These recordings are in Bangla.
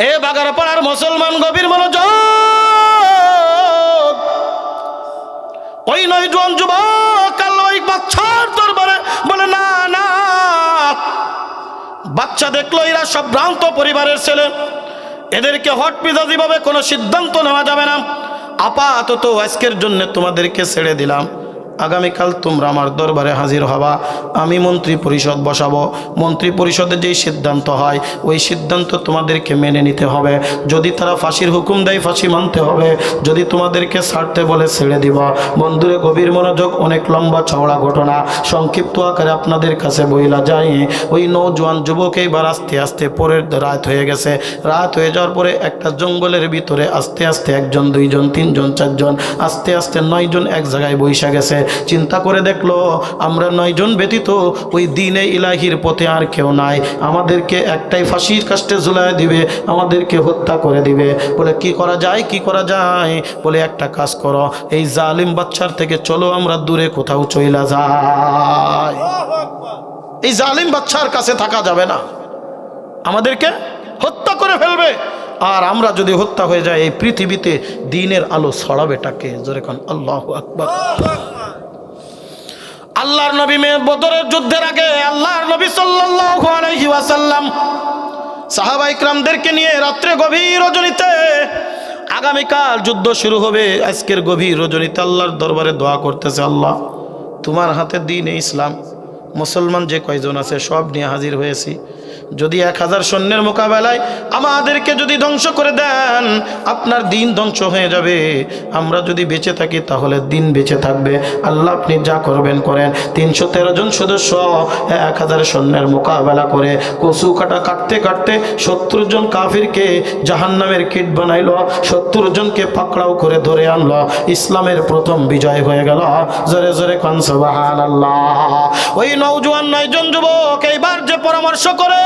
এ বাগারপাড়ার মুসলমান গভীর মনোযোগ। ওই 9 জন যুবক আল্লাহ ওই বাচ্চার দরবারে বলে, না না, বাচ্চা দেখলো এরা সব ভ্রান্ত পরিবারের ছেলে, এদেরকে হট মেজাজি ভাবে কোনো সিদ্ধান্ত নেওয়া যাবে না। আপাতত আজকের জন্য তোমাদেরকে ছেড়ে দিলাম, আগামীকাল তোমরা আমার দরবারে হাজির হবা, আমি মন্ত্রী পরিষদ বসাবো। মন্ত্রী পরিষদে যেই সিদ্ধান্ত হয় ওই সিদ্ধান্ত তোমাদেরকে মেনে নিতে হবে। যদি তারা ফাঁসির হুকুম দেয় ফাঁসি মানতে হবে, যদি তোমাদেরকে ছাড়তে বলে ছেড়ে দিবা। বন্ধুরে গভীর মনোযোগ, অনেক লম্বা চওড়া ঘটনা, সংক্ষিপ্ত আকারে আপনাদের কাছে বইলা যাই। ওই নৌজওয়ান যুবক এইবার আস্তে আস্তে পরের রাত হয়ে গেছে। রাত হয়ে যাওয়ার পরে একটা জঙ্গলের ভিতরে আস্তে আস্তে 1 জন 2 জন 3 জন 4 জন আস্তে আস্তে 9 জন এক জায়গায় বৈশা গেছে। চিন্তা করে দেখলো আমরা 9 জন ব্যতীত ওই দ্বীনে ইলাহির পথে আর কেউ নাই, আমাদেরকে একটাই ফাঁসির কাস্টে ঝুলায় দিবে, আমাদেরকে হত্যা করে দিবে। বলে কি করা যায়, কি করা যায়? বলে একটা কাজ করো, এই জালিম বাচ্চার থেকে চলো আমরা দূরে কোথাও চইলা যাই। এই জালিম বাচ্চার কাছে থাকা যাবে না, আমাদেরকে হত্যা করে ফেলবে। আর আমরা যদি হত্যা হয়ে যায় এই পৃথিবীতে দ্বীনের আলো ছড়াবেটাকে? জোরে কোন আল্লাহু আকবার। আল্লাহর নবী বদরের যুদ্ধের আগে আল্লাহর নবী সাল্লাল্লাহু আলাইহি ওয়াসাল্লাম সাহাবা ইকরামদেরকে নিয়ে রাত্রে গভীর রজনীতে, আগামীকাল যুদ্ধ শুরু হবে, আজকের গভীর রজনীতে আল্লাহর দরবারে দোয়া করতেছে, আল্লাহ তোমার হাতে দ্বীনে ইসলাম, মুসলমান যে কয়জন আছে সব নিয়ে হাজির হয়েছি। যদি 1000 সৈন্যের মোকাবেলায় আমাদেরকে যদি ধ্বংস করে দেন, আপনার দিন ধ্বংস হয়ে যাবে। আমরা যদি বেঁচে থাকি তাহলে দিন বেঁচে থাকবে। আল্লাহ আপনি যা করবেন করেন। 313 জন সদস্য 1000 সৈন্যের মোকাবেলা করে কচু কাটা কাটতে কাটতে 70 জন কাফিরকে জাহান্নামের কীট বানাইলো, 70 জনকে পাকড়াও করে ধরে আনলো। ইসলামের প্রথম বিজয় হয়ে গেল। জোরে জোরে কান সুবহানাল্লাহ। ওই নওজোয়ান 9 জন যুবক এইবার যে পরামর্শ করে,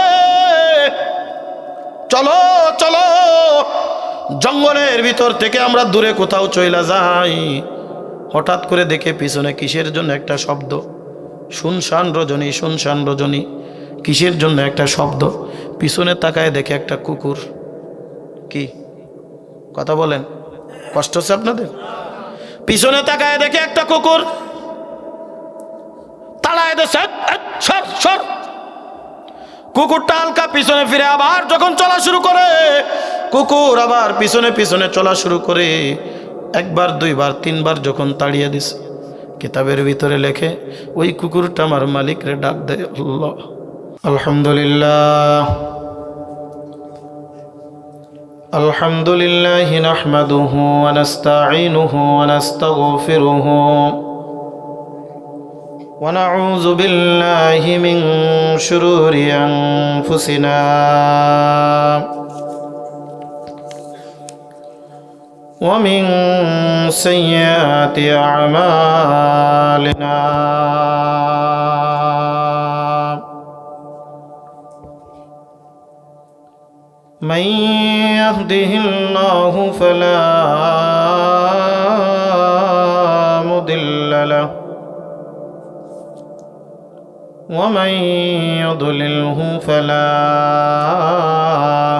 চলো চলো জঙ্গলের ভিতর থেকে আমরা দূরে কোথাও চইলা যাই। হঠাৎ করে দেখে পিছনে কিসের জন্য একটা শব্দ, শুনশান রজনী, শুনশান রজনী, কিসের জন্য একটা শব্দ। পিছনে তাকায় দেখে একটা কুকুর। কি কথা বলেন, কষ্ট হচ্ছে আপনাদের? পিছনে তাকায় দেখে একটা কুকুর তাড়ায় দেশে, সর সর। কুকুরটা হালকা পিছনে ফিরে আবার যখন চলা শুরু করে, কুকুর আবার পিছনে পিছনে চলা শুরু করে। 1 বার 2 বার 3 বার যখন তাড়িয়ে দিছে, কিতাবের ভিতরে লেখে ওই কুকুরটা আমার মালিক রে ডাক দেয়, আল্লাহ আলহামদুলিল্লাহ আলহামদুলিল্লাহ নাহমাদুহু ওয়া নাস্তাঈনুহু ওয়া নাস্তাগফিরুহু ونعوذ بالله من شرور أنفسنا ومن سيئات أعمالنا من يهده الله فلا مضل له ومن يضلله فلا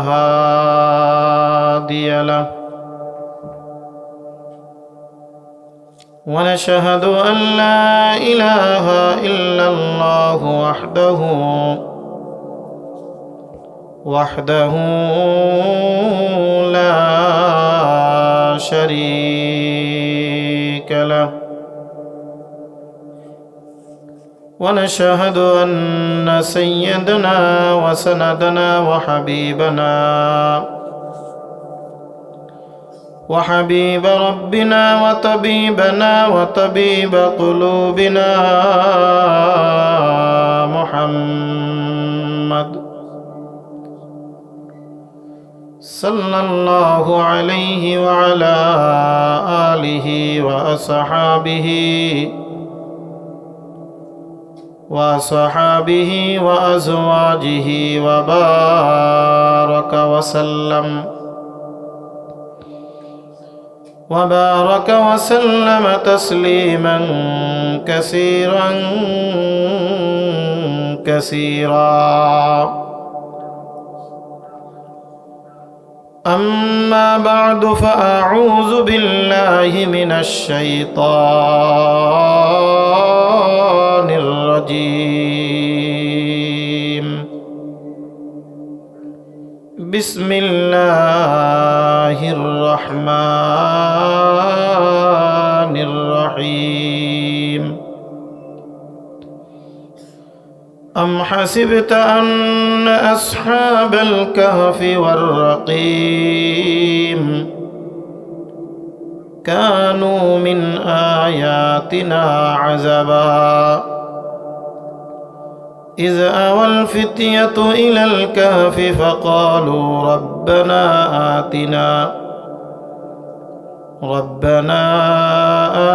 هادي له ونشهد أن لا إله إلا الله وحده لا شريك له ونشهد أن سيدنا وسندنا وحبيب ربنا وطبيبنا وطبيب قلوبنا محمد صلى الله عليه وعلى آله وصحابه وأزواجه وبارك وسلم تسليما كثيرا أما بعد فأعوذ بالله من الشيطان الرجيم. بسم الله الرحمن الرحيم. أم حسبت أن أصحاب الكهف والرقيم كانوا من آياتنا عجبا إذ أوى الفتية إلى الكهف فقالوا ربنا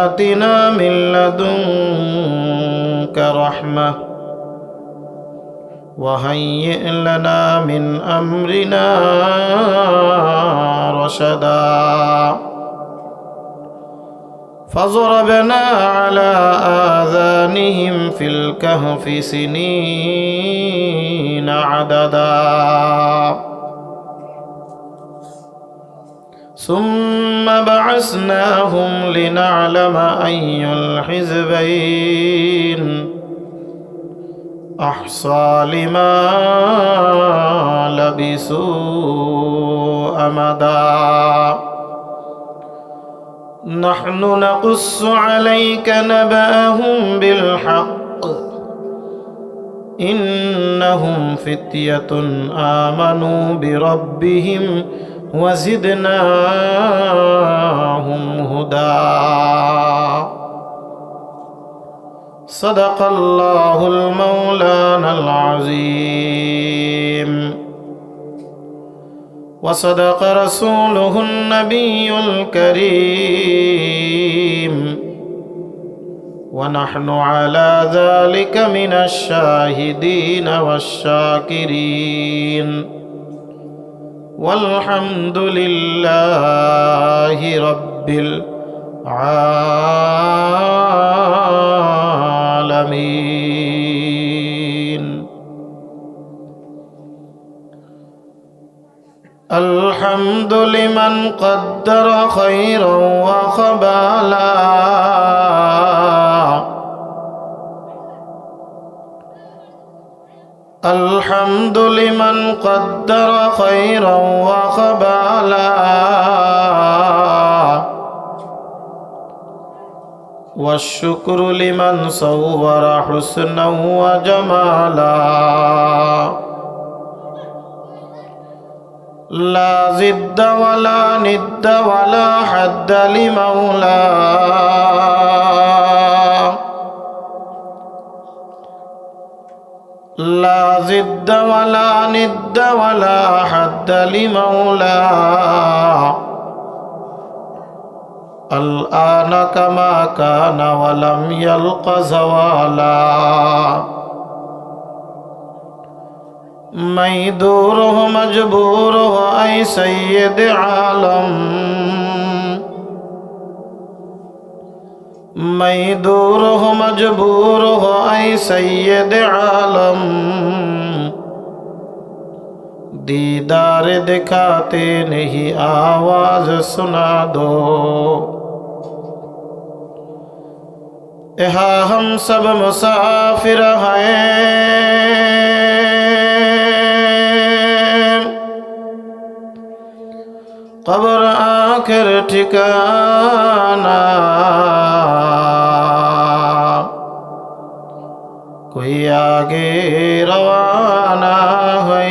آتنا من لدنك رحمة وهيئ لنا من أمرنا رشدا فضربنا على آذانهم في الكهف سنين عددا ثم بعثناهم لنعلم أي الحزبين أحصى لما لبثوا أمدا نحن نقص عليك نبأهم بالحق إنهم فتية آمنوا بربهم وزدناهم هدى. صدق الله المولانا العظيم وصدق رسوله النبي الكريم ونحن على ذلك من الشاهدين والشاكرين والحمد لله رب العالمين. الحمد لمن قدر خيرا وخبالا الحمد لمن قدر خيرا وخبالا والشكر لمن صور حسنا وجمالا لا ضد ولا ند ولا حد لمولاه لا ضد ولا ند ولا حد لمولاه الآن كما كان ولم يلق زوالا ميدوره مجبوره أي سيد عالم ميدوره مجبوره أي سيد عالم दीदार दिखाते नहीं आवाज सुना दो यहाँ हम सब मुसाफिर हैं कब्र आखिर ठिकाना कोई आगे रवाना है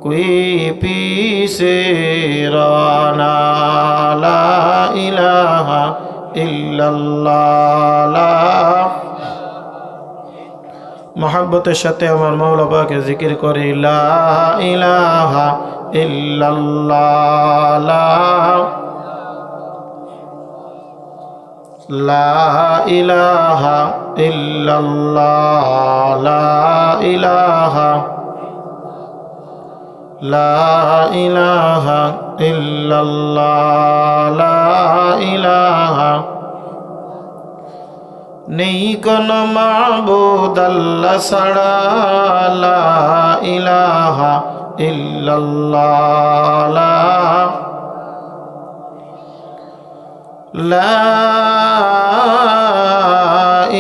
कोई पीछे रवाना ला इलाहा इल्लल्लाह मोहब्बतेर साथे आमार मौला पाके जिकिर करी ला इलाहा इल्लल्लाह ला इलाहा इल्लल्लाह ला इलाहा इल्लल्लाह ला इलाहा নেই কোন মাবুদ আল্লাহ ছাড়া লা ইলাহা ইল্লাল্লাহ লা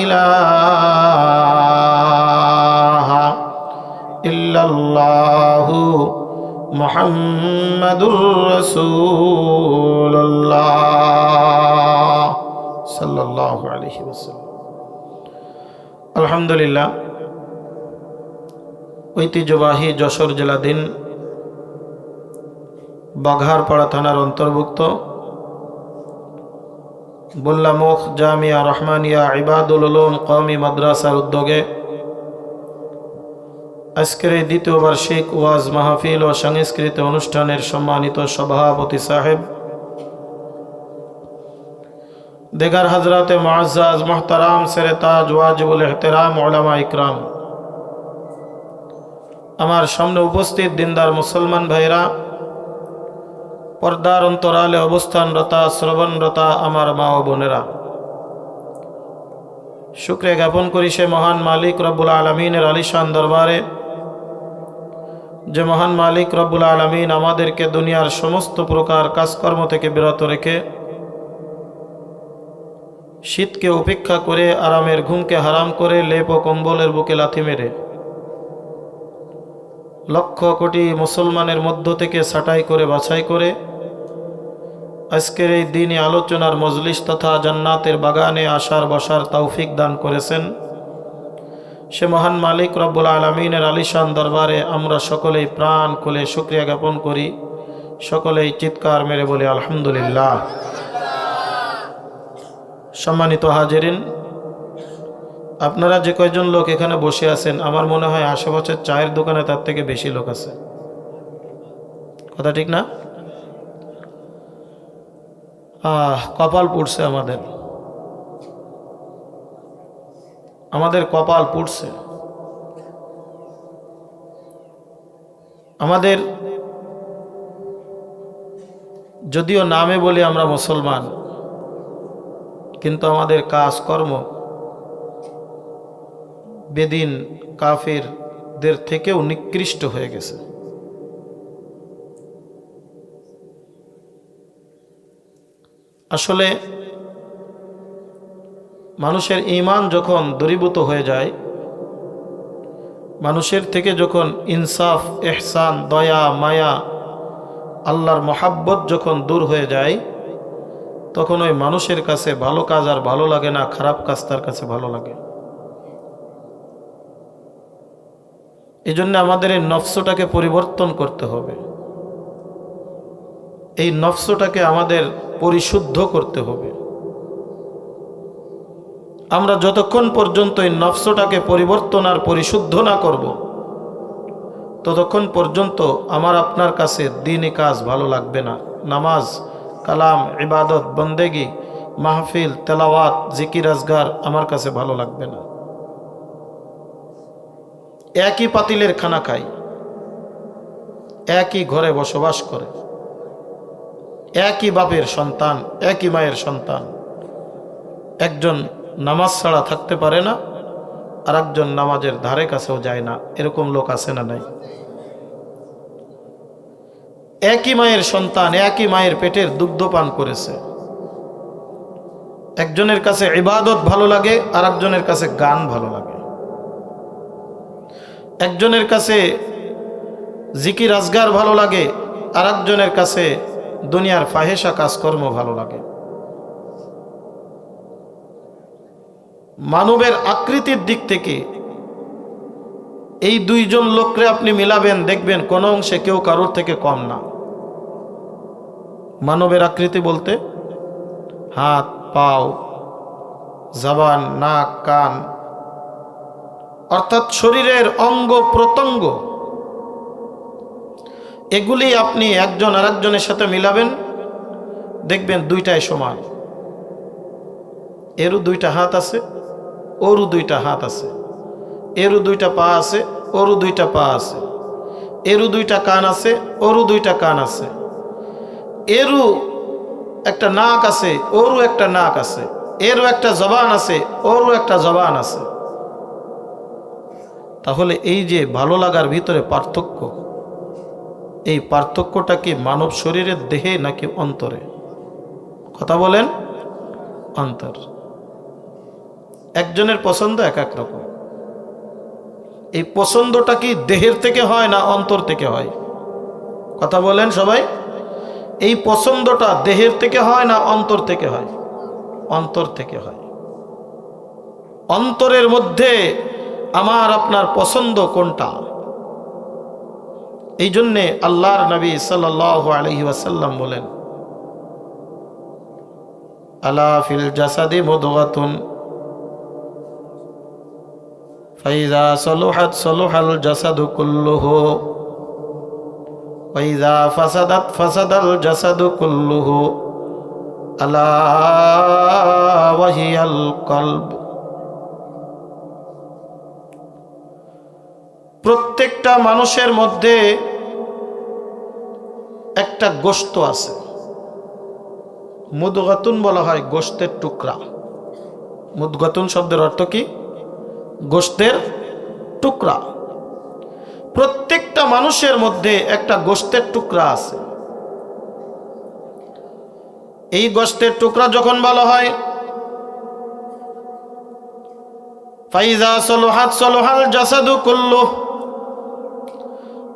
ইলাহা ইল্লাল্লাহু মুহাম্মাদুর রাসূলুল্লাহ সাল্লাল্লাহু আলাইহি ওয়াসাল্লাম। আলহামদুলিল্লাহ, ঐতিহ্যবাহী যশোর জেলাধীন বাঘারপাড়া থানার অন্তর্ভুক্ত বুল্লামুখ জামিয়া রহমানিয়া ইবাদুল উলুম কওমি মাদ্রাসার উদ্যোগে আজকের এই দ্বিতীয় বার্ষিক ওয়াজ মাহফিল ও সাংস্কৃতিক অনুষ্ঠানের সম্মানিত সভাপতি সাহেব, দেগার হজরতে মুআজ্জাজ মুহতারাম সেরেতাজ ওয়াজিবুল ইহতিরাম উলামা ইকরাম, আমার সামনে উপস্থিত দিনদার মুসলমান ভাইরা, পর্দার অন্তরালে অবস্থানরতা শ্রবণরতা আমার মা ও বোনেরা, শুকরিয়া জ্ঞাপন করি সে মহান মালিক রব্বুল আলমিনের আলিশান দরবারে, যে মহান মালিক রব্বুল আলমিন আমাদেরকে দুনিয়ার সমস্ত প্রকার কাজকর্ম থেকে বিরত রেখে শীতকে উপেক্ষা করে আরামের ঘুমকে হারাম করে লেপ ও কম্বলের বুকে লাথি মেরে লক্ষ কোটি মুসলমানের মধ্য থেকে ছাঁটাই করে বাছাই করে আজকের এই দিনই আলোচনার মজলিস তথা জান্নাতের বাগানে আসার বসার তৌফিক দান করেছেন, সে মহান মালিক রব্বুল আলমিনের আলিশান দরবারে আমরা সকলেই প্রাণ খুলে শুকরিয়া জ্ঞাপন করি, সকলেই চিৎকার মেরে বলি আলহামদুলিল্লাহ। সম্মানিত হাজিরিন, আপনারা যে কয়জন লোক এখানে বসে আছেন, আমার মনে হয় আশেপাশের চায়ের দোকানে তার থেকে বেশি লোক আছে। কথা ঠিক না? কপাল পুড়ছে আমাদের কপাল পুড়ছে। আমাদের যদিও নামে বলি আমরা মুসলমান, কিন্তু আমাদের কাজকর্ম বেদিন কাফিরদের থেকেও নিকৃষ্ট হয়ে গেছে। আসলে মানুষের ঈমান যখন দূরীভূত হয়ে যায়, মানুষের থেকে যখন ইনসাফ, ইহসান, দয়া, মায়া, আল্লাহর মহাব্বত যখন দূর হয়ে যায়, তখন ওই মানুষের কাছে ভালো কাজ আর ভালো লাগে না, খারাপ কাজ তার কাছে ভালো লাগে। এই জন্য আমাদের এই নফসটাকে পরিবর্তন করতে হবে, এই নফসটাকে আমাদের পরিশুদ্ধ করতে হবে। আমরা যতক্ষণ পর্যন্ত এই নফসটাকে পরিবর্তন আর পরিশুদ্ধ না করব, ততক্ষণ পর্যন্ত আমার আপনার কাছে দ্বীনি কাজ ভালো লাগবে না। নামাজ, কালাম, ইবাদত, বন্দেগি, মাহফিল, তেলাওয়াত, জিকির আজগার আমার কাছে ভালো লাগবে না। একই পাতিলের খানা খাই, একই ঘরে বসবাস করে, একই বাপের সন্তান, একই মায়ের সন্তান, একজন নামাজ ছাড়া থাকতে পারে না, আর একজন নামাজের ধারে কাছেও যায় না। এরকম লোক আছে না নাই? একই মায়ের সন্তান, একই মায়ের পেটের দুগ্ধ পান করেছে, একজনের কাছে ইবাদত ভালো লাগে, আর একজনের কাছে গান ভালো লাগে, একজনের কাছে জিকির আজগার ভালো লাগে, আর একজনের কাছে দুনিয়ার ফাহেসা কাজকর্ম ভালো লাগে। মানবের আকৃতির দিক থেকে এই দুইজন লোককে আপনি মিলাবেন, দেখবেন কোন অংশে কেউ কারোর থেকে কম না। মানবের আকৃতি বলতে হাত, পাও, জবান, নাক, কান, অর্থাৎ শরীরের অঙ্গ প্রত্যঙ্গ, এগুলি আপনি একজন আরেকজনের সাথে মিলাবেন, দেখবেন দুইটাই সমান। এরও দুইটা হাত আছে, ওরও দুইটা হাত আছে, এরও দুইটা পা আছে, ওরও দুইটা পা আছে, এরও দুইটা কান আছে, ওরও দুইটা কান আছে, এরও একটা নাক আছে, ওরও একটা নাক আছে, এরও একটা জবান আছে, ওরও একটা জবান আছে। তাহলে এই যে ভালো লাগার ভিতরে পার্থক্য, এই পার্থক্যটা কি মানব শরীরের দেহে নাকি অন্তরে? কথা বলেন। অন্তর। একজনের পছন্দ এক এক রকম। এই পছন্দটা কি দেহের থেকে হয় না অন্তর থেকে হয়? কথা বলেন সবাই। এই পছন্দটা দেহের থেকে হয় না অন্তর থেকে হয়? অন্তর থেকে হয়। অন্তরের মধ্যে আমার আপনার পছন্দ কোনটা? এই জন্যে আল্লাহর নবী সাল্লাল্লাহু আলাইহি ওয়াসাল্লাম বলেন, আলা ফিল জাসাদি মুদগাতুন ফাইযা সালুহাত সালুহাল জাসাদু কুল্লুহু ওয়া ইযা ফাসাদাত ফাসাদাল জাসাদু কুল্লুহু আলা ওয়াহিয়াল কলব। প্রত্যেকটা মানুষের মধ্যে একটা গোশত আছে, মুদগাতুন বলা হয় গোশতের টুকরা। মুদগাতুন শব্দের অর্থ কি? গোশতের টুকরা। প্রত্যেকটা মানুষের মধ্যে একটা গোশতের টুকরা আছে। এই গোশতের টুকরা যখন ভালো হয়, ফাইজা সলুহাত সলুহাল জাসাদু কুল্লু,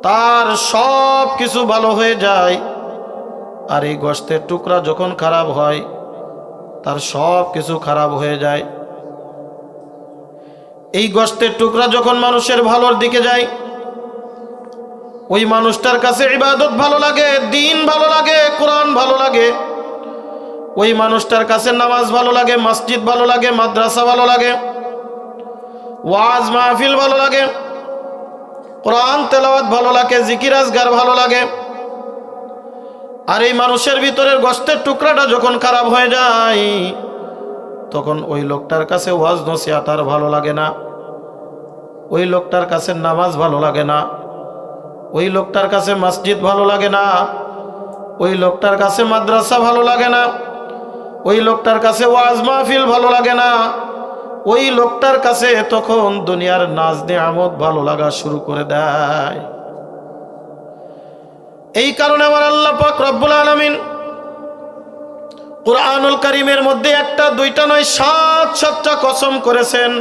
তার সব কিছু ভালো হয়ে যায়। আর এই গোশতের টুকরা যখন খারাপ হয়, তার সব কিছু খারাপ হয়ে যায়। এই গোশতের টুকরা যখন মানুষের ভালোর দিকে যায়, ওই মানুষটার কাছে ইবাদত ভালো লাগে, দ্বীন ভালো লাগে, কোরআন ভালো লাগে। ওই মানুষটার কাছে নামাজ ভালো লাগে, মসজিদ ভালো লাগে, মাদ্রাসা ভালো লাগে, ওয়াজ মাহফিল ভালো লাগে, কোরআন তেলাওয়াত ভালো লাগে, জিকির আজগার ভালো লাগে। আর এই মানুষের ভিতরের গোশতের টুকরাটা যখন খারাপ হয়ে যায়, তখন ওই লোকটার কাছে ওয়াজ নসিহত আর ভালো লাগে না, ওই লোকটার কাছে নামাজ ভালো লাগে না, ওই লোকটার কাছে মসজিদ ভালো লাগে না, ওই লোকটার কাছে মাদ্রাসা ভালো লাগে না, ওই লোকটার কাছে ওয়াজ মাহফিল ভালো লাগে না। ওই লোকটার কাছে তখন দুনিয়ার নাজ নিয়ামত ভালো লাগা শুরু করে দেয়। এই কারণে আমার আল্লাহ পাক রব্বুল আলামিন কুরআনুল কারীমের মধ্যে একটা দুইটা নয় 7টা কসম করেছেন।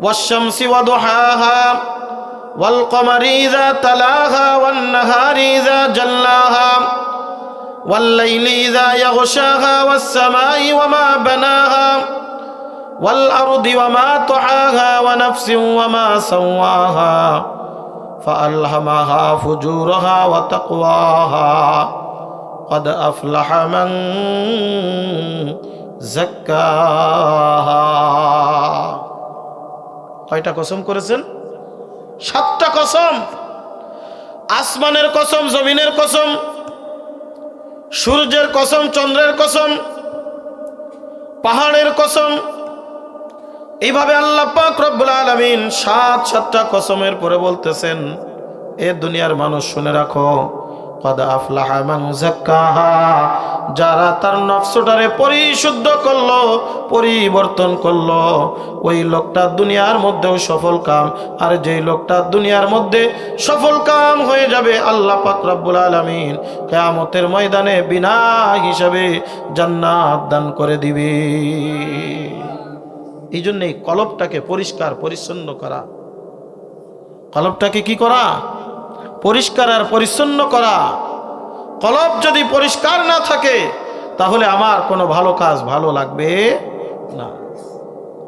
ওয়াশ-শামসি ওয়া দুহাহা ওয়াল কমারি ইযা তালাহা ওয়ান নাহারি ইযা জাল্লাহা ওয়াল লাইলি ইযা ইয়াগশাহা ওয়াস সামাই ওয়া মা বানাহা ওয়াল আরদি ওয়া মা তুহাহা ওয়া নাফসিন ওয়া মা সাওয়াহা ফাআলহামাহা ফুজুরাহা ওয়া তাকওয়াহা قد أفلح من زكاها। কয়টা কসম করেছেন? 7টা কসম। আসমানের কসম, জমিনের কসম, সূর্যের কসম, চন্দ্রের কসম, পাহাড়ের কসম। এইভাবে আল্লাহ পাক রব্বুল আলামিন 7টা কসমের পরে বলতেছেন, এ দুনিয়ার মানুষ শুনে রাখো, قد أفلح من زكاها, যারা তার নফসটারে পরিশুদ্ধ করলো, পরিবর্তন করলো, ওই লোকটা দুনিয়ার মধ্যেও সফল কাম। আর যেই লোকটা দুনিয়ার মধ্যে সফল কাম হয়ে যাবে, আল্লাহ পাক রব্বুল আলামিন কিয়ামতের ময়দানে বিনা হিসাবে জান্নাত দান করে দিবে। এই জন্য এই কলবটাকে পরিষ্কার পরিচ্ছন্ন করা, কলবটাকে কি করা? পরিষ্কার আর পরিচ্ছন্ন করা। কলব যদি পরিষ্কার না থাকে, তাহলে আমার কোনো ভালো কাজ ভালো লাগবে না।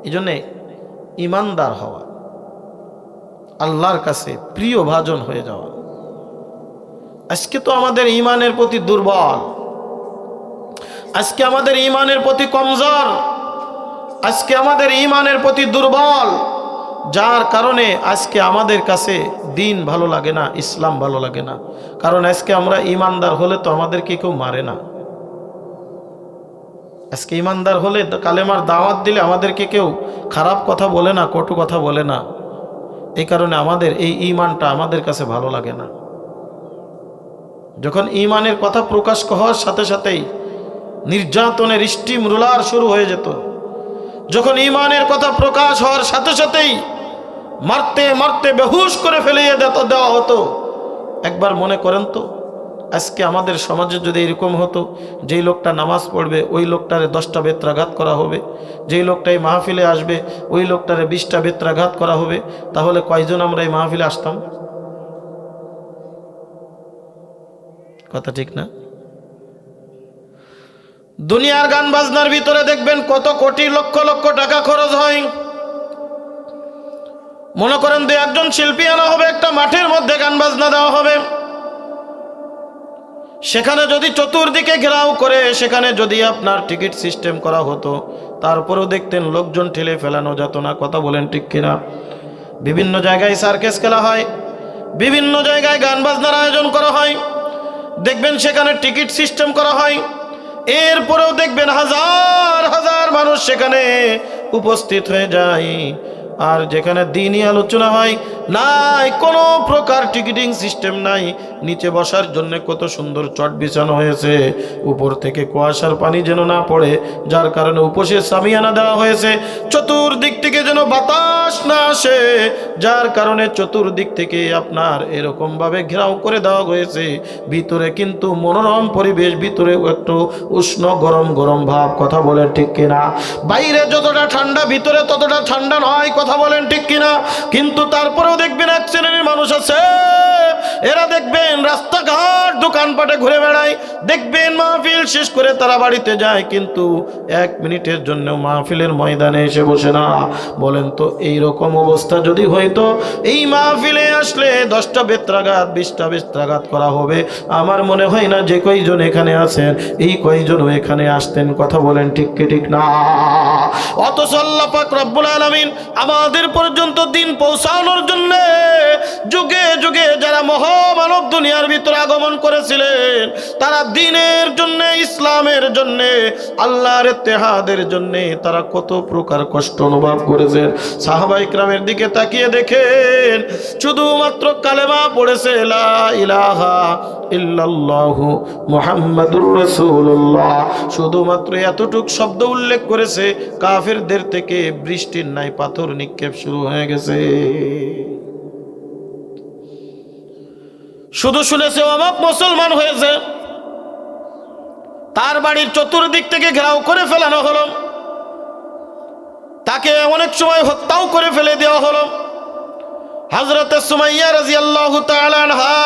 এই জন্যে ইমানদার হওয়া, আল্লাহর কাছে প্রিয় ভাজন হয়ে যাওয়া। আজকে তো আমাদের ইমানের প্রতি দুর্বল, আজকে আমাদের ইমানের প্রতি কমজোর, আজকে আমাদের ইমানের প্রতি দুর্বল, যার কারণে আজকে আমাদের কাছে দিন ভালো লাগে না, ইসলাম ভালো লাগে না। কারণ আজকে আমরা ইমানদার হলে তো আমাদেরকে কেউ মারে না। আজকে ইমানদার হলে কালেমার দাওয়াত দিলে আমাদেরকে কেউ খারাপ কথা বলে না, কটু কথা বলে না। এই কারণে আমাদের এই ইমানটা আমাদের কাছে ভালো লাগে না। যখন ইমানের কথা প্রকাশ হওয়ার সাথে সাথেই নির্যাতনের স্টিম রোলার শুরু হয়ে যেত, যখন ইমানের কথা প্রকাশ হওয়ার সাথে সাথেই মারতে মারতে বেহুশ করে ফেলিয়ে দেওয়া হতো, একবার মনে করেন তো, আজকে আমাদের সমাজে যদি এরকম হতো, যেই লোকটা নামাজ পড়বে ওই লোকটারে 10টা বেত্রাঘাত করা হবে, যেই লোকটা এই মাহফিলে আসবে ওই লোকটারে 20টা বেত্রাঘাত করা হবে, তাহলে কয়জন আমরা এই মাহফিলে আসতাম? কথা ঠিক না? দুনিয়ার গান বাজনার ভিতরে দেখবেন কত কোটি লক্ষ লক্ষ টাকা খরচ হয়। মনে করেন 2-1জন শিল্পী আনা হবে, একটা মাঠের মধ্যে গান বাজনা দেওয়া হবে, সেখানে যদি চতুর্দিকে ঘেরাও করে সেখানে যদি আপনার টিকিট সিস্টেম করা হতো, তারপরেও দেখতেন লোকজন ঠেলে ফেলানো যেত না। কথা বলেন ঠিক কিনা? বিভিন্ন জায়গায় সার্কাস খেলা হয়, বিভিন্ন জায়গায় গান বাজনার আয়োজন করা হয়, দেখবেন সেখানে টিকিট সিস্টেম করা হয়, এরপরেও দেখবেন হাজার হাজার মানুষ সেখানে উপস্থিত হয়ে যায়। আর যেখানে দিনই আলোচনা হয়, নাই কোনো প্রকার টিকিটিং সিস্টেম নাই, নিচে বসার জন্য কত সুন্দর চট বিছানো হয়েছে, উপর থেকে কুয়াশার পানি যেন না পড়ে, যার কারণে উপসে সামিয়ানা দেওয়া হয়েছে, চতুর্দিক থেকে যেন বাতাস না আসে, যার কারণে চতুর্দিক থেকে আপনার এরকম ভাবে ঘেরাও করে দেওয়া হয়েছে। ভিতরে কিন্তু মনোরম পরিবেশ, ভিতরে একটু উষ্ণ গরম গরম ভাব। কথা বলেন ঠিক কিনা? বাইরে যতটা ঠান্ডা ভিতরে ততটা ঠান্ডা নয়। কথা বলেন ঠিক কিনা? কিন্তু তারপরেও দেখবেন এক শ্রেণীর মানুষ আছে, এরা দেখবেন রাস্তাঘাট দোকানপাটে ঘুরে বেড়ায়, দেখবেন মাহফিল শেষ করে তারা বাড়িতে যায়, কিন্তু 1 মিনিটের জন্য মাহফিলের ময়দানে এসে বসে না। বলেন তো, এই রকম অবস্থা যদি হইতো, এই মাহফিলে আসলে 10টা বেত্রাঘাত 20টা বেত্রাঘাত করা হবে, আমার মনে হয় না যে কয়জন এখানে আছেন এই কয়জনও এখানে আসতেন। কথা বলেন ঠিক কি ঠিক না? অথচ আল্লাহ পাক রব্বুল আলামিন আমাদের পর্যন্ত দিন পৌঁছানোর জন্য যুগে যুগে যারা মহামানব দুনিয়ার ভিতরে আগমন করেছিলেন, তারা দ্বীনের জন্য, ইসলামের জন্য, আল্লাহর ইত্তেহাদের জন্য তারা কত প্রকার কষ্ট অনুভব করেছেন। সাহাবা ইকরামের দিকে তাকিয়ে দেখেন, শুধুমাত্র কালেমা পড়েছে লা ইলাহা ইল্লাল্লাহু মুহাম্মাদুর রাসূলুল্লাহ, শুধুমাত্র এতটুক শব্দ উল্লেখ করেছে, কাফেরদের থেকে বৃষ্টির ন্যায় পাথর নিক্ষেপ শুরু হয়ে গেছে। শুধু শুনেছে অবাক মুসলমান হয়েছে, তার বাড়ির চতুর্দিক থেকে ঘেরাও করে ফেলানো হলো, তাকে অনেক সময় হত্যাও করে ফেলে দেওয়া হলো। হযরতে সুমাইয়া রাদিয়াল্লাহু তাআলা আনহা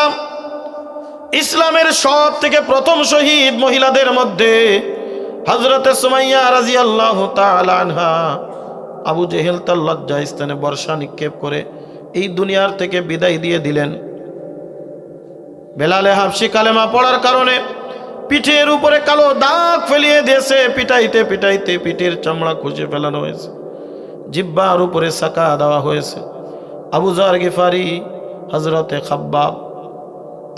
ইসলামের সব থেকে প্রথম শহীদ মহিলাদের মধ্যে। হযরতে সুমাইয়া রাদিয়াল্লাহু তাআলা আনহা আবু জেহেল তার লজ্জা স্থানে বর্ষা নিক্ষেপ করে এই দুনিয়ার থেকে বিদায় দিয়ে দিলেন। বেলালে হাবশি কালেমা পড়ার কারণে পিঠের উপরে কালো দাগ ফেলিয়ে দিয়েছে, পিটাইতে পিটাইতে পিঠের চামড়া খুঁজে ফেলানো হয়েছে, জিহ্বার উপরে সাকা দেওয়া হয়েছে। আবু যার গিফারি, হযরতে খাব্বাব,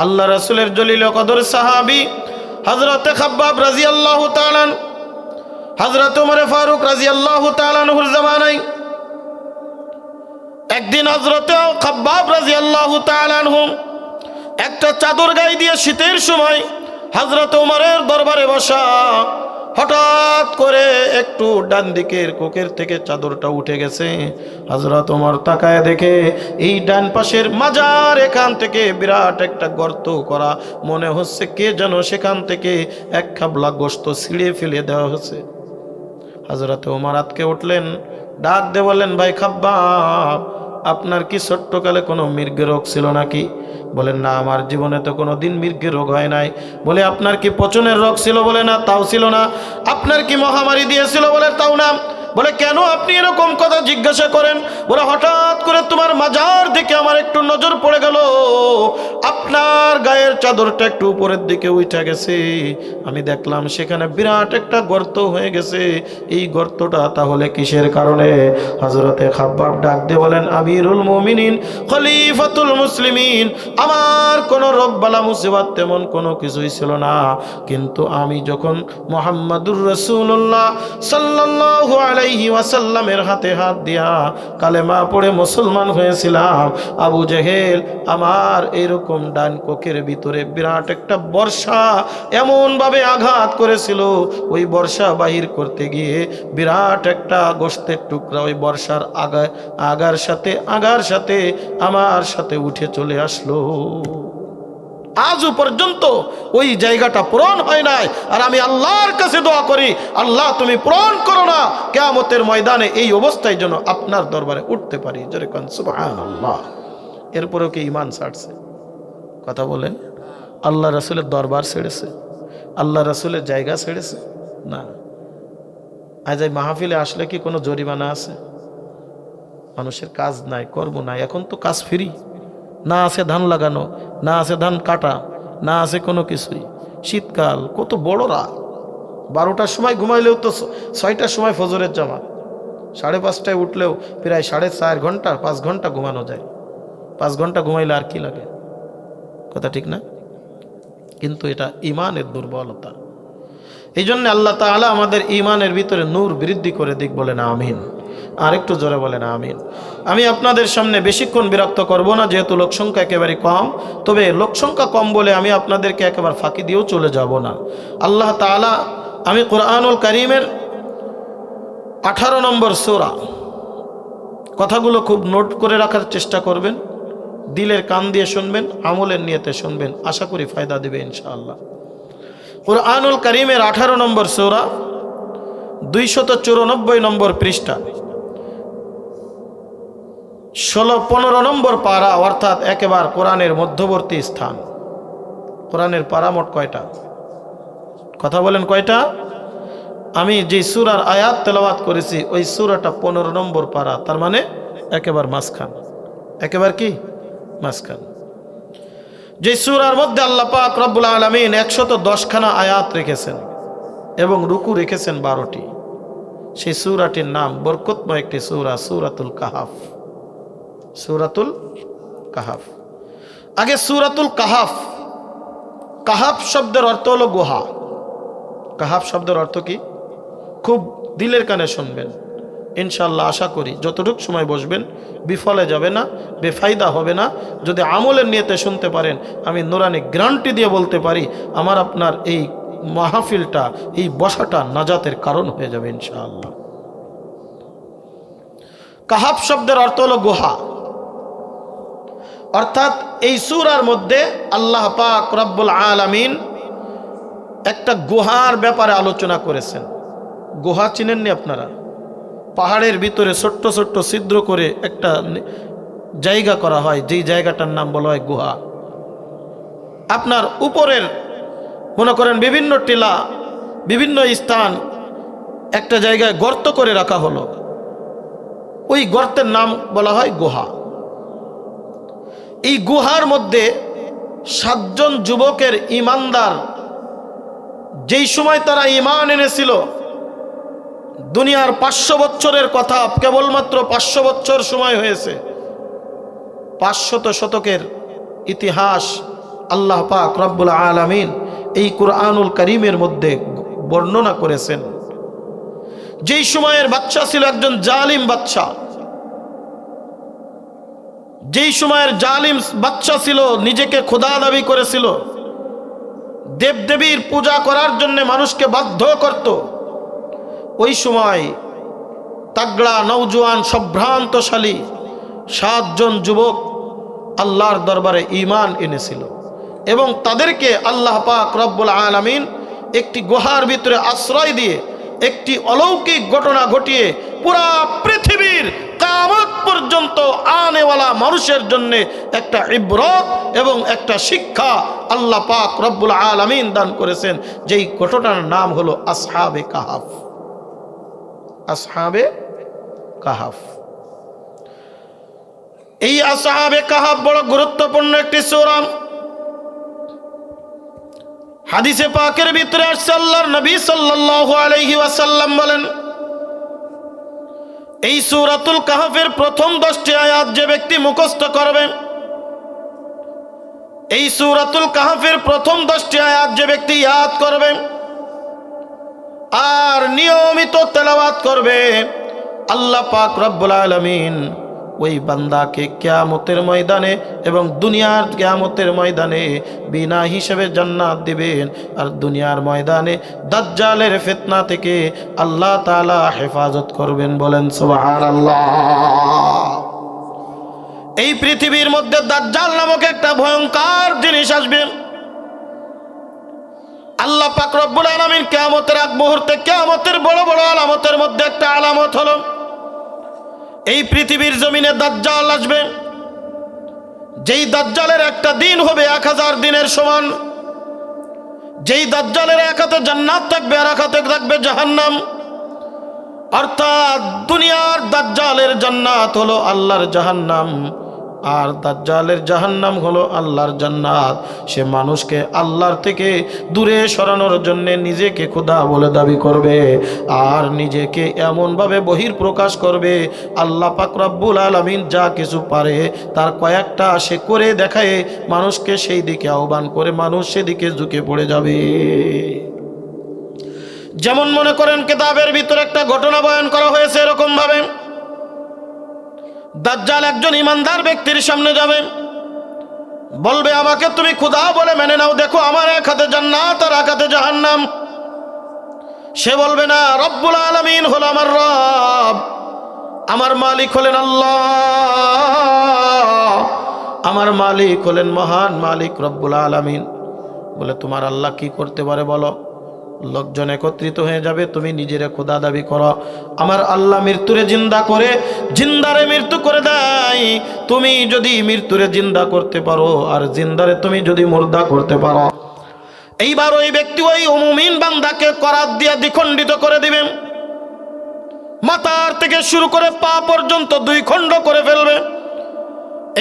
আল্লাহ রাসূলের জলিল কদর সাহাবী হযরতে খাব্বাব রাদিয়াল্লাহু তাআলা, হযরত ওমর ফারুক রাদিয়াল্লাহু তাআলা আনহুর জামানায় একদিন হযরতে খাব্বাব রাদিয়াল্লাহু তাআলা আনহু একটা চাদর গায়ে দিয়ে শীতের সময় হযরত ওমরের দরবারে বসা, হঠাৎ করে একটু ডান দিকের কোকের থেকে চাদরটা উঠে গেছে। হযরত ওমর তাকায় দেখে এই ডান পাশের মাজার এখান থেকে বিরাট একটা গর্ত করা, মনে হচ্ছে কে যেন সেখান থেকে এক খাবলা গোশত ছিঁড়ে ফেলে দেওয়া হয়েছে। হযরত ওমর আতকে উঠলেন, ডাক দিয়ে বললেন, ভাই খাব্বাব, আপনার কি ছোট্টকালে কোনো মৃগের রোগ ছিল নাকি? বলেন, না, আমার জীবনে তো কোনো দিন মৃগের রোগ হয় নাই। বলে, আপনার কি পচনের রোগ ছিল? বলে, না, তাও ছিল না। আপনার কি মহামারী দিয়েছিল? বলে, তাও না। বলে, কেন আপনি এরকম কথা জিজ্ঞাসা করেন? বলে, হঠাৎ করে তোমার মাজার দিকে আমার একটু নজর পড়ে গেল, আপনার গায়ের চাদরটা একটু উপরের দিকে উঠে গেছে, আমি দেখলাম সেখানে বিরাট একটা গর্ত হয়ে গেছে। এই গর্তটা তাহলে কিসের কারণে? হযরতে খাব্বাব ডাক দিয়ে বলেন, আমিরুল মুমিনিন, খলিফাতুল মুসলিমিন, আমার কোনো রোগ বালা মুসিবত তেমন কোনো কিছুই ছিল না, কিন্তু আমি যখন মুহাম্মাদুর রাসূলুল্লাহ সাল্লাল্লাহু আলাইহি ওয়াসাল্লামের হাতে হাত দিয়া কালেমা পড়ে মুসলমান হয়েছিলাম, আবু জেহেল আমার এরকম ডান কোকের ভিতরে বিরাট একটা বর্ষা এমন ভাবে আঘাত করেছিল, ওই বর্ষা বাহির করতে গিয়ে বিরাট একটা গোশতের টুকরা ওই বর্ষার আগার সাথে আমার সাথে উঠে চলে আসলো। আজও পর্যন্ত ওই জায়গাটা পূরণ হয় নাই। আর আমি আল্লাহর কাছে দোয়া করি, আল্লাহ তুমি পূরণ করো না, কিয়ামতের ময়দানে এই অবস্থায় যেন আপনার দরবারে উঠতে পারি। জোরে কোন সুবহানাল্লাহ। এরপরেও কি ঈমান ছাড়ছে? কথা বলেন। আল্লাহ রাসূলের দরবার ছেড়েছে? আল্লাহ রাসূলের জায়গা ছেড়েছে? না। আজ এই মাহফিলে আসলে কি কোনো জরিমানা আছে? মানুষের কাজ নাই, কর্ম নাই। এখন তো কাজ ফ্রি, না আছে ধান লাগানো, না আছে ধান কাটা, না আছে কোনো কিছুই। শীতকাল, কত বড় রাত, 12টার সময় ঘুমাইলেও তো 6টার সময় ফজরের জামাত, 5:30টায় উঠলেও প্রায় 4.5 ঘন্টা 5 ঘন্টা ঘুমানো যায়। 5 ঘন্টা ঘুমাইলে আর কি লাগে? কথা ঠিক না? কিন্তু এটা ইমানের দুর্বলতা। এই জন্য আল্লাহ তাআলা আমাদের ইমানের ভিতরে নূর বৃদ্ধি করে দিক, বলেন আমিন। আর একটু জোরে বলেন আমিন। আমি আপনাদের সামনে বেশিক্ষণ বিরক্ত করব না, যেহেতু লোকসংখ্যা একেবারে কম। তবে লোকসংখ্যা কম বলে আমি আপনাদেরকে একেবারে ফাঁকি দিয়েও চলে যাব না। আল্লাহ তাআলা, আমি কোরআনুল কারীমের 18 নম্বর সূরা, কথাগুলো খুব নোট করে রাখার চেষ্টা করবেন, দিলের কান দিয়ে শুনবেন, আমলের নিয়তে শুনবেন, আশা করি ফায়দা দেবে ইনশাআল্লাহ। কোরআনুল কারীমের 18 নম্বর সূরা, 294 নম্বর পৃষ্ঠা, 16-15 নম্বর পারা, অর্থাৎ একেবারে কোরআনের মধ্যবর্তী স্থান। কোরআনের পারা মোট কয়টা? কথা বলেন কয়টা? আমি যে সূরার আয়াত তেলাওয়াত করেছি ওই সূরাটা 15 নম্বর পারা, তার মানে একেবারে মাঝখান। একেবারে কি মাঝখান। যে সূরার মধ্যে আল্লাহ পাক রব্বুল আলামিন 110 খানা আয়াত রেখেছেন এবং রুকু রেখেছেন 12টি। সেই সূরাটির নাম বরকতময় একটি সূরা, সূরাতুল কাহাফ। সূরাতুল কাহাফ। আগে সূরাতুল কাহাফ, কাহাফ শব্দের অর্থ হলো গুহা। কাহাফ শব্দের অর্থ কি? খুব দিলের কানে শুনবেন ইনশাআল্লাহ। আশা করি যতটুকু সময় বসবেন বিফলে যাবে না, বেফায়দা হবে না। যদি আমলের নিয়তে শুনতে পারেন, আমি নুরানি গ্যারান্টি দিয়ে বলতে পারি আমার আপনার এই মাহফিলটা, এই বসাটা নাজাতের কারণ হয়ে যাবে ইনশাআল্লাহ। কাহাফ শব্দের অর্থ হলো গুহা। অর্থাৎ এই সূরার মধ্যে আল্লাহ পাক রব্বুল আলামিন একটা গুহার ব্যাপারে আলোচনা করেছেন। গুহা চিনেননি আপনারা? পাহাড়ের ভিতরে ছোট্ট ছোট্ট ছিদ্র করে একটা জায়গা করা হয়, যেই জায়গাটার নাম বলা হয় গুহা। আপনার উপরের মনে করেন বিভিন্ন টিলা, বিভিন্ন স্থান, একটা জায়গায় গর্ত করে রাখা হলো, ওই গর্তের নাম বলা হয় গুহা। এই গুহার মধ্যে 7 জন যুবকের ইমানদার, যেই সময় তারা ঈমান এনেছিল, দুনিয়ার 500 বছরের কথা, কেবলমাত্র 500 বছর সময় হয়েছে। 500 শতকের ইতিহাস আল্লাহ পাক রব্বুল আলামিন এই কুরআনুল কারীমের মধ্যে বর্ণনা করেছেন। যেই সময়ের বাদশা ছিল একজন জালিম বাদশা, যেই সময়ের জালিম বাদশা ছিল, নিজেকে খোদা দাবি করেছিল, দেবদেবীর পূজা করার জন্য মানুষকে বাধ্য করত। ওই সময় তাগড়া নওজোয়ান সম্ভ্রান্তশালী 7 জন যুবক আল্লাহর দরবারে ঈমান এনেছিল এবং তাদেরকে আল্লাহ পাক রব্বুল আলামিন একটি গুহার ভিতরে আশ্রয় দিয়ে একটি অলৌকিক ঘটনা ঘটিয়ে পুরা পৃথিবীর কিয়ামত পর্যন্ত আনেওয়ালা মানুষের জন্য একটা ইবরত এবং একটা শিক্ষা আল্লাহ পাক রব্বুল আলামিন দান করেছেন। যেই ঘটনার নাম হলো আসহাবে কাহাফ। আসহাবে কাহাফ। এই আসহাবে কাহাফ বড় গুরুত্বপূর্ণ একটি সূরা। হাদিসে পাকের ভিতরে আসছে, আল্লাহর নবী সাল্লাল্লাহু আলাইহি ওয়াসাল্লাম বলেন, এই সূরাতুল কাহাফের প্রথম 10টি আয়াত যে ব্যক্তি মুখস্থ করবে, এই সূরাতুল কাহাফের প্রথম 10টি আয়াত যে ব্যক্তি ইয়াদ করবে আর নিয়মিত তেলাওয়াত করবে, আল্লাহ পাক রব্বুল আলামিন ওই বান্দাকে কিয়ামতের ময়দানে এবং দুনিয়ার কিয়ামতের ময়দানে বিনা হিসেবে জান্নাত দিবেন। আর দুনিয়ার ময়দানে দাজ্জালের ফিতনা থেকে আল্লাহ তাআলা হেফাজত করবেন। বলেন সুবহানাল্লাহ। এই পৃথিবীর মধ্যে দাজ্জাল নামক একটা ভয়ঙ্কর জিনিস আসবে। আল্লাহ পাক রব্বুল আলামিন কিয়ামতের আগ মুহূর্তে কিয়ামতের বড় বড় আলামতের মধ্যে একটা আলামত হলো, এই পৃথিবীর জমিনে দাজ্জাল আসবে। যেই দাজ্জালের একটা দিন হবে 1000 দিনের সমান। যেই দাজ্জালের এক হাতে জান্নাত থাকবে আর এক হাতে থাকবে জাহান্নাম। অর্থাৎ দুনিয়ার দাজ্জালের জান্নাত হলো আল্লাহর জাহান্নাম, আর দাজ্জালের জাহান্নাম হলো আল্লাহর জান্নাত। সে মানুষকে আল্লাহর থেকে দূরে সরানোর জন্য নিজেকে খোদা বলে দাবি করবে, আর নিজেকে এমনভাবে বহির্প্রকাশ করবে আল্লাহ পাক রব্বুল আলামিন যা কিছু পারে তার কয়েকটা সে করে দেখায় মানুষকে সেই দিকে আহ্বান করে, মানুষ সেদিকে ঝুঁকে পড়ে যাবে। যেমন মনে করেন কিতাবের ভিতরে একটা ঘটনা বয়ান করা হয়েছে এরকম ভাবে, দাজ্জাল একজন ইমানদার ব্যক্তির সামনে যাবে, বলবে আমাকে তুমি খোদা বলে মেনে নাও, দেখো আমার এক হাতে জান্নাত আর এক হাতে জাহান্নাম। সে বলবে না, রব্বুল আলামিন হলো আমার রব, আমার মালিক হলেন আল্লাহ, আমার মালিক হলেন মহান মালিক রব্বুল আলামিন। বলে তোমার আল্লাহ কি করতে পারে বলো? লোকজন একত্রিত হয়ে যাবে, তুমি নিজেরে খোদা দাবি করো। আমার আল্লাহ মৃত্যুরে জিন্দা করে, জিন্দারে মৃত্যু করে দেয়। তুমি যদি মৃত্যুরে জিন্দা করতে পারো আর জিন্দারে তুমি যদি মুর্দা করতে পারো, এইবার ওই ব্যক্তি ওই মুমিন বান্দাকে করাত দিয়ে দ্বিখণ্ডিত করে দিবেন। মাথার থেকে শুরু করে পা পর্যন্ত 2 খণ্ড করে ফেলবে।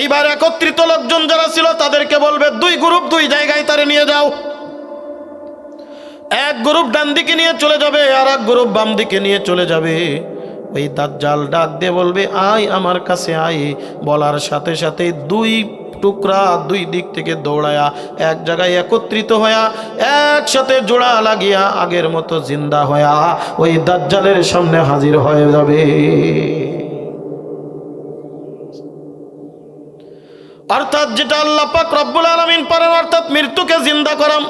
এইবার একত্রিত লোকজন যারা ছিল তাদেরকে বলবে 2 গ্রুপ 2 জায়গায় তারে নিয়ে যাও। এক গ্রুপ ডান দিকে নিয়ে চলে যাবে আর এক গ্রুপ বাম দিকে নিয়ে চলে যাবে। ওই দাজ্জাল ডাক দিয়ে বলবে আয় আমার কাছে আয়। বলার সাথে সাথে 2 টুকরা 2 দিক থেকে দৌড়ায়া এক জায়গায় একত্রিত হইয়া একসাথে জোড়া লাগিয়া আগের মতো জিন্দা হইয়া ওই দাজ্জালের সামনে হাজির হয়ে যাবে। অর্থাৎ যেটা আল্লাহ পাক রব্বুল আলামিন পারেন, অর্থাৎ মৃত্যুকে জিন্দা করাম,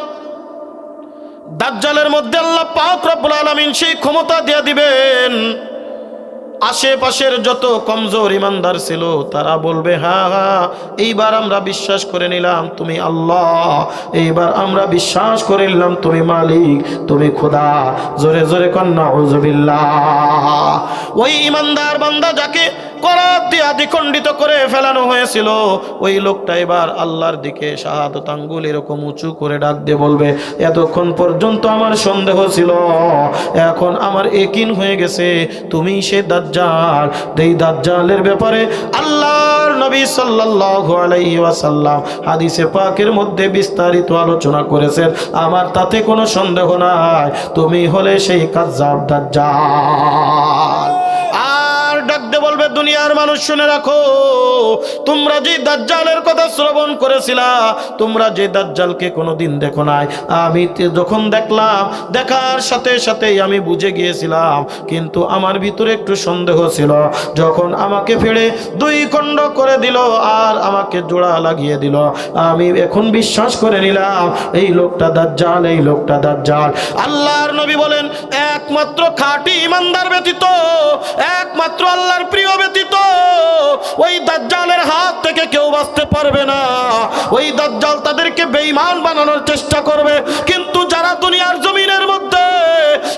দাজ্জালের মধ্যে আল্লাহ পাক রব্বুল আলামিন সেই ক্ষমতা দিয়ে দিবেন। আশেপাশের যত কমজোর ইমানদার ছিল তারা বলবে হ্যাঁ হ্যাঁ, এইবার আমরা বিশ্বাস করে নিলাম তুমি আল্লাহ, এইবার আমরা বিশ্বাস করে নিলাম তুমি মালিক, তুমি খোদা। জোরে জোরে কন্না নাউযুবিল্লাহ। ওই ইমানদার বান্দা যাকে করাত দিয়ে দ্বিখণ্ডিত করে ফেলানো হয়েছিল, ওই লোকটা এবার আল্লাহর দিকে শাহাদাত আঙ্গুল এরকম উঁচু করে ডাক দিয়ে বলবে এতক্ষণ পর্যন্ত আমার সন্দেহ ছিল, এখন আমার ইয়াকিন হয়ে গেছে তুমি সে দাজ্জাল। এই দাজ্জালের ব্যাপারে আল্লাহর নবী সাল্লাল্লাহু আলাইহি ওয়াসাল্লাম হাদিসে পাকের মধ্যে বিস্তারিত আলোচনা করেছেন। আমার তাতে কোনো সন্দেহ নাই, তুমি হলে সেই কাজ্জাব দাজ্জাল। ডাকতে বলবে দুনিয়ার মানুষ শুনে রাখো, তোমরা যে দাজ্জালের কথা শ্রবণ করেছিলা, তোমরা যে দাজ্জালকে কোনোদিন দেখো নাই, আমি যখন দেখলাম, দেখার সাথে সাথেই আমি বুঝে গিয়েছিলাম, কিন্তু আমার ভিতরে একটু সন্দেহ ছিল। যখন আমাকে ফেড়ে 2 খণ্ড করে দিল আর আমাকে জোড়া লাগিয়ে দিল, আমি এখন বিশ্বাস করে নিলাম এই লোকটা দাজ্জাল, এই লোকটা দাজ্জাল। আল্লাহর নবী বলেন একমাত্র খাঁটি ইমানদার ব্যতীত, একমাত্র আল্লাহর প্রিয় ব্যতীত ওই দাজ্জালের হাত থেকে কেউ বাঁচতে পারবে না। ওই দাজ্জাল তাদেরকে বেঈমান বানানোর চেষ্টা করবে, কিন্তু যারা দুনিয়ার জমিনের মধ্যে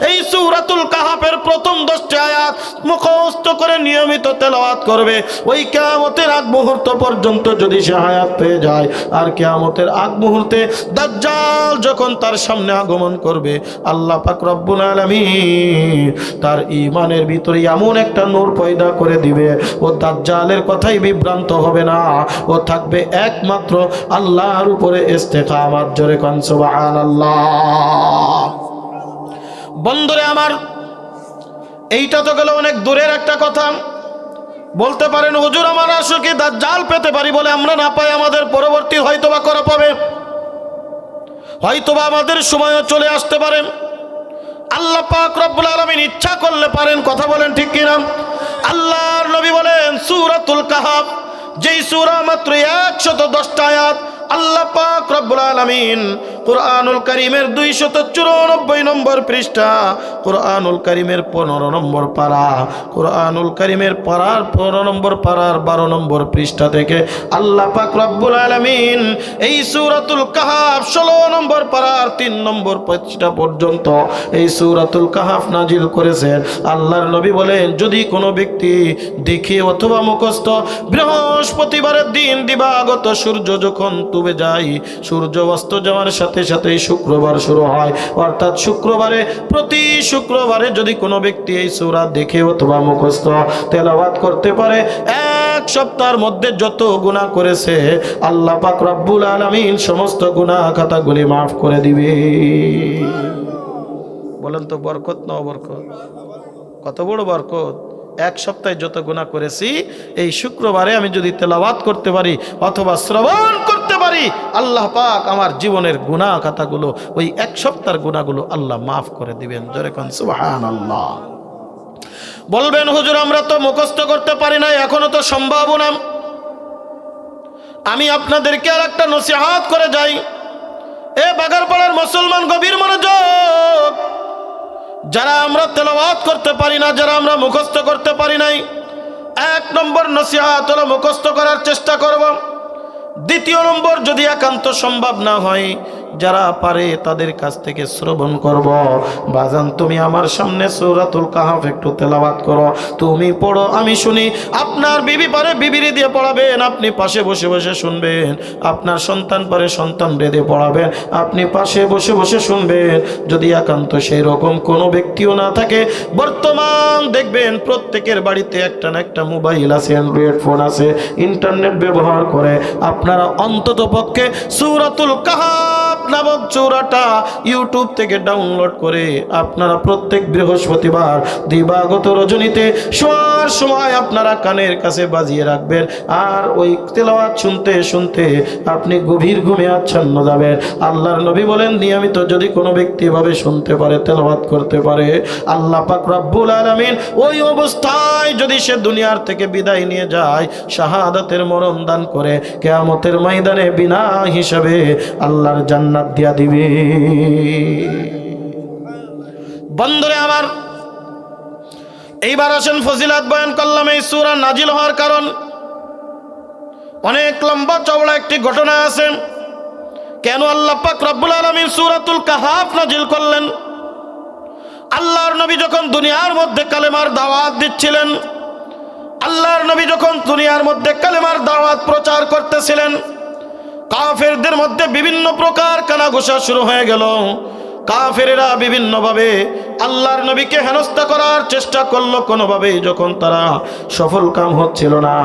এই সূরাতুল কাহাফের প্রথম 10টি আয়াত মুখস্থ করে নিয়মিত তেলাওয়াত করবে, ওই কিয়ামতের আগ মুহূর্ত পর্যন্ত যদি সে হায়াত পেয়ে যায়, আর কিয়ামতের আগ মুহূর্তে দাজ্জাল যখন তার সামনে আগমন করবে, আল্লাহ পাক রব্বুল আলামিন তার ঈমানের ভিতরে এমন একটা নূর পয়দা করে দিবে, ও দাজ্জালের কথাই বিভ্রান্ত হবে না, ও থাকবে একমাত্র আল্লাহর উপরে ইস্তেকামাত। জোরে কোন সুবহানাল্লাহ। বন্ধুরে আমার, এইটা তো গেল অনেক দূরের একটা কথা। বলতে পারেন হুজুর আমার আসলে কি দাজ্জাল পেতে পারি বলে আমরা না পাই, আমাদের পরবর্তী হয়তোবা করা পাবে, হয়তোবা আমাদের সময়ও চলে আসতে পারে। আল্লাহ পাক রব্বুল আলামিন ইচ্ছা করলে পারেন। কথা বলেন ঠিক কিনা? আল্লাহর নবী বলেন সূরাতুল কাহাফ, যেই সূরা মাত্র 110টা আয়াত, আল্লাহ পাক রব্বুল আলামিন কুরআনুল কারীমের 294 নম্বর পৃষ্ঠা, কুরআনুল কারীমের 15 নম্বর পারা, কুরআনুল কারীমের পারার 15 নম্বর পারার 12 নম্বর পৃষ্ঠা থেকে আল্লাহ পাক রব্বুল আলামিন এই সূরাতুল কাহাফ 16 নম্বর পারার 3 নম্বর পৃষ্ঠা পর্যন্ত এই সূরাতুল কাহাফ নাজিল করেছেন। আল্লাহর নবী বলেন, যদি কোনো ব্যক্তি দেখে অথবা মুখস্থ বৃহস্পতিবারের দিন দিবাগত সূর্য যখন ডুবে যায়, সূর্য অস্ত যাওয়ার সাথে সাথেই শুক্রবার শুরু হয়, অর্থাৎ শুক্রবারে প্রতি শুক্রবারে যদি কোনো ব্যক্তি এই সূরা দেখে অথবা মুখস্থ তেলাওয়াত করতে পারে, এক সপ্তাহের মধ্যে যত গুনাহ করেছে আল্লাহ পাক রব্বুল আলামিন সমস্ত গুনাহ খাতাগুলি মাফ করে দিবে। বলেন তো বরকত না বরকত? কত বড় বরকত! এক সপ্তাহে যত গুনাহ করেছি এই শুক্রবারে আমি যদি তেলাওয়াত করতে পারি অথবা শ্রবণ করতে পারি, আল্লাহ পাক আমার জীবনের গুনাহ খাতাগুলো, ওই এক সপ্তাহের গুনাহগুলো আল্লাহ মাফ করে দিবেন। জোরে কোন সুবহানাল্লাহ। বলবেন, হুজুর আমরা তো মুখস্থ করতে পারি না, এখনো তো সম্ভব না। আমি আপনাদেরকে আর একটা নসিহত করে যাই। এ বাগারপাড়ার মুসলমান, গভীর মনোযোগ। যারা আমরা তেলাওয়াত করতে পারি না, যারা আমরা মুখস্থ করতে পারি নাই, 1 নম্বর নসিহত হলো মুখস্থ করার চেষ্টা করব। 2 নম্বর, যদি একান্ত সম্ভব না হয়, যারা পারে তাদের কাছ থেকে শ্রবণ করব। বাজান, তুমি আমার সামনে সূরাতুল কাহাফ একটু তেলাওয়াত করো, তুমি পড়ো, আমি শুনি। আপনার বিবি পারে বিবিরে দিয়ে পড়াবেন, আপনি পাশে বসে বসে শুনবেন। আপনার সন্তান পারে সন্তান দিয়ে পড়াবেন, আপনি পাশে বসে বসে শুনবেন। যদি একান্ত সেই রকম কোনো ব্যক্তিও না থাকে, বর্তমান দেখবেন প্রত্যেকের বাড়িতে একটা না একটা মোবাইল আছে, অ্যান্ড্রয়েড ফোন আছে, ইন্টারনেট ব্যবহার করে। আপনারা অন্তত পক্ষে সূরাতুল কাহাফ নামক সূরাটা ইউটিউব থেকে ডাউনলোড করে আপনারা প্রত্যেক বৃহস্পতিবার দিবাগত রজনীতে শোয়ার সময় আপনারা কানের কাছে বাজিয়ে রাখবেন। আর ওই তেলাওয়াত শুনতে শুনতে আপনি গভীর ঘুমে আচ্ছন্ন যাবেন। আল্লাহর নবী বলেন, নিয়মিত যদি কোনো ব্যক্তি এভাবে শুনতে পারে, তেলাওয়াত করতে পারে, আল্লাহ পাক রব্বুল আলামিন ওই অবস্থায় যদি সে দুনিয়ার থেকে বিদায় নিয়ে যায়, শাহাদাতের মরণ দান করে, কিয়ামতের ময়দানে বিনা হিসাবে আল্লাহর জান্নাত দিয়া দিবে। বন্ধুরে আমার, এইবার আসেন ফজিলাত বয়ান করলাম এই সূরা নাজিল হওয়ার কারণ। অনেক লম্বা চওড়া একটি ঘটনা আছে। কেন আল্লাহ পাক রব্বুল আলামিন সূরাতুল কাহাফ নাজিল করলেন? আল্লাহর নবী যখন দুনিয়ার মধ্যে কালেমার দাওয়াত দিচ্ছিলেন, আল্লাহর নবী যখন দুনিয়ার মধ্যে কালেমার দাওয়াত প্রচার করতেছিলেন, কাফেরদের মধ্যে বিভিন্ন প্রকার কানাঘুষা শুরু হয়ে গেল। কাফেরেরা বিভিন্নভাবে আল্লাহর নবীকে হেনস্থা করার চেষ্টা করলো, কোনোভাবেই যখন তারা সফল কাম হচ্ছিল না,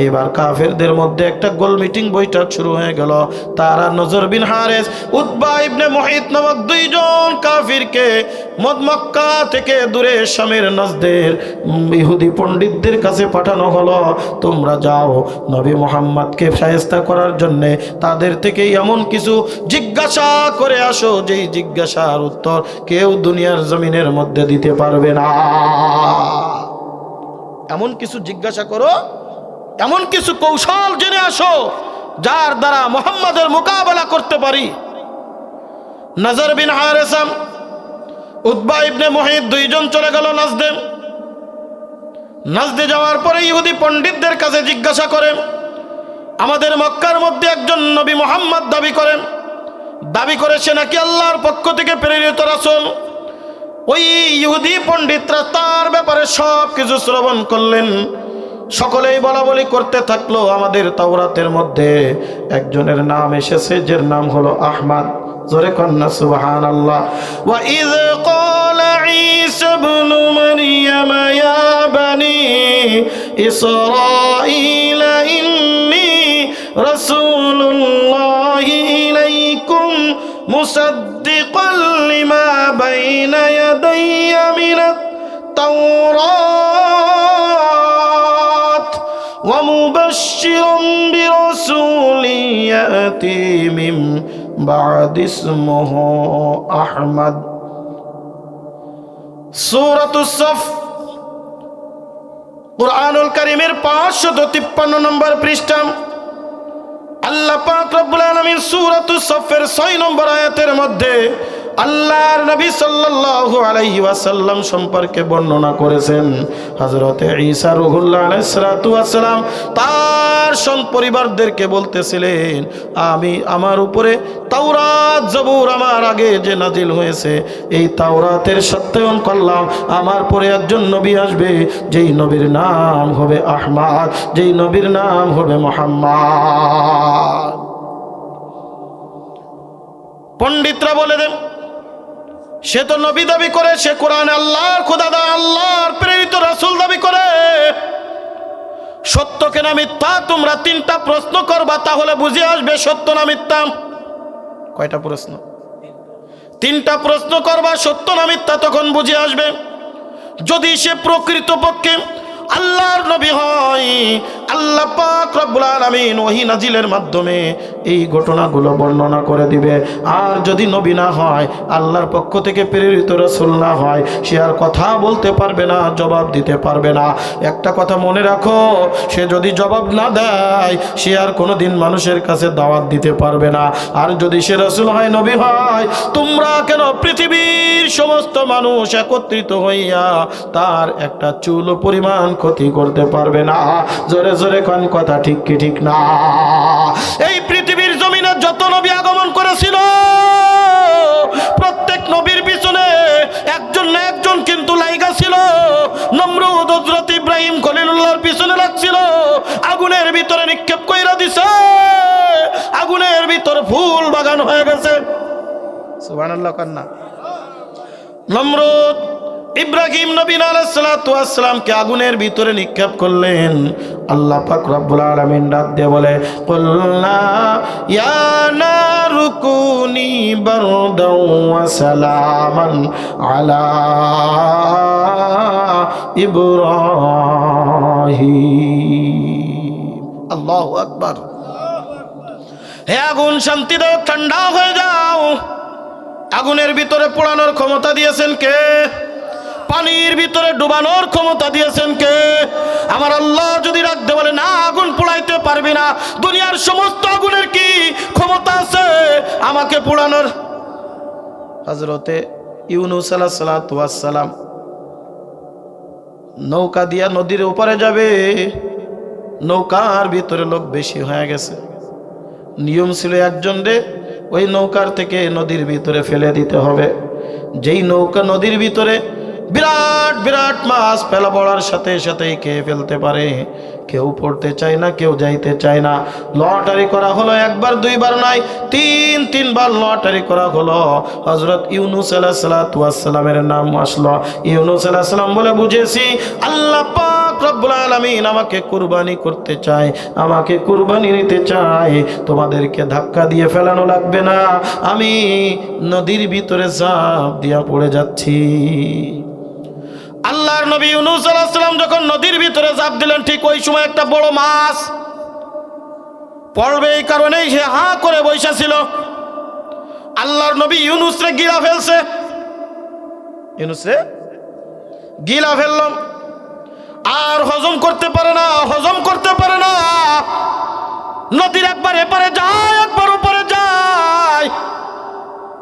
এবার কাফেরদের মধ্যে একটা গোল মিটিং বৈঠক শুরু হয়ে গেল। তারা নজর বিন হারেস, উতবা ইবনে মুহিত নামক 2 জন কাফিরকে মক্কা থেকে দূরে শামের নজদের ইহুদি পণ্ডিতদের কাছে পাঠানো হলো। তোমরা যাও, নবী মুহাম্মদকে শায়েস্তা করার জন্য তাদের থেকে এমন কিছু জিজ্ঞাসা করে আসো, যেই জিজ্ঞাসার উত্তর কেউ দুনিয়ার জমিনের মধ্যে দিতে পারবে না। এমন কিছু জিজ্ঞাসা করো, এমন কিছু কৌশল জেনে আসো যার দ্বারা মুহাম্মাদের মোকাবেলা করতে পারি। নজর বিন হারেসা, উতবা ইবনে মুহিত 2 জন চলে গেল নাজদে। নাজদে যাওয়ার পরে ইহুদি পণ্ডিতদের কাছে জিজ্ঞাসা করেন, আমাদের মক্কার মধ্যে একজন নবী মুহাম্মদ দাবি করে সে নাকি আল্লাহর পক্ষ থেকে প্রেরিত রাসূল। ওই ইহুদি পণ্ডিতরা তার ব্যাপারে সব কিছু শ্রবণ করলেন। সকলেই বলা বলি করতে থাকলো, আমাদের তাওরাতের মধ্যে একজনের নাম এসেছে, যার নাম হলো আহমদ। জোরে কন্না সুবহানাল্লাহ। ওয়া ইয ক্বালা ঈসা ইবনু মারইয়াম ইয়া বানি ইসরাঈল ইন্নী রাসূলুল্লাহি ইলাইকুম মুসাদ্দিকাল লিমা বাইনা ইয়াদাইয়া মিনাত তাওরাত ওয়া মুবাশশিরাম বিরাসূলিন ইয়াতি মিন বা'দি ইসমুহু আহমদ। সূরাতুস সফ, কুরআনুল কারীমের 553 নম্বর পৃষ্ঠা। আল্লাহ পাক রব্বুল আলামিন সূরাতুস সাফের 6 নম্বর আয়াতের মধ্যে আল্লাহর নবী সাল্লাল্লাহু আলাইহি ওয়াসাল্লাম সম্পর্কে বর্ণনা করেছেন। হযরতে ঈসা রূহুল্লাহ আলাইহিস সালাতু ওয়াস সালাম তার পরিবারদেরকে বলতেছিলেন, আমি আমার উপরে তাওরাত জবুর আমার আগে যে নাজিল হয়েছে এই তাওরাতের সত্যায়ন করলাম। আমার পরে একজন নবী আসবে, যেই নবীর নাম হবে আহমদ, যেই নবীর নাম হবে মুহাম্মদ। পণ্ডিতরা বলে দেন, সে তো নবী দাবি করে, সে কোরআনে আল্লাহর খোদা দা আল্লাহর প্রেরিত রাসূল দাবি করে। সত্য কেনা মিথ্যা তোমরা 3টা প্রশ্ন করবা, তাহলে বুঝে আসবে সত্য না মিথ্যা। কয়টা প্রশ্ন? 3টা প্রশ্ন করবা, সত্য না মিথ্যা, তখন বুঝে আসবে। যদি সে প্রকৃতপক্ষে আল্লাহর নবী হয়, আল্লাহ পাক রব্বুল আলামিন ওহী নাজিলের মাধ্যমে এই ঘটনাগুলো বর্ণনা করে দিবে। আর যদি নবী না হয়, আল্লাহর পক্ষ থেকে প্রেরিত রাসূল না হয়, সে আর কথা বলতে পারবে না, জবাব দিতে পারবে না। একটা কথা মনে রাখো, সে যদি জবাব না দেয়, সে আর কোনোদিন মানুষের কাছে দাওয়াত দিতে পারবে না। আর যদি সে রাসূল হয়, নবী হয়, তোমরা কেন পৃথিবীর সমস্ত মানুষ একত্রিত হইয়া তার একটা চুল পরিমাণ ক্ষতি করতে পারবে না। জোরে জোরে কোন কথা ঠিক কি ঠিক না? এই পৃথিবীর জমিনে যত নবী আগমন করেছিল, প্রত্যেক নবীর পিছনে একজন না একজন কিন্তু লাইগা ছিল। নমরুদ হযরত ইব্রাহিম খলিলুল্লাহর পিছনে লাগছিল, আগুনের ভিতরে নিক্ষেপ কইরা দিছে, আগুনের ভিতর ফুল বাগান হয়ে গেছে। সুবহানাল্লাহ কান্না। নমরুদ ইব্রাহিম নবী আলাইহিস সালাতু ওয়াস সালামকে আগুনের ভিতরে নিক্ষেপ করলেন। আল্লাহ পাক রব্বুল আলামিন ডাক দিয়ে বলে, কুলনা ইয়া নারু কুনি বারদাও ওয়া সালামান আলা ইব্রাহিম। আল্লাহু আকবার। হে আগুন, শান্তি দাও, ঠান্ডা হয়ে যাও। আগুনের ভিতরে পোড়ানোর ক্ষমতা দিয়েছেন কে? পানির ভিতরে ডুবানোর ক্ষমতা দিয়েছেন কে? আমার আল্লাহ যদি রাখতে বলে না, আগুন পোড়াইতে পারবি না, দুনিয়ার সমস্ত আগুনের কি ক্ষমতা আছে আমাকে পোড়ানোর? হযরতে ইউনূস আলাইহিস সালাতু ওয়াস সালাম নৌকা দিয়া নদীর উপরে যাবে, নৌকার ভিতরে লোক বেশি হয়ে গেছে। নিয়ম ছিল একজন রে ওই নৌকার থেকে নদীর ভিতরে ফেলে দিতে হবে। যেই নৌকা নদীর ভিতরে বিরাট বিরাট মাছ ফেলা পড়ার সাথে সাথেই খেয়ে ফেলতে পারে, কেউ পড়তে চায় না, কেউ যাইতে চায় না। লটারি করা হলো, একবার দুইবার নয়, 3-3বার লটারি করা হলো। হযরত ইউনূস আলাইহিস সালাতু ওয়াস সালামের নাম আসলো। ইউনূস আলাইহিস সালাম বলে, বুঝেছি আল্লাহ পাক রব্বুল আলামিন আমাকে কুরবানি করতে চায়, আমাকে কুরবানি নিতে চায়। তোমাদেরকে ধাক্কা দিয়ে ফেলানো লাগবে না, আমি নদীর ভিতরে ঝাঁপ দিয়া পড়ে যাচ্ছি। আল্লাহর নবী ইউনূস আলাইহিস সালাম যখন নদীর ভিতরে ঝাঁপ দিলেন, ঠিক ওই সময় একটা বড় মাছ পড়বে, এই কারণেই সে হাঁ করে বসে ছিল। আল্লাহর নবী ইউনূসরে গিলা ফেলছে, ইউনূসরে গিলা ফেলল, আর হজম করতে পারে না, হজম করতে পারে না। নদীর একবার এপারে যায়, একবার উপরে যায়।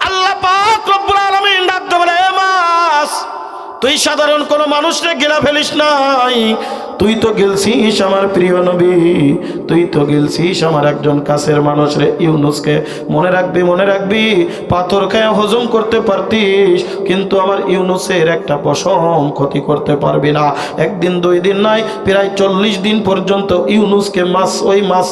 আল্লাহ পাক রব্বুল আলামিন ডাকতে বলে, এ মাছ, তুই সাধারণ কোনো মানুষরে গিলা ফেলিস নাই, তুই তো গেলছিস আমার প্রিয় নবী, তুই তো গেলছিস আমার একজন কাছের মানুষ রে ইউনূসকে। মনে রাখবি, মনে রাখবি, পাথর খায় হজম করতে পারতিস, কিন্তু আমার ইউনূসের একটা পশম ক্ষতি করতে পারবি না। একদিন দুই দিন নাই, প্রায় 40 দিন পর্যন্ত ইউনূসকে মাছ, ওই মাছ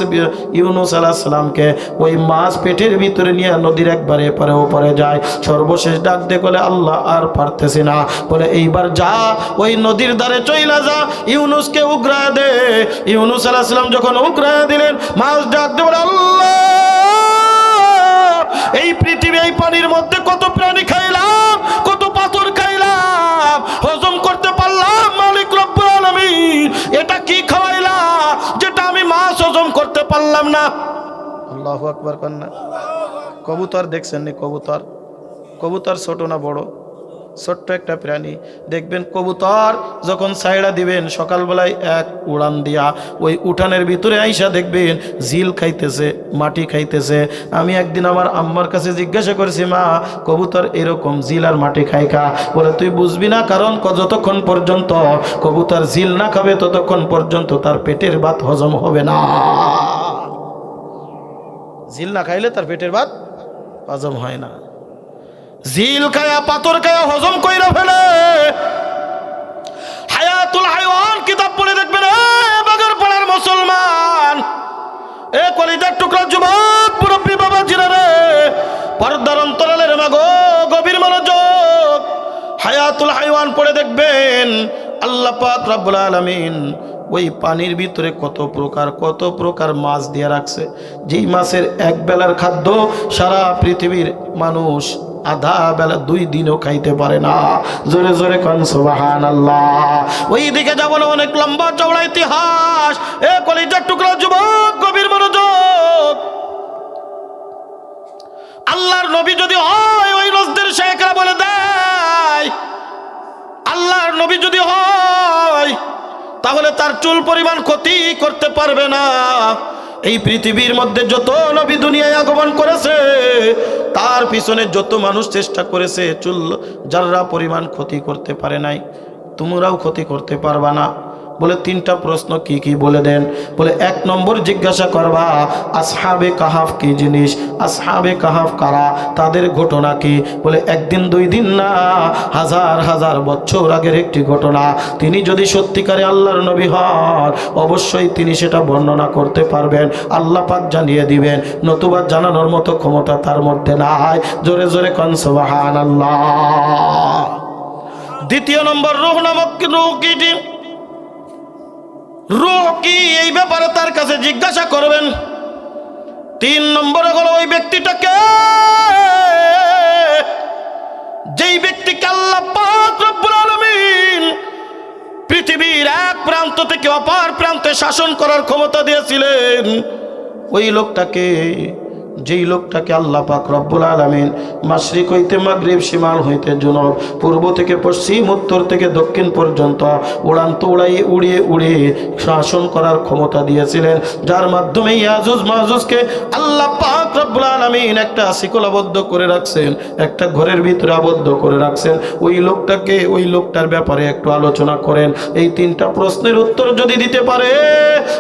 ইউনূস আলাইহিস সালামকে ওই মাছ পেটের ভিতরে নিয়ে নদীর একবারে এপারে ওপারে যায়। সর্বশেষ ডাক দিয়ে বলে, আল্লাহ আর পারতেছি না, বলে এইবার যা ওই নদীর ধারে চইলা যা, ইউনূসকে উগরা দে। ইউনূস আলাইহিস সালাম যখন উগরা দিলেন, মাছ ডাক দিয়ে বলে, আল্লাহ, এই পৃথিবী, এই পানির মধ্যে কত প্রাণী খাইলাম, কত পাথর খাইলাম, হজম করতে পারলাম, মালিক রব্বুল আলামিন এটা কি খাওয়াইলা যেটা আমি মাছ হজম করতে পারলাম না? আল্লাহু আকবার কন্যা। কবুতর দেখছেন নি? কবুতর, কবুতর ছোট না বড়? ছোট্ট একটা প্রাণী দেখবেন কবুতর যখন ছাইড়া দিবেন সকালবেলায় এক উড়ান দিয়া ওই উঠানের ভিতরে আইসা দেখবেন ঝিল খাইতেছে, মাটি খাইতেছে। আমি একদিন আমার আম্মার কাছে জিজ্ঞাসা করেছি, মা কবুতর এরকম ঝিল আর মাটি খাই খা? বলে তুই বুঝবি না, কারণ যতক্ষণ পর্যন্ত কবুতর ঝিল না খাবে ততক্ষণ পর্যন্ত তার পেটের ভাত হজম হবে না। ঝিল না খাইলে তার পেটের ভাত হজম হয় না। ঝিল খায়া পাথর খায়া হজম কইরা ফেলে। হায়াতুল হাইওয়ান কিতাব পড়ে দেখবেন, বাগার পাড়ার মুসলমান, এ কলিজার টুকরা যুবক মুরব্বী বাবা জিরা রে, পর্দার অন্তরালের মাগো গভীর মনোযোগ। হায়াতুল হাইওয়ান পড়ে দেখবেন আল্লাহ পাক রব্বুল আলামিন ওই পানির ভিতরে কত প্রকার মাছ দিয়ে রাখছে, যেই মাছের এক বেলার খাদ্য সারা পৃথিবীর মানুষ আধা বেলা 2 দিনও খাইতে পারে না। জোরে জোরে কোন সুবহানাল্লাহ। ওই দিকে যাব না, অনেক লম্বা চওড়া ইতিহাস। এ কলিজার টুকরা যুবক গভীর মনোযোগ। আল্লাহর নবী যদি হয়, ওই নজদের শেখরা বলে দেয়, আল্লাহর নবী যদি হয় তাহলে তার চুল পরিমাণ ক্ষতি করতে পারবে না। এই পৃথিবীর মধ্যে যত নবী দুনিয়ায় আগমন করেছে, তার পিছনে যত মানুষ চেষ্টা করেছে, চুল যাররা পরিমাণ ক্ষতি করতে পারে নাই, তোমরাও ক্ষতি করতে পারবা না। বলে 3টা প্রশ্ন কি কি বলে দেন। বলে 1 নম্বর জিজ্ঞাসা করবা আসহাবে কাহাফ কি জিনিস, আসহাবে কাহাফ কারা, তাদের ঘটনা কি। বলে 1 দিন 2 দিন না, হাজার হাজার বছর আগের একটি ঘটনা। তিনি যদি সত্যিকারে আল্লাহর নবী হন, অবশ্যই তিনি সেটা বর্ণনা করতে পারবেন, আল্লাহ পাক জানিয়ে দিবেন, নতুবা জানানোর মতো ক্ষমতা তার মধ্যে নাই। জোরে জোরে কোন সুবহানাল্লাহ। 2 নম্বর রূহ নামক রূহ কি, রূহ কি, এই ব্যাপারে তার কাছে জিজ্ঞাসা করবেন। 3 নম্বরে হলো ওই ব্যক্তিটাকে, যেই ব্যক্তিকে আল্লাহ পাক রব্বুল আলামিন পৃথিবীর এক প্রান্ত থেকে অপর প্রান্তে শাসন করার ক্ষমতা দিয়েছিলেন, ওই লোকটাকে, যেই লোকটাকে আল্লাহ পাক রব্বুল আলামিন মাশরিক হইতে মাগরিব, শিমাল হইতে জুনুব, পূর্ব থেকে পশ্চিম, উত্তর থেকে দক্ষিণ পর্যন্ত উড়িয়ে উড়িয়ে শাসন করার ক্ষমতা দিয়েছিলেন, যার মাধ্যমে ইয়াজুজ মাজুজকে আল্লাহ পাক রব্বুল আলামিন একটা শিকলাবদ্ধ করে রাখছেন, একটা ঘরের ভিতরে আবদ্ধ করে রাখছেন। ওই লোকটাকে, ওই লোকটার ব্যাপারে একটু আলোচনা করেন। এই 3টা প্রশ্নের উত্তর যদি দিতে পারে,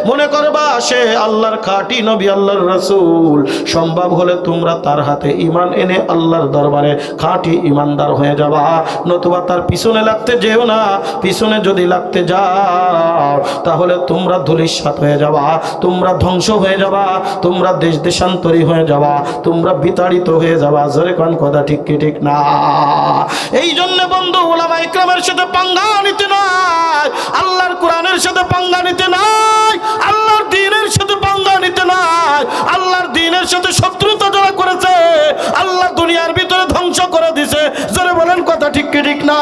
মনে করবা সে আল্লাহর খাঁটি নবী, আল্লাহর রাসূল। সম্ভব হলে তোমরা তার হাতে ঈমান এনে আল্লাহর দরবারে খাঁটি ঈমানদার হয়ে যাবা, নতুবা তার পিছনে লাগতে যেও না। পিছনে যদি লাগতে যাও তাহলে তোমরা ধূলিসাৎ হয়ে যাবা, তোমরা ধ্বংস হয়ে যাবা, তোমরা দেশ দেশান্তরী হয়ে যাবা, তোমরা বিতাড়িত হয়ে যাবা। জোরে কোন কথা ঠিক কি ঠিক না? এই জন্য বন্ধু, উলামা ইকরামের সাথে পাঙ্গা নিতে নাই, আল্লাহর কোরআনের সাথে পাঙ্গা নিতে নাই, আল্লাহর দ্বীনের সাথে পাঙ্গা নিতে নাই। আল্লাহর দ্বীনের সাথে শত্রুতা যারা করেছে, আল্লাহ দুনিয়ার ভিতরে ধ্বংস করে দিছে। জোরে বলেন কথা ঠিক কি ঠিক না?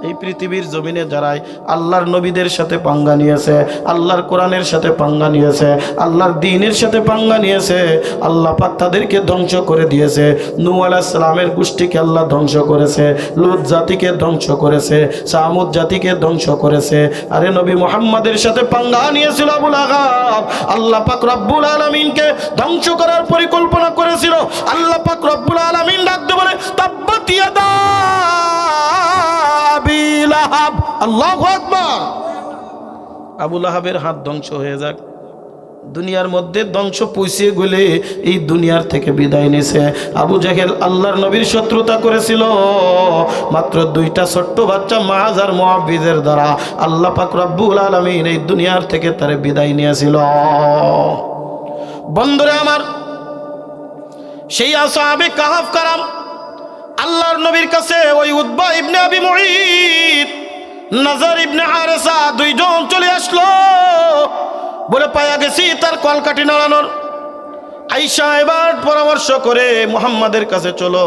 এই পৃথিবীর জমিনে যারাই আল্লাহর নবীদের সাথে পাঙ্গা নিয়েছে, আল্লাহর কোরআনের সাথে পাঙ্গা নিয়েছে, আল্লাহর দ্বীনের সাথে পাঙ্গা নিয়েছে, আল্লাহ পাক তাদেরকে ধ্বংস করে দিয়েছে। নূহ আলাইহিস সালামের গোষ্ঠীকে আল্লাহ ধ্বংস করেছে, লূত জাতিকে ধ্বংস করেছে, সামুদ জাতিকে ধ্বংস করেছে। আরে নবী মুহাম্মাদের সাথে পাঙ্গা নিয়েছিল আবু লাহাব, আল্লাহ পাক রব্বুল আলামিনকে ধ্বংস করার পরিকল্পনা করেছিল। আল্লাহ পাক রব্বুল আলামিন ডাকতে বলে তাব্বাত ইয়াদা আবি লাহাব, আল্লাহু আকবার। আবু লাহাবের হাত ধ্বংস হয়ে যাক, দুনিয়ার মধ্যে ধ্বংস পৌঁছে গেলে এই দুনিয়ার থেকে বিদায় নিছে। আবু জাহেল আল্লাহর নবীর শত্রুতা করেছিল, মাত্র 2টা ছোট্ট বাচ্চা মাআজ আর মুআবিজের দ্বারা আল্লাহ পাক রব্বুল আলামিন এই দুনিয়ার থেকে তারে বিদায় নিয়েছিল। বন্ধুরা আমার, সেই আসহাবে কাহাফ কারাম আল্লাহর নবীর কাছে ওই উতবা ইবনে আবি মুঈত, নাজার ইবনে হারেসা 2 জন চলে আসলো। বলে পায়া গেছি তার কলকাঠি নাড়ানোর। আয়েশা এবার পরামর্শ করে মুহাম্মাদের কাছে চলো।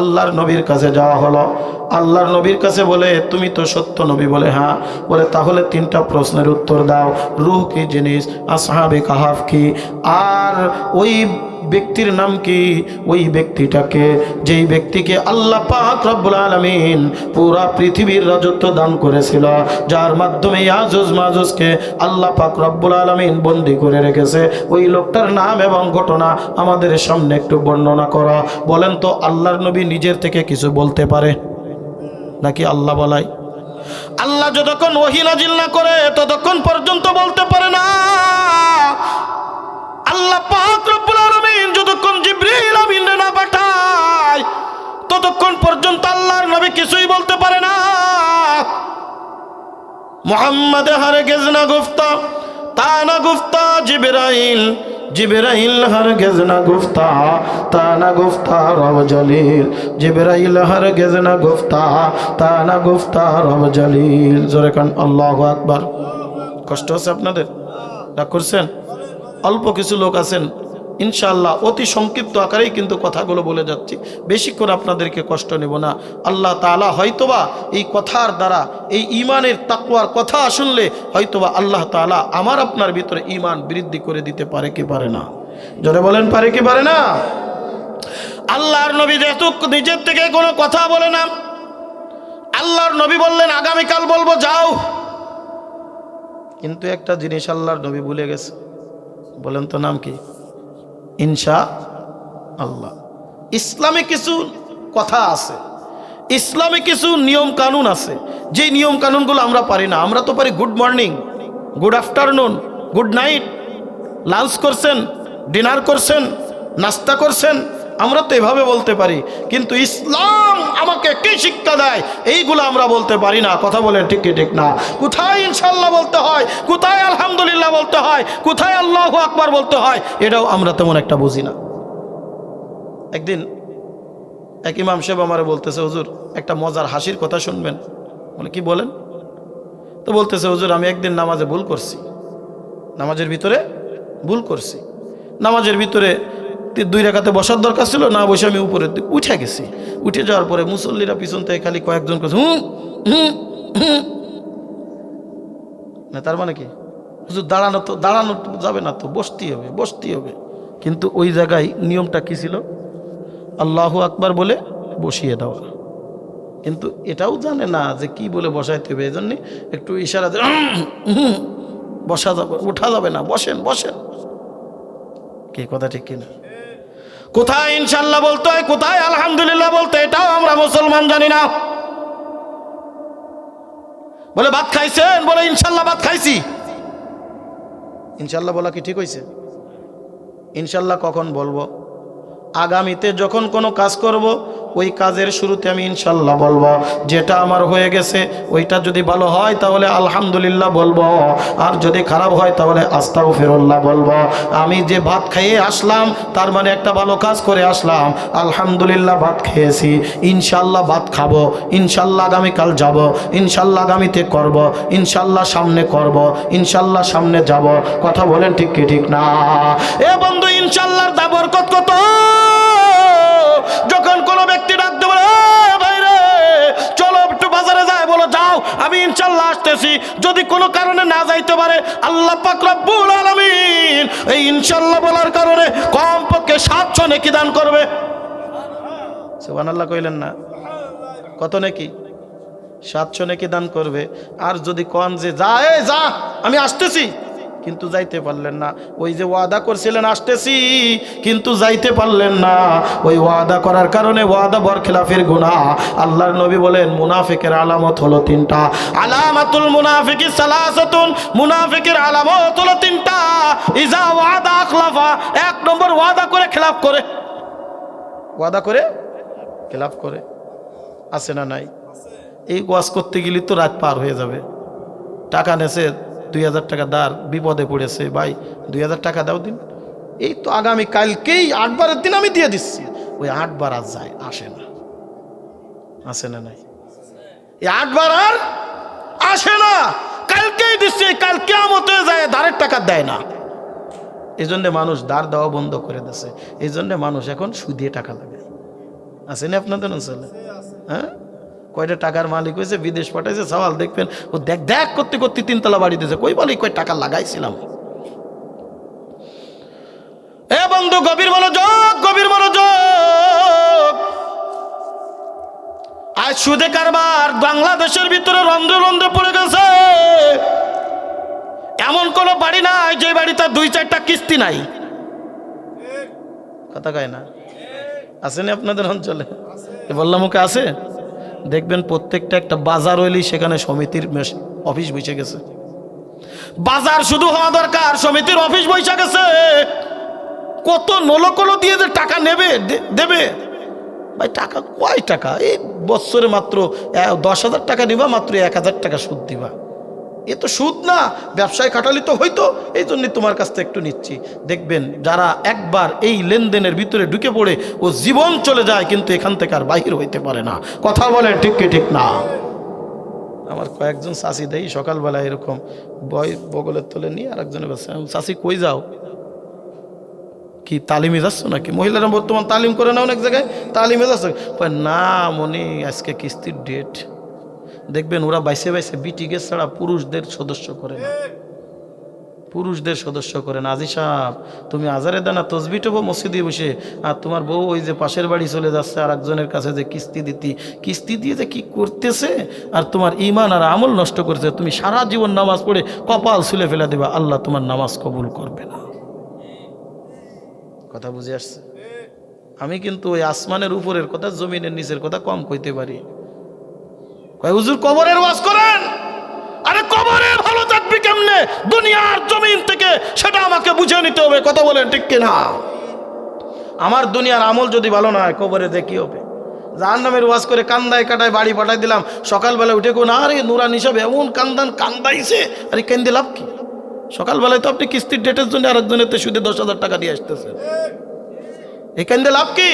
আল্লাহর নবীর কাছে যাওয়া হলো। আল্লাহর নবীর কাছে বলে তুমি তো সত্য নবী? বলে হ্যাঁ। বলে তাহলে 3টা প্রশ্নের উত্তর দাও। রূহ কি জিনিস, আসহাবে কাহাফ কি, আর ওই ব্যক্তির নাম কি? ওই ব্যক্তিটাকে, যেই ব্যক্তিকে আল্লাহ পাক রব্বুল আলামিন পুরা পৃথিবীর রাজত্ব দান করেছিল, যার মাধ্যমে ইয়াজুজ মাজুজকে আল্লাহ পাক রব্বুল আলামিন বন্দী করে রেখেছে, ওই লোকটার নাম এবং ঘটনা আমাদের সামনে একটু বর্ণনা করা। বলেন তো, আল্লাহর নবী নিজের থেকে কিছু বলতে পারে নাকি আল্লাহ বলাই? আল্লাহ যতক্ষণ ওহী নাজিল না করে ততক্ষণ পর্যন্ত বলতে পারে না। আল্লাহ পাক রব্বুল আলামিন যতক্ষণ জিবরিল আমিনকে না পাঠায় ততক্ষণ পর্যন্ত আল্লাহর নবী কিছুই বলতে পারে না। মুহাম্মদ হরগিজ না গুফতা, তা না গুফতা জিবরাইল, জিবরাইল হরগিজ না গুফতা, তা না গুফতা রব জলিল, জিবরাইল হরগিজ না গুফতা, তা না গুফতা রব জলিল। জোরে কান আল্লাহু আকবার। কষ্ট হচ্ছে আপনাদের? রাগ করছেন? অল্প কিছু লোক আছেন, ইনশাআল্লাহ অতি সংক্ষিপ্ত আকারেই কিন্তু কথাগুলো বলে যাচ্ছি, বেশিক্ষণ আপনাদেরকে কষ্ট নেব না। আল্লাহ তাআলা হয়তোবা এই কথার দ্বারা, এই ঈমানের তাকওয়ার কথা শুনলে হয়তোবা আল্লাহ তাআলা আমার আপনার ভিতরে ঈমান বৃদ্ধি করে দিতে পারে কি পারে না? জোরে বলেন, পারে কি পারে না? আল্লাহর নবী যেহেতু নিজের থেকে কোনো কথা বলে না, আল্লাহর নবী বললেন আগামীকাল বলবো, যাও। কিন্তু একটা জিনিস আল্লাহর নবী ভুলে গেছে। বলেন তো নাম কি? ইনশাআল্লাহ। ইসলামে কিছু কথা আছে, ইসলামে কিছু নিয়ম কানুন আছে, যে নিয়ম কানুনগুলো আমরা পারি না। আমরা তো পারি good morning, good afternoon, good night, lunch করছেন, ডিনার করছেন, নাস্তা করছেন, আমরা তো এভাবে বলতে পারি। কিন্তু ইসলাম আমাকে কি শিক্ষা দেয় এইগুলো আমরা বলতে পারি না। কথা বলেন ঠিক কি ঠিক না? কোথায় ইনশাআল্লাহ বলতে হয়, কোথায় আলহামদুলিল্লাহ বলতে হয়, কোথায় আল্লাহু আকবার বলতে হয়, এটাও আমরা তেমন একটা বুঝি না। একদিন এক ইমাম সাহেব আমারে বলতেছে, হুজুর একটা মজার হাসির কথা শুনবেন। বলে কি বলেন? তো বলতেছে, হুজুর আমি একদিন নামাজে ভুল করছি, নামাজের ভিতরে ভুল করছি। নামাজের ভিতরে 2 রাকাতে বসার দরকার ছিল না, বসে আমি উপরে উঠে গেছি। উঠে যাওয়ার পরে মুসল্লিরা পিছন থেকে খালি কয়েকজন করছে না। তার মানে কি? হুজুর দাঁড়ানো যাবে না তো, বসতেই হবে, বসতেই হবে। কিন্তু ওই জায়গায় নিয়মটা কি ছিল? আল্লাহু আকবার বলে বসিয়ে দেওয়া। কিন্তু এটাও জানে না যে কি বলে বসাইতে হবে, এই জন্যে একটু ইশারা বসা যাবে, উঠা যাবে না, বসেন বসেন। কি কথা ঠিক কিনা? কোথায় ইনশাআল্লাহ বলতে হয়, কোথায় আলহামদুলিল্লাহ বলতে, এটাও আমরা মুসলমান জানি না। বলে ভাত খাইছেন, বলে ইনশাআল্লাহ ভাত খাইছি। ইনশাআল্লাহ বলা কি ঠিক হয়েছে? ইনশাআল্লাহ কখন বলবো? আগামীতে যখন কোনো কাজ করব ওই কাজের শুরুতে আমি ইনশাআল্লাহ বলবো। যেটা আমার হয়ে গেছে ওইটা যদি ভালো হয় তাহলে আলহামদুলিল্লাহ বলবো, আর যদি খারাপ হয় তাহলে আস্তাগফিরুল্লাহ বলবো। আমি যে ভাত খেয়ে আসলাম তার মানে একটা ভালো কাজ করে আসলাম, আলহামদুলিল্লাহ ভাত খেয়েছি, ইনশাআল্লাহ ভাত খাবো, ইনশাআল্লাহ আগামীকাল যাব, ইনশাআল্লাহ আগামীতে করব, ইনশাআল্লাহ সামনে করব, ইনশাআল্লাহ সামনে যাব। কথা বলেন ঠিক কি ঠিক না? এ বন্ধু, ইনশাআল্লাহর দা বরকত কত। যখন কোনো ব্যক্তি ডাক দেবে, ভাই রে চলো একটু বাজারে যায়, বলো যাও, আমি ইনশাআল্লাহ আসতেছি। যদি কোনো কারণে না যাইতে পারে, আল্লাহ পাক রব্বুল আলামিন এই ইনশাআল্লাহ বলার কারণে কমপক্ষে 700 নেকি দান করবে। সুবহানাল্লাহ কইলেন না? কত নেকি? 700 নেকি দান করবে। আর যদি কোন যে যা, যা আমি আসতেছি, কিন্তু যাইতে পারলেন না, ওই যে ওয়াদা করছিলেন আসতেছি কিন্তু যাইতে পারলেন না, ওই ওয়াদা করার কারণে ওয়াদা বরখিলাফের গুনাহ। আল্লাহর নবী বলেন মুনাফিকের আলামত হলো 3টা। আলামাতুল মুনাফিকি সালাসাতুন, মুনাফিকের আলামত হলো 3টা। ইজা ওয়াদা আখলাফা, 1 নম্বর ওয়াদা করে খেলাফ করে, ওয়াদা করে খেলাফ করে। আছে না নাই? এই ওয়াজ করতে গেলে তো রাত পার হয়ে যাবে। টাকা নেছে 2000 টাকা দাঁড়, বিপদে পড়েছে, ভাই 2000 টাকা দাও দিন। এই তো আগামী কালকেই 8 বারের দিন আমি দিয়ে দিচ্ছি। ওই 8 বার আর যায় আসে না। আসে না নাই? এই 8 বার আর আসে না, কালকেই দিচ্ছি, কাল কিয়ামতে যায় ধারের টাকা দেয় না। এই জন্যে মানুষ ধার দেওয়া বন্ধ করে দিয়েছে। এই জন্যে মানুষ এখন সুদে টাকা লাগায়। আছে না আপনাদের অঞ্চলে? হ্যাঁ, কয়টা টাকার মালিক হয়েছে, বিদেশ পাঠাইছে, সওয়াল দেখবেন ও দেখ দেখ করতে করতে 3 তলা বাড়ি দিয়েছে। কই বলি কয় টাকা লাগাইছিলাম। বন্ধু গভীর মনোযোগ, গভীর মনোযোগ। আজ সুদে কারবার বাংলাদেশের ভিতরে রন্ধ্রে রন্ধ্রে পড়ে গেছে। এমন কোন বাড়ি নাই যে বাড়িতে 2-4টা কিস্তি নাই। কথা কয় না? আসেনি আপনাদের অঞ্চলে? বললাম ওকে আছে। দেখবেন প্রত্যেকটা একটা বাজার হইলেই সেখানে সমিতির অফিস বসে গেছে। বাজার শুধু হওয়া দরকার, সমিতির অফিস বসে গেছে। কত নলকলো দিয়ে যে টাকা নেবে দেবে ভাই, টাকা কয় টাকা? এই বছরে মাত্র 10,000 টাকা দিবা, মাত্র 1,000 টাকা সুদ দিবা। এ তো সুদ না, ব্যবসায় খাটালি তো হইতো। এই জন্যই তোমার কাছ থেকে একটু নিচ্ছি। দেখবেন যারা একবার এই লেনদেনের ভিতরে ঢুকে পড়ে ও জীবন চলে যায়, কিন্তু এখান থেকে আর বাহির হইতে পারে না। কথা বলেন ঠিক কি ঠিক না? আমার কয়েকজন চাষি দেই সকালবেলা এরকম বগলের তলে নিয়ে আর একজনের কাছে, চাষি কই যাও? কি তালিমে যাচ্ছ নাকি? মহিলারা বর্তমান তালিম করে না অনেক জায়গায়, তালিমে যাচ্ছ? না মনি, আজকে কিস্তির ডেট। দেখবেন ওরা বাইসে বাইসে বিটিকে ছাড়া পুরুষদের সদস্য করে না, পুরুষদের সদস্য করে না। আজি সাহেব, তুমি আজারে দানা তসবি টোবো মসজিদে বসে, আর তোমার বউ ওই যে পাশের বাড়ি চলে যাচ্ছে আর একজনের কাছে যে কিস্তি দিয়ে যে কি করতেছে, আর তোমার ইমান আর আমল নষ্ট করছে। তুমি সারা জীবন নামাজ পড়ে কপাল ছুলে ফেলে দেবা, আল্লাহ তোমার নামাজ কবুল করবে না। কথা বুঝে আসছে? আমি কিন্তু ওই আসমানের উপরের কথা, জমিনের নিচের কথা কম কইতে পারি। হুজুর কবরের ওয়াজ করেন, আরে কবরে ভালো থাকবি কেমনে দুনিয়ার জমিন থেকে, সেটা আমাকে বুঝে নিতে হবে। কথা বলেন ঠিক কিনা? আমার দুনিয়ার আমল যদি ভালো না হয়, কবরে দেখি হবে। জাহান্নামের ওয়াজ করে কান্দায় কাটায় বাড়ি পাঠাই দিলাম, সকালবেলা উঠে কোন আরে নুরানি সাহেব এমন কান্দাইছে, আরে কেন্দে লাভ কি? সকালবেলায় তো আপনি কিস্তির ডেটের জন্য আরেকজনের সুদে 10,000 টাকা দিয়ে আসতেছেন, এই কেন্দে লাভ কি?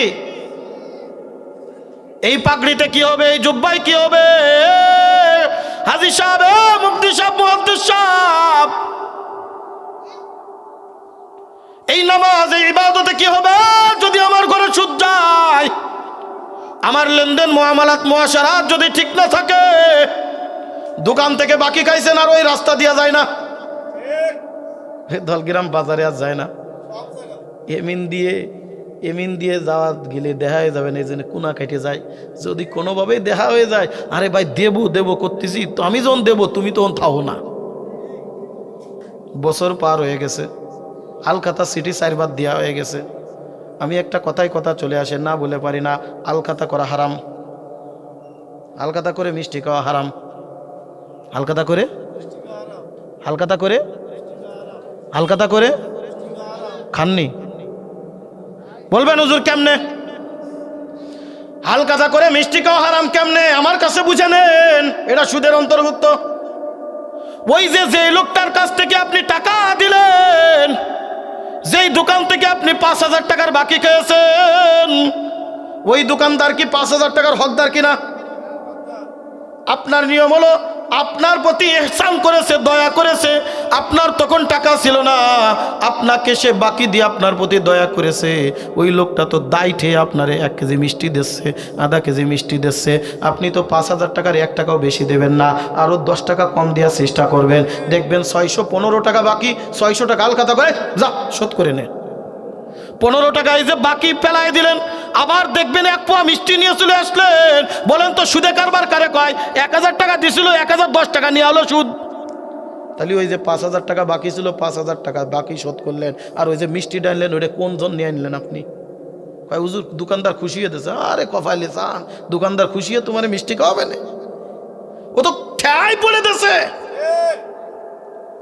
এই পাগড়িতে কি হবে? এই জুব্বায় কি হবে? হাজী সাহেব, মুফতি সাহেব, মুহাদ্দিস সাহেব, এই নামাজ এই ইবাদতে কি হবে যদি আমার ঘরে সুদ যায়? আমার লেনদেন মুআমালাত মুআশারাত যদি ঠিক না থাকে, দোকান থেকে বাকি খাইছেন আর ওই রাস্তা দিয়া যায় না, দলগ্রাম বাজারে আর যায় না, এমিন দিয়ে যাওয়া গেলে দেখা হয়ে যাবে না, এই জন্য কোনা কেটে যায়। যদি কোনোভাবেই দেখা হয়ে যায়, আরে ভাই দেবো করতেছি তো, আমি যখন দেবো তুমি তখন থাও না। বছর পার হয়ে গেছে, আলকাতা সিটি 4 বার দেওয়া হয়ে গেছে। আমি একটা কথা চলে আসে, না বলে পারি না। আলকাতা করা হারাম, আলকাতা করে মিষ্টি খাওয়া হারাম, আলকাতা করে খাননি? বলবেন হুজুর কেমনে? হালকাতা করে মিষ্টি খাওয়া হারাম কেমনে? আমার কাছে বুঝে নেন, এটা সুদের অন্তর্ভুক্ত। ওই যে লোকটার কাছ থেকে আপনি টাকা দিলেন, যেই দোকান থেকে আপনি 5,000 টাকার বাকি খেয়েছেন, ওই দোকানদার কি 5,000 টাকার হকদার কিনা? আপনার নিয়ম হলো আপনার প্রতি ইহসান করেছে, দয়া করেছে, আপনার তখন টাকা ছিল না, আপনাকে সে বাকি দিয়ে আপনার প্রতি দয়া করেছে। ওই লোকটা তো দায় ঠেয়ে আপনারে 1 কেজি মিষ্টি দিচ্ছে, আধা কেজি মিষ্টি দিচ্ছে। আপনি তো 5,000 টাকার 1 টাকাও বেশি দেবেন না, আরও 10 টাকা কম দেওয়ার চেষ্টা করবেন। দেখবেন 615 টাকা বাকি, 600 টাকা আলকাতা করে যা শোধ করে নে। 15 টাকায় যে বাকি ফেলাই দিলেন, আবার দেখবেন 1 পোয়া মিষ্টি নিয়ে চলে আসলেন। বলেন তো সুদে কারবার কারে কয়? 1,000 টাকা দিছিল, 1,010 টাকা নিয়ে হলো সুদ। তাহলে ওই যে 5,000 টাকা বাকি ছিল, 5,000 টাকা বাকি শোধ করলেন। আর ওই যে মিষ্টি ডানলেন, ওইটা কোন জন নিয়ে আনলেন আপনি? কয় হুজুর দোকানদার খুশি হয়েছে। আরে কফাইলে চান, দোকানদার খুশি হয়ে তোমার মিষ্টি খাওয়াবে না? ও তো ঠেয়াই পড়ে দিয়েছে।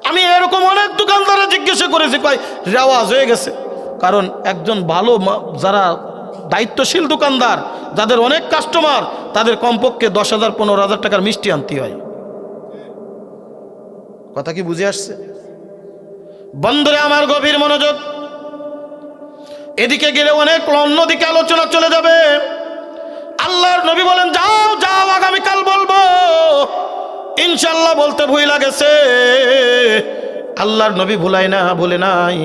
আমি এরকম অনেক দোকানদারে জিজ্ঞাসা করেছি, কয় রেওয়াজ হয়ে গেছে। কারণ একজন ভালো যারা দায়িত্বশীল দোকানদার, যাদের অনেক কাস্টমার, তাদের কমপক্ষে 10,000 15,000 টাকার মিষ্টি আনতে হয়। কথা কি বুঝে আসছে? বন্ধুরে আমার গভীর মনোযোগ, এদিকে গেলে অনেক অন্যদিকে আলোচনা চলে যাবে। আল্লাহর নবী বলেন যাও যাও, আগামীকাল বলবো ইনশাল্লাহ। বলতে ভুল লাগেছে, আল্লাহর নবী ভুলে নাই,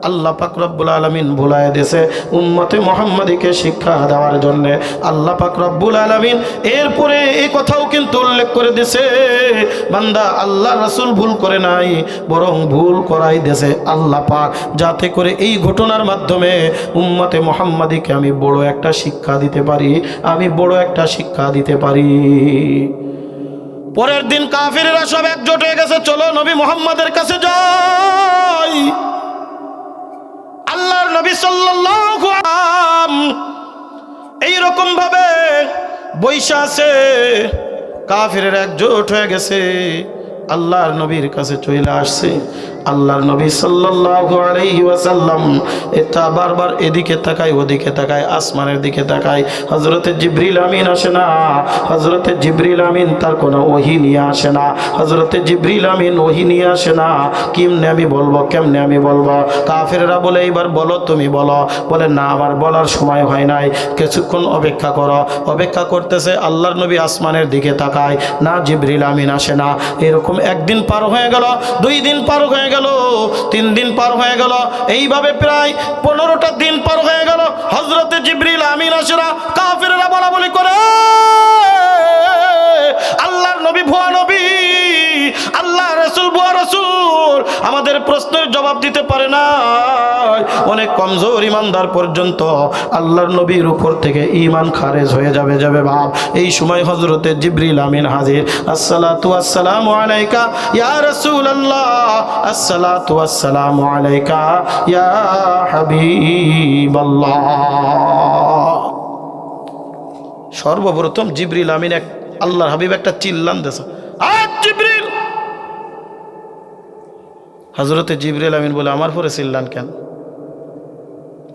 আল্লাহ পাক রব্বুল আলামিন ভুলায় দিয়েছে উম্মতে মুহাম্মাদীকে শিক্ষা দেওয়ার জন্য। আল্লাহ পাক রব্বুল আলামিন এরপরে এই কথাও কিন্তু উল্লেখ করে দিয়েছে, বান্দা আল্লাহ রাসূল ভুল করে নাই, বরং ভুল করাই দিয়েছে আল্লাহ পাক, যাতে করে এই ঘটনার মাধ্যমে উম্মতে মুহাম্মাদীকে আমি বড় একটা শিক্ষা দিতে পারি, আমি বড় একটা শিক্ষা দিতে পারি। পরের দিন কাফিররা সব একজোট হয়ে গেছে, চলো নবী মুহাম্মাদের কাছে যাই। আল্লাহর নবী সাল্লাল্লাহু আলাইহি ওয়াসাল্লাম এইরকম ভাবে বৈশা আছে, কাফিররা একজোট হয়ে গেছে, আল্লাহর নবীর কাছে চলে আসছে। আল্লাহর নবী সাল্লাল্লাহু আলাইহি ওয়াসাল্লাম এটা বারবার এদিকে তাকায় ওদিকে তাকায়, আসমানের দিকে তাকায়। হযরতে জিবরিল আমিন আসে না, হযরতে জিবরিল আমিন তার কোনো ওহী নিয়ে আসে না, হযরতে জিবরিল আমিন ওহী নিয়ে আসে না। কেমনে আমি বলবো, কেমনে আমি বলবো? কাফেররা বলে এইবার বলো, তুমি বলো। বলে না, আমার বলার সময় হয় নাই, কিছুক্ষণ অপেক্ষা করো। অপেক্ষা করতেছে, আল্লাহর নবী আসমানের দিকে তাকায় না, জিবরিল আমিন আসে না। এরকম একদিন পার হয়ে গেল, 2 দিন পার হয়ে গেল, 3 দিন পার হয়ে গেল, এইভাবে প্রায় 15টা দিন পার হয়ে গেল। হযরতে জিবরিল আমিন আসে না। কাফেররা বলা বলি করে, আল্লাহর নবী ভুয়া নবী, আল্লাহ রাসূল ভুয়া রাসূল, আমাদের প্রশ্নের জবাব দিতে পারে না। অনেক কমজোর ইমানদার পর্যন্ত আল্লাহর নবীর উপর থেকে ঈমান খারেজ হয়ে যাবে ভাব। এই সময় হযরতে জিবরিল আমিন হাজির। আসসালাতু আসসালামু আলাইকা ইয়া রাসূলুল্লাহ, আসসালাতু আসসালামু আলাইকা ইয়া হাবিবাল্লাহ। সর্বপ্রথম জিবরিল আমিন আল্লাহর হাবিব একটা চিল্লান দিয়েছে, আজ জিবরিল। হযরতে জিবরিল আমিন বলে, আমার পরে চিল্লান কেন?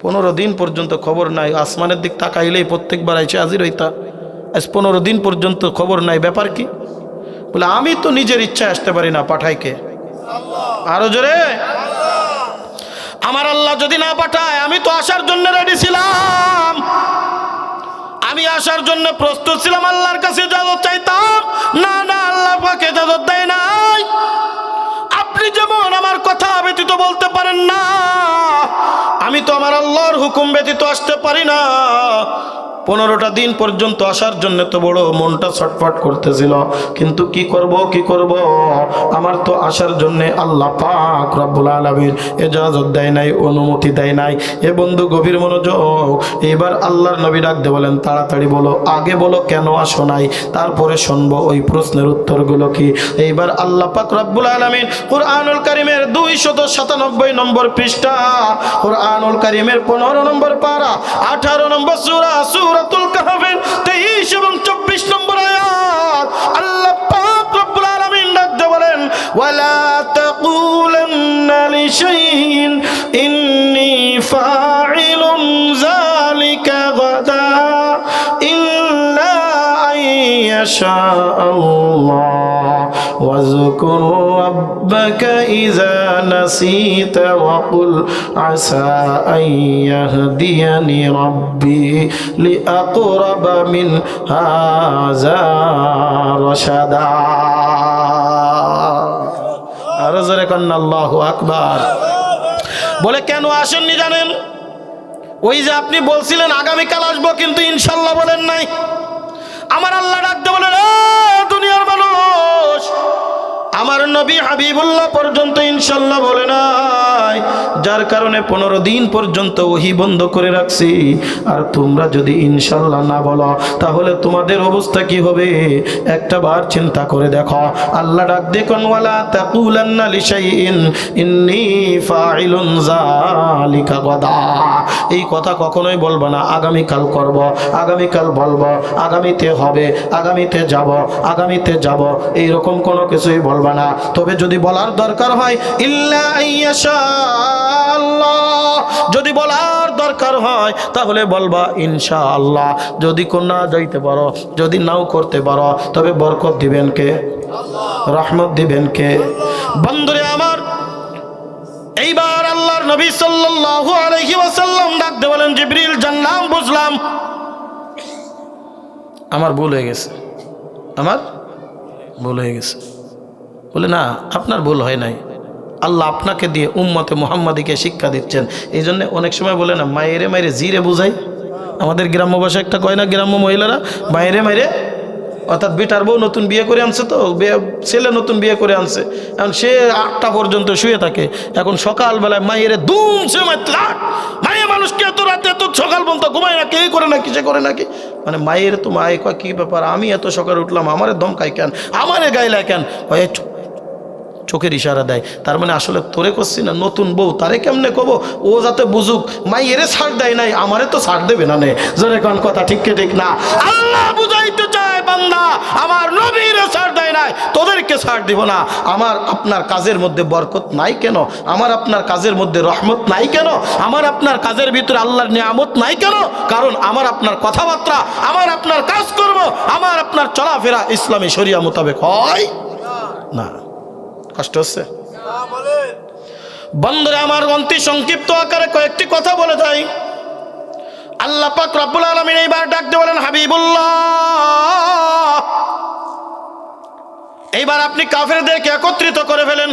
15 দিন পর্যন্ত খবর নাই, আসমানের দিক তাকাইলেই প্রত্যেকবার এসে হাজির হইতা, আজ 15 দিন পর্যন্ত খবর নাই, ব্যাপার কি? বলে, আমি তো নিজের ইচ্ছায় আসতে পারি না, পাঠায় কে? আরো জোরে, আমার আল্লাহ যদি না পাঠায়, আমি তো আসার জন্য রেডি ছিলাম, আমি আসার জন্য প্রস্তুত ছিলাম, আল্লাহর কাছে ইজাজত চাইতাম। না না, আল্লাহ পাক ইজাজত দেয় নাই। আপনি যেমন আমার কথা ব্যতীত বলতে পারেন না, আমি তো আমার আল্লাহর হুকুম ব্যতীত আসতে পারি না। 15টা দিন পর্যন্ত আসার জন্য তো বড় মনটা ছটফট করতেছিল, কিন্তু কি করব, আমার তো আসার জন্য আল্লাহ পাক রব্বুল আলামিন ইজাজত দেয় নাই, অনুমতি দেয় নাই। এ বন্ধু গভীর মনোযোগ। এবার আল্লাহর নবী ডাক দিয়ে বলেন, তাড়াতাড়ি বলো, আগে বলো কেন আসো নাই, তারপরে শুনবো ওই প্রশ্নের উত্তরগুলো কি। এইবার আল্লাহ পাক রব্বুল আলামিন কুরআনুল কারীমের 297 নম্বর পৃষ্ঠা, কুরআনুল কারীমের 15 নম্বর পারা, 18 নম্বর সূরা সূরাতুল কাহফের 23 এবং 24 নম্বর আয়াত, আল্লাহ পাক রব্বুল আলামিন ডাক দিয়ে বলেন, ওয়ালা তাকুলান্না লিশাইইন ইন্নী ফাইলুন যালিকা গাদা ইল্লা আইয়াশা আল্লাহ ওয়াযকুর রাব্বাকা ইযা নাসিতা ওয়া কুল আসা আন ইয়াহদিয়ানি রাব্বি লিআকরাবা মিন হাযা রাশাদা। আর জোরে কান্না আল্লাহু আকবার। বলে কেন আসেননি জানেন? ওই যে আপনি বলছিলেন আগামীকাল আসবো, কিন্তু ইনশাল্লাহ বলেন নাই। আমার আল্লাহ ডাকতে বলেন, দুনিয়ার মানুষ, আমার নবী হাবিবুল্লাহ পর্যন্ত ইনশাল্লাহ বলে নাই, যার কারণে 15 দিন পর্যন্ত ওহী বন্ধ করে রাখছি। আর তোমরা যদি ইনশাল্লাহ না বলো, তাহলে তোমাদের অবস্থা কি হবে একটা বার চিন্তা করে দেখো। আল্লাহ ডাক দেখুন, ওয়ালা তাকুলান্না লিশাইইন ইন্নী ফাইলুন যালিকা গাদা। এই কথা কখনোই বলবো না আগামীকাল করব, আগামীকাল বলবো, আগামীতে হবে, আগামীতে যাব, এইরকম কোনো কিছুই বলবো না। তবে যদি বলার দরকার হয়, ইল্লা আইয়াশা আল্লাহ, যদি বলার দরকার হয় তাহলে বলবা ইনশাআল্লাহ। যদি না যাইতে পারো, যদি নাও করতে পারো, তবে বরকত দিবেন কে? রহমত দিবেন কে? বন্ধুরে আমার, এইবার আল্লাহর নবী সাল্লাল্লাহু আলাইহি ওয়াসাল্লাম ডাকতে বলেন, জিবরিল জানলাম, বুঝলাম, আমার ভুল হয়ে গেছে, আমার ভুল হয়ে গেছে। বলে না, আপনার ভুল হয় নাই, আল্লাহ আপনাকে দিয়ে উম্মতে মুহাম্মাদিকে শিক্ষা দিচ্ছেন। এই জন্য অনেক সময় বলে না, মায়েরে মায়েরে জিরে বুঝাই। আমাদের গ্রাম্য ভাষা একটা কয় না, গ্রাম্য মহিলারা মায়েরে মায়েরে, অর্থাৎ বেটার বউ নতুন বিয়ে করে আনছে, তো ছেলে নতুন বিয়ে করে আনছে, এখন সে 8টা পর্যন্ত শুয়ে থাকে। এখন সকালবেলায় মায়েরে দুমছে মায়ে মানুষকে এত রাতে এত সকাল পর্যন্ত ঘুমায় না, কে করে নাকি সে করে নাকি, মানে মায়ের তো মায়ে কয় কি ব্যাপার, আমি এত সকালে উঠলাম, আমারে ধমকাই কেন, আমারে গাইলায় কেন, চোখের ইশারা দেয়। তার মানে আসলে তোরে করছি না, নতুন বউ তারে কেমনে কব, ও যাতে বুঝুক মাইয়েরে ছাড় দেয় নাই, আমারে তো ছাড় দেবে না। জোরে কোন কথা ঠিক কে ঠিক না? আল্লাহ বুঝাইতে চায় বান্দা আমার নবীরে ছাড় দেয় নাই, তোদেরকে ছাড় দিব না। আমার আপনার কাজের মধ্যে বরকত নাই কেন? আমার আপনার কাজের মধ্যে রহমত নাই কেন? আমার আপনার কাজের ভিতরে আল্লাহর নিয়ামত নাই কেন? কারণ আমার আপনার কথাবার্তা, আমার আপনার কাজ করব, আমার আপনার চলাফেরা ইসলামী শরিয়া মোতাবেক হয় না। কষ্ট হচ্ছে বন্ধুরা আমার, অন্তি সংক্ষিপ্ত আকারে কয়েকটি কথা বলে যাই। আল্লাহ পাক রব্বুল আলামিন এইবার ডাকতে বলেন, হাবিবুল্লাহ, এইবার আপনি কাফেরদেরকে একত্রিত করে ফেলেন।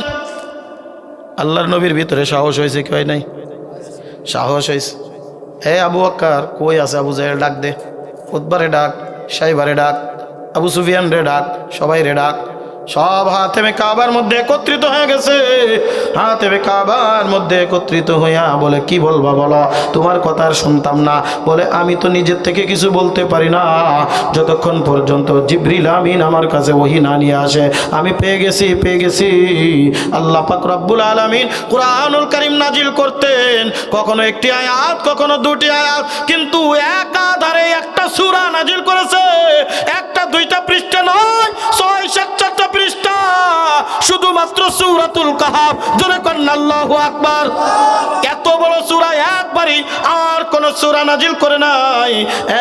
আল্লাহর নবীর ভিতরে সাহস হয়েছে কি হয় নাই? সাহস হয়েছে। হে আবু বকর কই আছে? আবু জাহেল ডাক দে, উতবারে ডাক, সাইবারে ডাক, আবু সুফিয়ান রে ডাক, সবাই রে ডাক। সব হাতেমে কাবার মধ্যে একত্রিত হয়ে গেছে। হাতেমে কাবার মধ্যে একত্রিত হইয়া বলে, কি বলবা বলো, তোমার কথা আর শুনতাম না। বলে, আমি তো নিজের থেকে কিছু বলতে পারি না, যতক্ষণ পর্যন্ত জিবরিল আমিন আমার কাছে ওহী না নিয়ে আসে। আমি পেয়ে গেছি। আল্লাহ পাক রব্বুল আলামিন কুরআনুল কারীম নাজিল করতেন, কখনো একটি আয়াত, কখনো দুটি আয়াত, কিন্তু একাধারে একটা সূরা নাজিল করেছে। একটা দুইটা পৃষ্ঠা নয়, 6-7 পৃষ্ঠা, শুধুমাত্র সূরাতুল কাহাফ। জোরে করেন আল্লাহু আকবার। এত বড় সূরা একবারই আর কোন সূরা নাজিল করে নাই,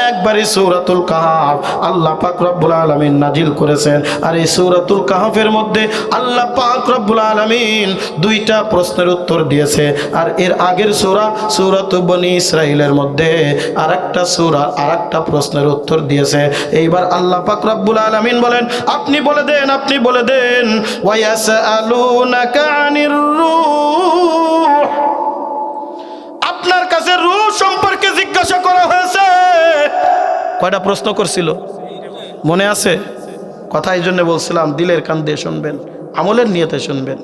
একবারই সূরাতুল কাহাফ আল্লাহ পাক রব্বুল আলামিন নাজিল করেছেন। আর এই সূরাতুল কাহাফের মধ্যে আল্লাহ পাক রব্বুল আলামিন 2টা প্রশ্নের উত্তর দিয়েছে। আর এর আগের সূরা সূরাতু বনী ইসরাঈলের মধ্যে আরেকটা সূরা আরেকটা প্রশ্নের উত্তর দিয়েছে। এইবার আল্লাহ পাক রব্বুল আলামিন বলেন, আপনি বলে দেন, আপনি বলে দেন, ওয়ায়াসআলুনাকা আনির রূহ, আপনার কাছে রূহ সম্পর্কে জিজ্ঞাসা করা হয়েছে। কয়টা প্রশ্ন করছিল মনে আছে? কথা এই জন্য বলছিলাম, দিলের কান দিয়ে শুনবেন, আমলের নিয়তে শুনবেন।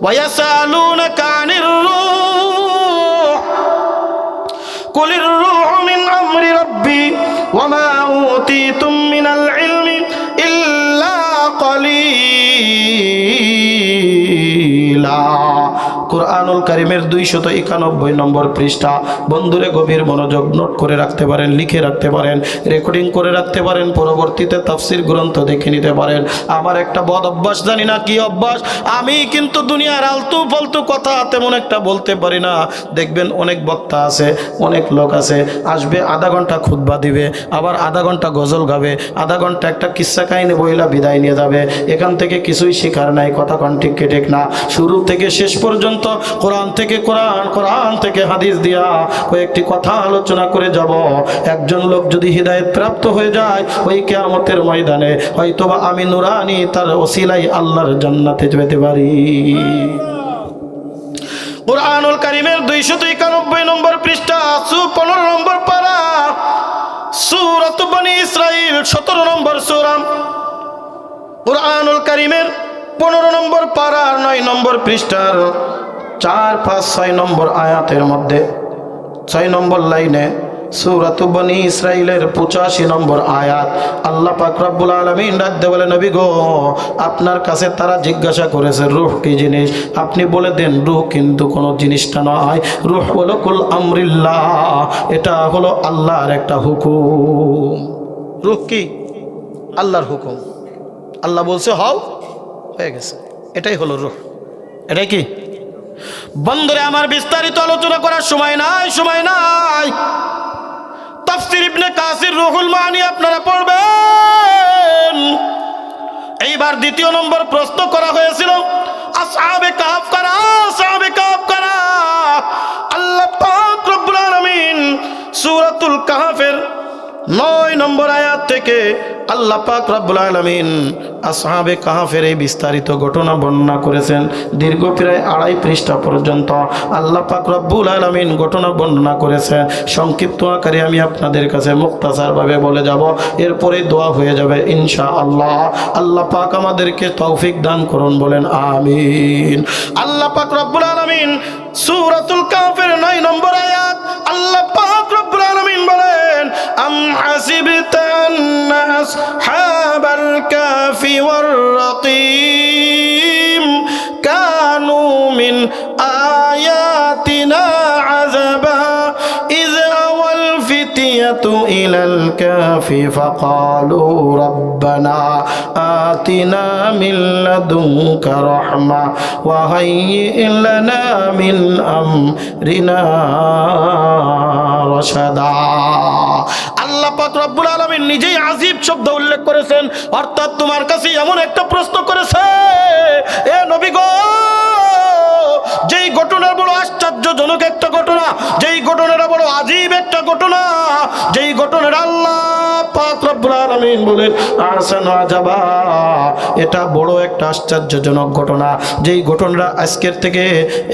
ওয়ায়াসআলুনাকা আনির রূহ কুলির রূহু মিন আমরি রাব্বি ওয়া মা উতীতুম মিনাল ইলমি ইল্লা কলিলা। কুরআনুল কারীমের 291 নম্বর পৃষ্ঠা। বন্ধুরে গভীর মনোযোগ নোট করে রাখতে পারেন, লিখে রাখতে পারেন, রেকর্ডিং করে রাখতে পারেন, পরবর্তীতে তাফসীর গ্রন্থ দেখে নিতে পারেন। আমার একটা বদ অভ্যাস, জানি না কি অভ্যাস, আমি কিন্তু দুনিয়ার আলতু ফালতু কথা তেমন একটা বলতে পারি না। দেখবেন অনেক বক্তা আছে, অনেক লোক আছে, আসবে আধা ঘন্টা খুতবা দিবে, আবার আধা ঘন্টা গজল গাবে, আধা ঘন্টা একটা কিস্সা কাহিনী বইলা বিদায় নিয়ে যাবে। এখান থেকে কিছুই শেখার নাই। কথা কোন ঠিক কে ঠিক না? শুরু থেকে শেষ পর্যন্ত কোরআন থেকে কোরআন, কোরআন থেকে হাদিস দিয়া কয়েকটি কথা আলোচনা করে যাব। একজন লোক যদি হিদায়াত প্রাপ্ত হয়ে যায়, ওই কিয়ামতের ময়দানে হয়তোবা আমি নুরানি তার ওসিলাই আল্লাহর জান্নাতে যেতে পারি। কুরআনুল কারীমের 291 নম্বর পৃষ্ঠা, 15 নম্বর পারা, সূরাতু বনী ইসরাঈল 17 নম্বর সূরা। কুরআনুল কারীমের 15 নম্বর পারা, 9 নম্বর পৃষ্ঠার 4, 5, 6 নম্বর আয়াতের মধ্যে 6 নম্বর লাইনে সূরাতু বনী ইসরাঈলের 85 নম্বর আয়াত। আল্লাহ পাক রব্বুল আলামিন ডাকতে বলে, নবী গো, আপনার কাছে তারা জিজ্ঞাসা করেছে রূহ কি জিনিস, আপনি বলে দেন রূহ কিন্তু কোনো জিনিসটা নয়। রূহ হলো কুল আমরিল্লাহ, এটা হলো আল্লাহর একটা হুকুম। রূহ কি? আল্লাহর হুকুম। আল্লাহ বলছে হও, হয়ে গেছে, এটাই হলো রূহ। এটাই কি? বন্ধুরে আমার বিস্তারিত আলোচনা করার সময় নাই। তাফসীর ইবনে কাসির রুহুল মানি আপনারা পড়বেন। এইবার 2য় নম্বর প্রশ্ন করা হয়েছিল, আসহাবে কাহফ কারা? আসহাবে কাহফ কারা? আল্লাহ পাক রব্বুল আলামিন সূরাতুল কাহফের 9 নম্বর আয়াত থেকে আল্লাহ পাক রব্বুল আলামিন আসহাবে কাহাফের এই বিস্তারিত ঘটনা বর্ণনা করেছেন। দীর্ঘ প্রায় 2.5 পৃষ্ঠা পর্যন্ত আল্লাহ পাক রব্বুল আলামিন ঘটনা বর্ণনা করেছেন। সংক্ষিপ্ত আকারে আমি আপনাদের কাছে মুখতাসারভাবে বলে যাব, এরপরে দোয়া হয়ে যাবে ইনশাআল্লাহ। আল্লাহ পাক আমাদেরকে তৌফিক দান করুন, বলেন আমিন। আল্লাহ পাক রব্বুল আলামিন সূরাতুল কাহফের 9 নম্বর আয়াত আল্লাহ পাক রব্বুল আলামিন বলেন, আম হাসিবতা আন্না আসহাবাল কাফি ওয়ার রাকিম কানু মিন আয়াতিনা আযাবা ইয আওয়াল ফিতিয়াতু ইলাল কাফি ফাকালু রাব্বানা আতিনা মিন লাদুনকা রাহমা ওয়া হায়্যি লানা মিন আমরিনা রাশাদা। আল্লাহ পাক রব্বুল আলামিন নিজেই আযীব শব্দ উল্লেখ করেছেন, অর্থাৎ তোমার কাছে এমন একটা প্রশ্ন করেছে, এ নবী গো, যেই ঘটনার বড় আশ্চর্যজনক একটা ঘটনা, যেই ঘটনাটা বড় আজীব একটা ঘটনা, যেই ঘটনাটা আল্লাহ পাক রব্বুল আলামিন বলেন আহসান আজাবা, এটা বড় একটা আশ্চর্যজনক ঘটনা। যেই ঘটনাটা আজকের থেকে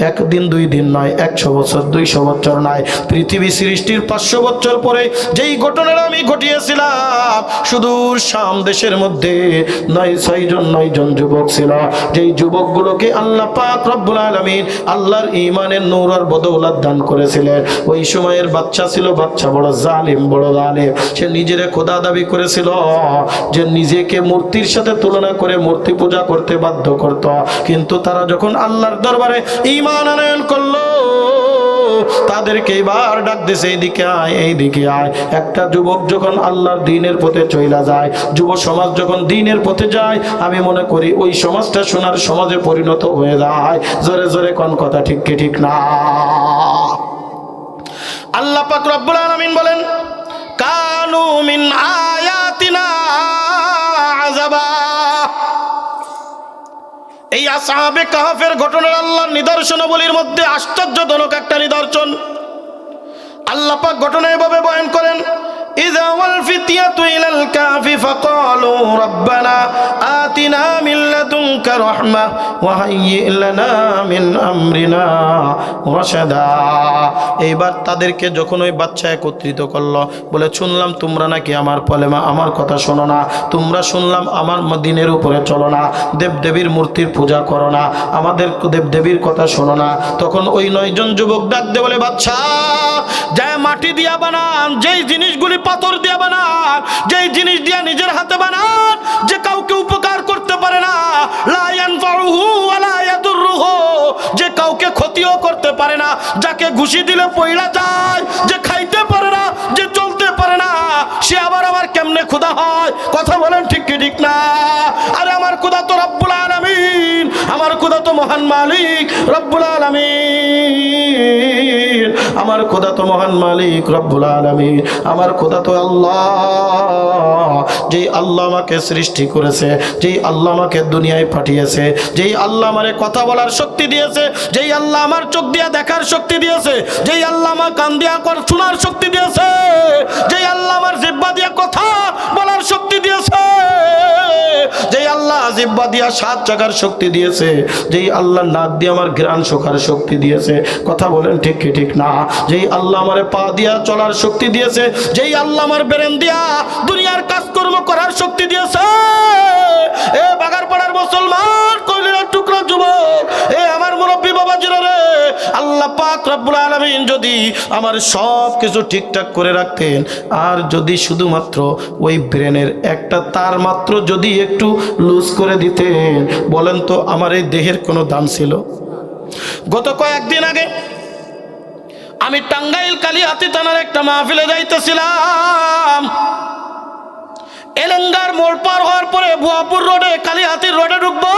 1 দিন 2 দিন নয়, 100 বছর 200 বছর নয়, পৃথিবী সৃষ্টির 500 বছর পরে যেই ঘটনাটা আমি ঘটিয়েছিলাম, সুদূর শাম দেশের মধ্যে 9 জন যুবক ছিল। যেই যুবকগুলোকে আল্লাহ পাক রব্বুল আলামিন আল্লাহর ঈমানের নূর আর বদৌলত দান করেছিলেন। ওই সময়ের বাচ্চা ছিল, বাচ্চা বড় জালিম, বড় জালিম। সে নিজের খোদা দাবি করেছিল, যে নিজেকে মূর্তির সাথে তুলনা করে মূর্তি পূজা করতে বাধ্য করত। কিন্তু তারা যখন আল্লাহর দরবারে ঈমান আনয়ন করলো, তাদেরকে এবার ডাক দিছে, এইদিকে আয়, এইদিকে আয়। একটা যুবক যখন আল্লাহর দ্বীনের পথে চইলা যায়, যুব সমাজ যখন দ্বীনের পথে যায়, আমি মনে করি ওই সমাজটা সোনার সমাজে পরিণত হয়ে যায়। জোরে জোরে কোন কথা ঠিক কি ঠিক না? আল্লাহ পাক রব্বুল আলামিন বলেন, কানু মিন আয়াতিনা আযাবা। এই আসহাবে কাহফের ঘটনার আল্লাহর নিদর্শনাবলীর মধ্যে আশ্চর্যজনক একটা নিদর্শন। আল্লাহ পাক ঘটনা এভাবে বয়ান করেন, ইযা ওয়াল ফিতিয়াতু ইলাল কাফি ফাকালু রাব্বানা আতিনা মিন লাদুনকা রাহমা ওয়া হায়্যি লানা মিন আমরিনা রাশাদা। এইবার তাদেরকে যখন ওই বাচ্চা একত্রিত করলো, বলে শুনলাম তোমরা নাকি আমার পলেমা, আমার কথা শোনো না, তোমরা শুনলাম আমার দিনের উপরে চলো না, দেবদেবীর মূর্তির পূজা করো না, আমাদের দেবদেবীর কথা শোনো না। তখন ওই 9 জন যুবক ডাক দে বলে, বাচ্চা যায় মাটি দিয়া বানান, যেই জিনিসগুলি পাথর দিয়া বানান, যেই জিনিস দিয়া নিজের হাতে বানান, যে কাউকে উপকার করতে পারে না, লা ইয়ানফাউহু ওয়া লা ইয়াদুররুহু, যে কাউকে ক্ষতিও করতে পারে না, যাকে ঘুষি দিলে পয়লা যায়, যে খাইতে পারে না, যে চলতে পারে না, সে আবার কেমনে খোদা হয়? কথা বলেন ঠিক কি ঠিক না? আরে আমার খোদা তো রব্বুল আলামিন, আমার খোদা তো মহান মালিক রব্বুল আলামিন, আমার খোদা তো মহান মালিক রব্বুল আলামিন, আমার খোদা তো আল্লাহ, যেই আল্লাহ আমাকে সৃষ্টি করেছে, যেই আল্লাহ আমাকে দুনিয়ায় পাঠিয়েছে, যেই আল্লাহ আমারে কথা বলার শক্তি দিয়েছে, যেই আল্লাহ আমার চোখ দিয়া দেখার শক্তি দিয়েছে, যেই আল্লাহ আমার কান দিয়া শোনার শক্তি দিয়েছে, যেই আল্লাহ আমার জিহ্বা দিয়া কথা বলার শক্তি দিয়েছে, যেই আল্লাহ জিহ্বা দিয়া 7 জায়গার শক্তি দিয়েছে, যেই আল্লাহ নাক দিয়ে আমার ঘ্রাণ শোকার শক্তি দিয়েছে, কথা বলেন ঠিক কি ঠিক না? যেই আল্লাহ আমারে পা দিয়া চলার শক্তি দিয়েছে, যেই আল্লাহ আমার ব্রেন দিয়া দুনিয়ার কাজকর্ম করার শক্তি দিয়েছে, এ বাগারপাড়ার মুসলমান, কলিজার টুকরা যুবক, এ আমার মুরব্বী বাবাজিরা রে, আল্লাহ পাক রব্বুল আলামিন যদি আমার সব কিছু ঠিকঠাক করে রাখতেন, আর যদি শুধুমাত্র ওই ব্রেনের একটা তার মাত্র যদি একটু লুজ করে দিতেন, বলেন তো আমার এই দেহের কোনো দাম ছিল? গত কয়েকদিন আগে আমি টাঙ্গাইল কালিহাতি থানার একটা মাহফিলে যাইতেছিলাম। এলেঙ্গার মোড় পার হওয়ার পরে বুয়াপুর রোডে, কালিহাতির রোডে ঢুকবো,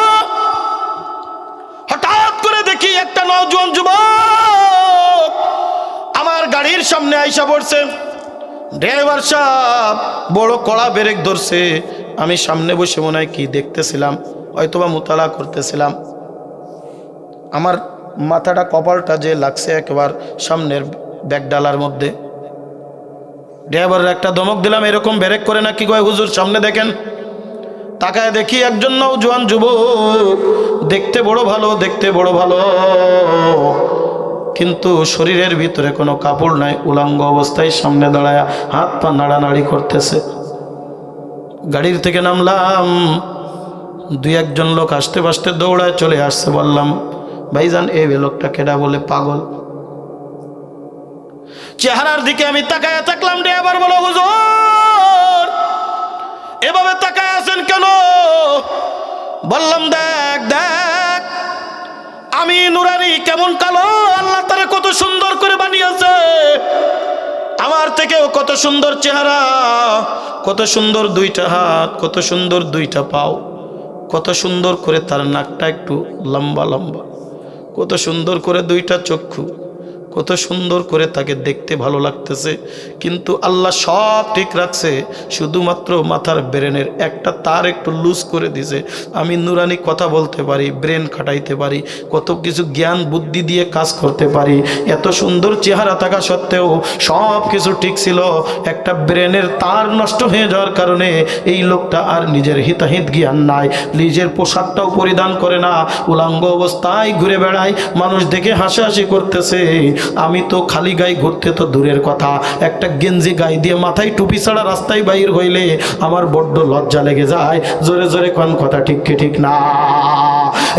হঠাৎ করে দেখি একটা নওজোয়ান যুবক আমার গাড়ির সামনে আইসা পড়ছে। ড্রাইভার সাহেব বড় কড়া ব্রেক ধরছে। আমি সামনে বসে মনে হয় কি দেখতেছিলাম, হয়তোবা মুতালা করতেছিলাম। আমার মাথাটা, কপালটা যে লাগছে একবার সামনের ব্যাগডালার মধ্যে। ড্রাইভারের একটা ধমক দিলাম, এরকম ব্রেক করে না কি কয় হুজুর সামনে দেখেন। তাকায় দেখি একজন নওজোয়ান যুবক, দেখতে বড় ভালো, দেখতে বড় ভালো, কিন্তু শরীরের ভিতরে কোনো কাপড় নাই, উলঙ্গ অবস্থায় সামনে দাঁড়ায় হাত পা নাড়ানাড়ি করতেছে। গাড়ির থেকে নামলাম, দুই একজন লোক আসতে আসতে দৌড়ায় চলে আসছে। বললাম ভাইজান এই লোকটা কেডা? বলে পাগল। চেহারার দিকে আমি তাকায় থাকলাম। ড্রাইভার বলো হুজুর এভাবে তাকায় আছেন কেন? বললাম দেখ দেখ আমি নুরানি কেমন কালো, আল্লাহ তারে কত সুন্দর করে বানিয়েছে, আমার থেকেও কত সুন্দর চেহারা, কত সুন্দর দুইটা হাত, কত সুন্দর দুইটা পাও, কত সুন্দর করে তার নাকটা একটু লম্বা লম্বা, কত সুন্দর করে দুইটা চক্ষু, কত সুন্দর করে তাকে দেখতে ভালো লাগতেছে। কিন্তু আল্লাহ সব ঠিক রাখছে, শুধুমাত্র মাথার ব্রেনের একটা তার একটু লুজ করে দিছে। আমি নুরানি কথা বলতে পারি, ব্রেন খাটাইতে পারি, কত কিছু জ্ঞান বুদ্ধি দিয়ে কাজ করতে পারি। এত সুন্দর চেহারা থাকা সত্ত্বেও সব কিছু ঠিক ছিল, একটা ব্রেনের তার নষ্ট হয়ে যাওয়ার কারণে এই লোকটা আর নিজের হিতাহিত জ্ঞান নাই, নিজের পোশাকটাও পরিধান করে না, উলঙ্গ অবস্থায় ঘুরে বেড়ায়, মানুষ দেখে হাসাহাসি করতেছে। আমি তো খালি গায়ে ঘুরতে তো দূরের কথা, একটা গেঞ্জি গায়ে দিয়ে মাথায় টুপি ছাড়া রাস্তায় বাইর হইলে আমার বড্ড লজ্জা লেগে যায়। জোরে জোরে কোন কথা ঠিক কি ঠিক না?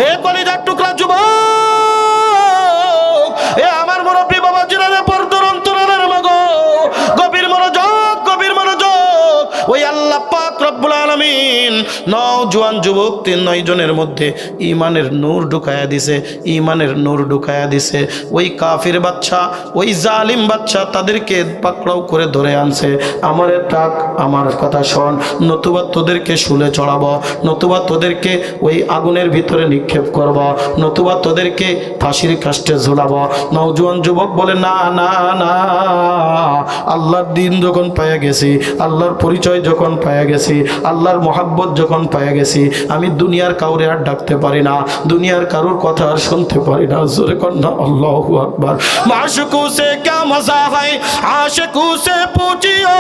এ কলিজার টুকরা যুবক, এ আমার মুরব্বী বাবা জিরারে পর্দর অন্তরের মাগো, গভীর মনোযোগ, গভীর মনোযোগ। ওই আল্লাহ পাক রব্বুল আলামিন নওজোয়ান যুবক 9 জনের মধ্যে ঈমানের নূর ঢুকায়া দিছে, ঈমানের নূর ঢুকায়া দিছে। ওই কাফির বাচ্চা, ওই জালিম বাচ্চা তাদেরকে পাকড়াও করে ধরে আনছে। আমারে টাক, আমার কথা শোন, নতুবা তোদেরকে শুলে চড়াবো, নতুবা তোদেরকে ওই আগুনের ভিতরে নিক্ষেপ করব, নতুবা তোদেরকে ফাঁসির কাস্টে ঝুলাবো। নওজোয়ান যুবক বলে না না না, আল্লাহর দিন যখন পাইয়া গেছি, আল্লাহর পরিচয় যখন পাইয়া গেছি, আল্লাহর মোহাব্বত যখন পাইয়া গেছি, আমি দুনিয়ার কাউরে আর ডাকতে পারি না, দুনিয়ার কারুর কথা আর শুনতে পারি না। জোরে কন্যা আল্লাহু আকবার। মাশুকু সে क्या मजा है, आशिकू से पूछियो,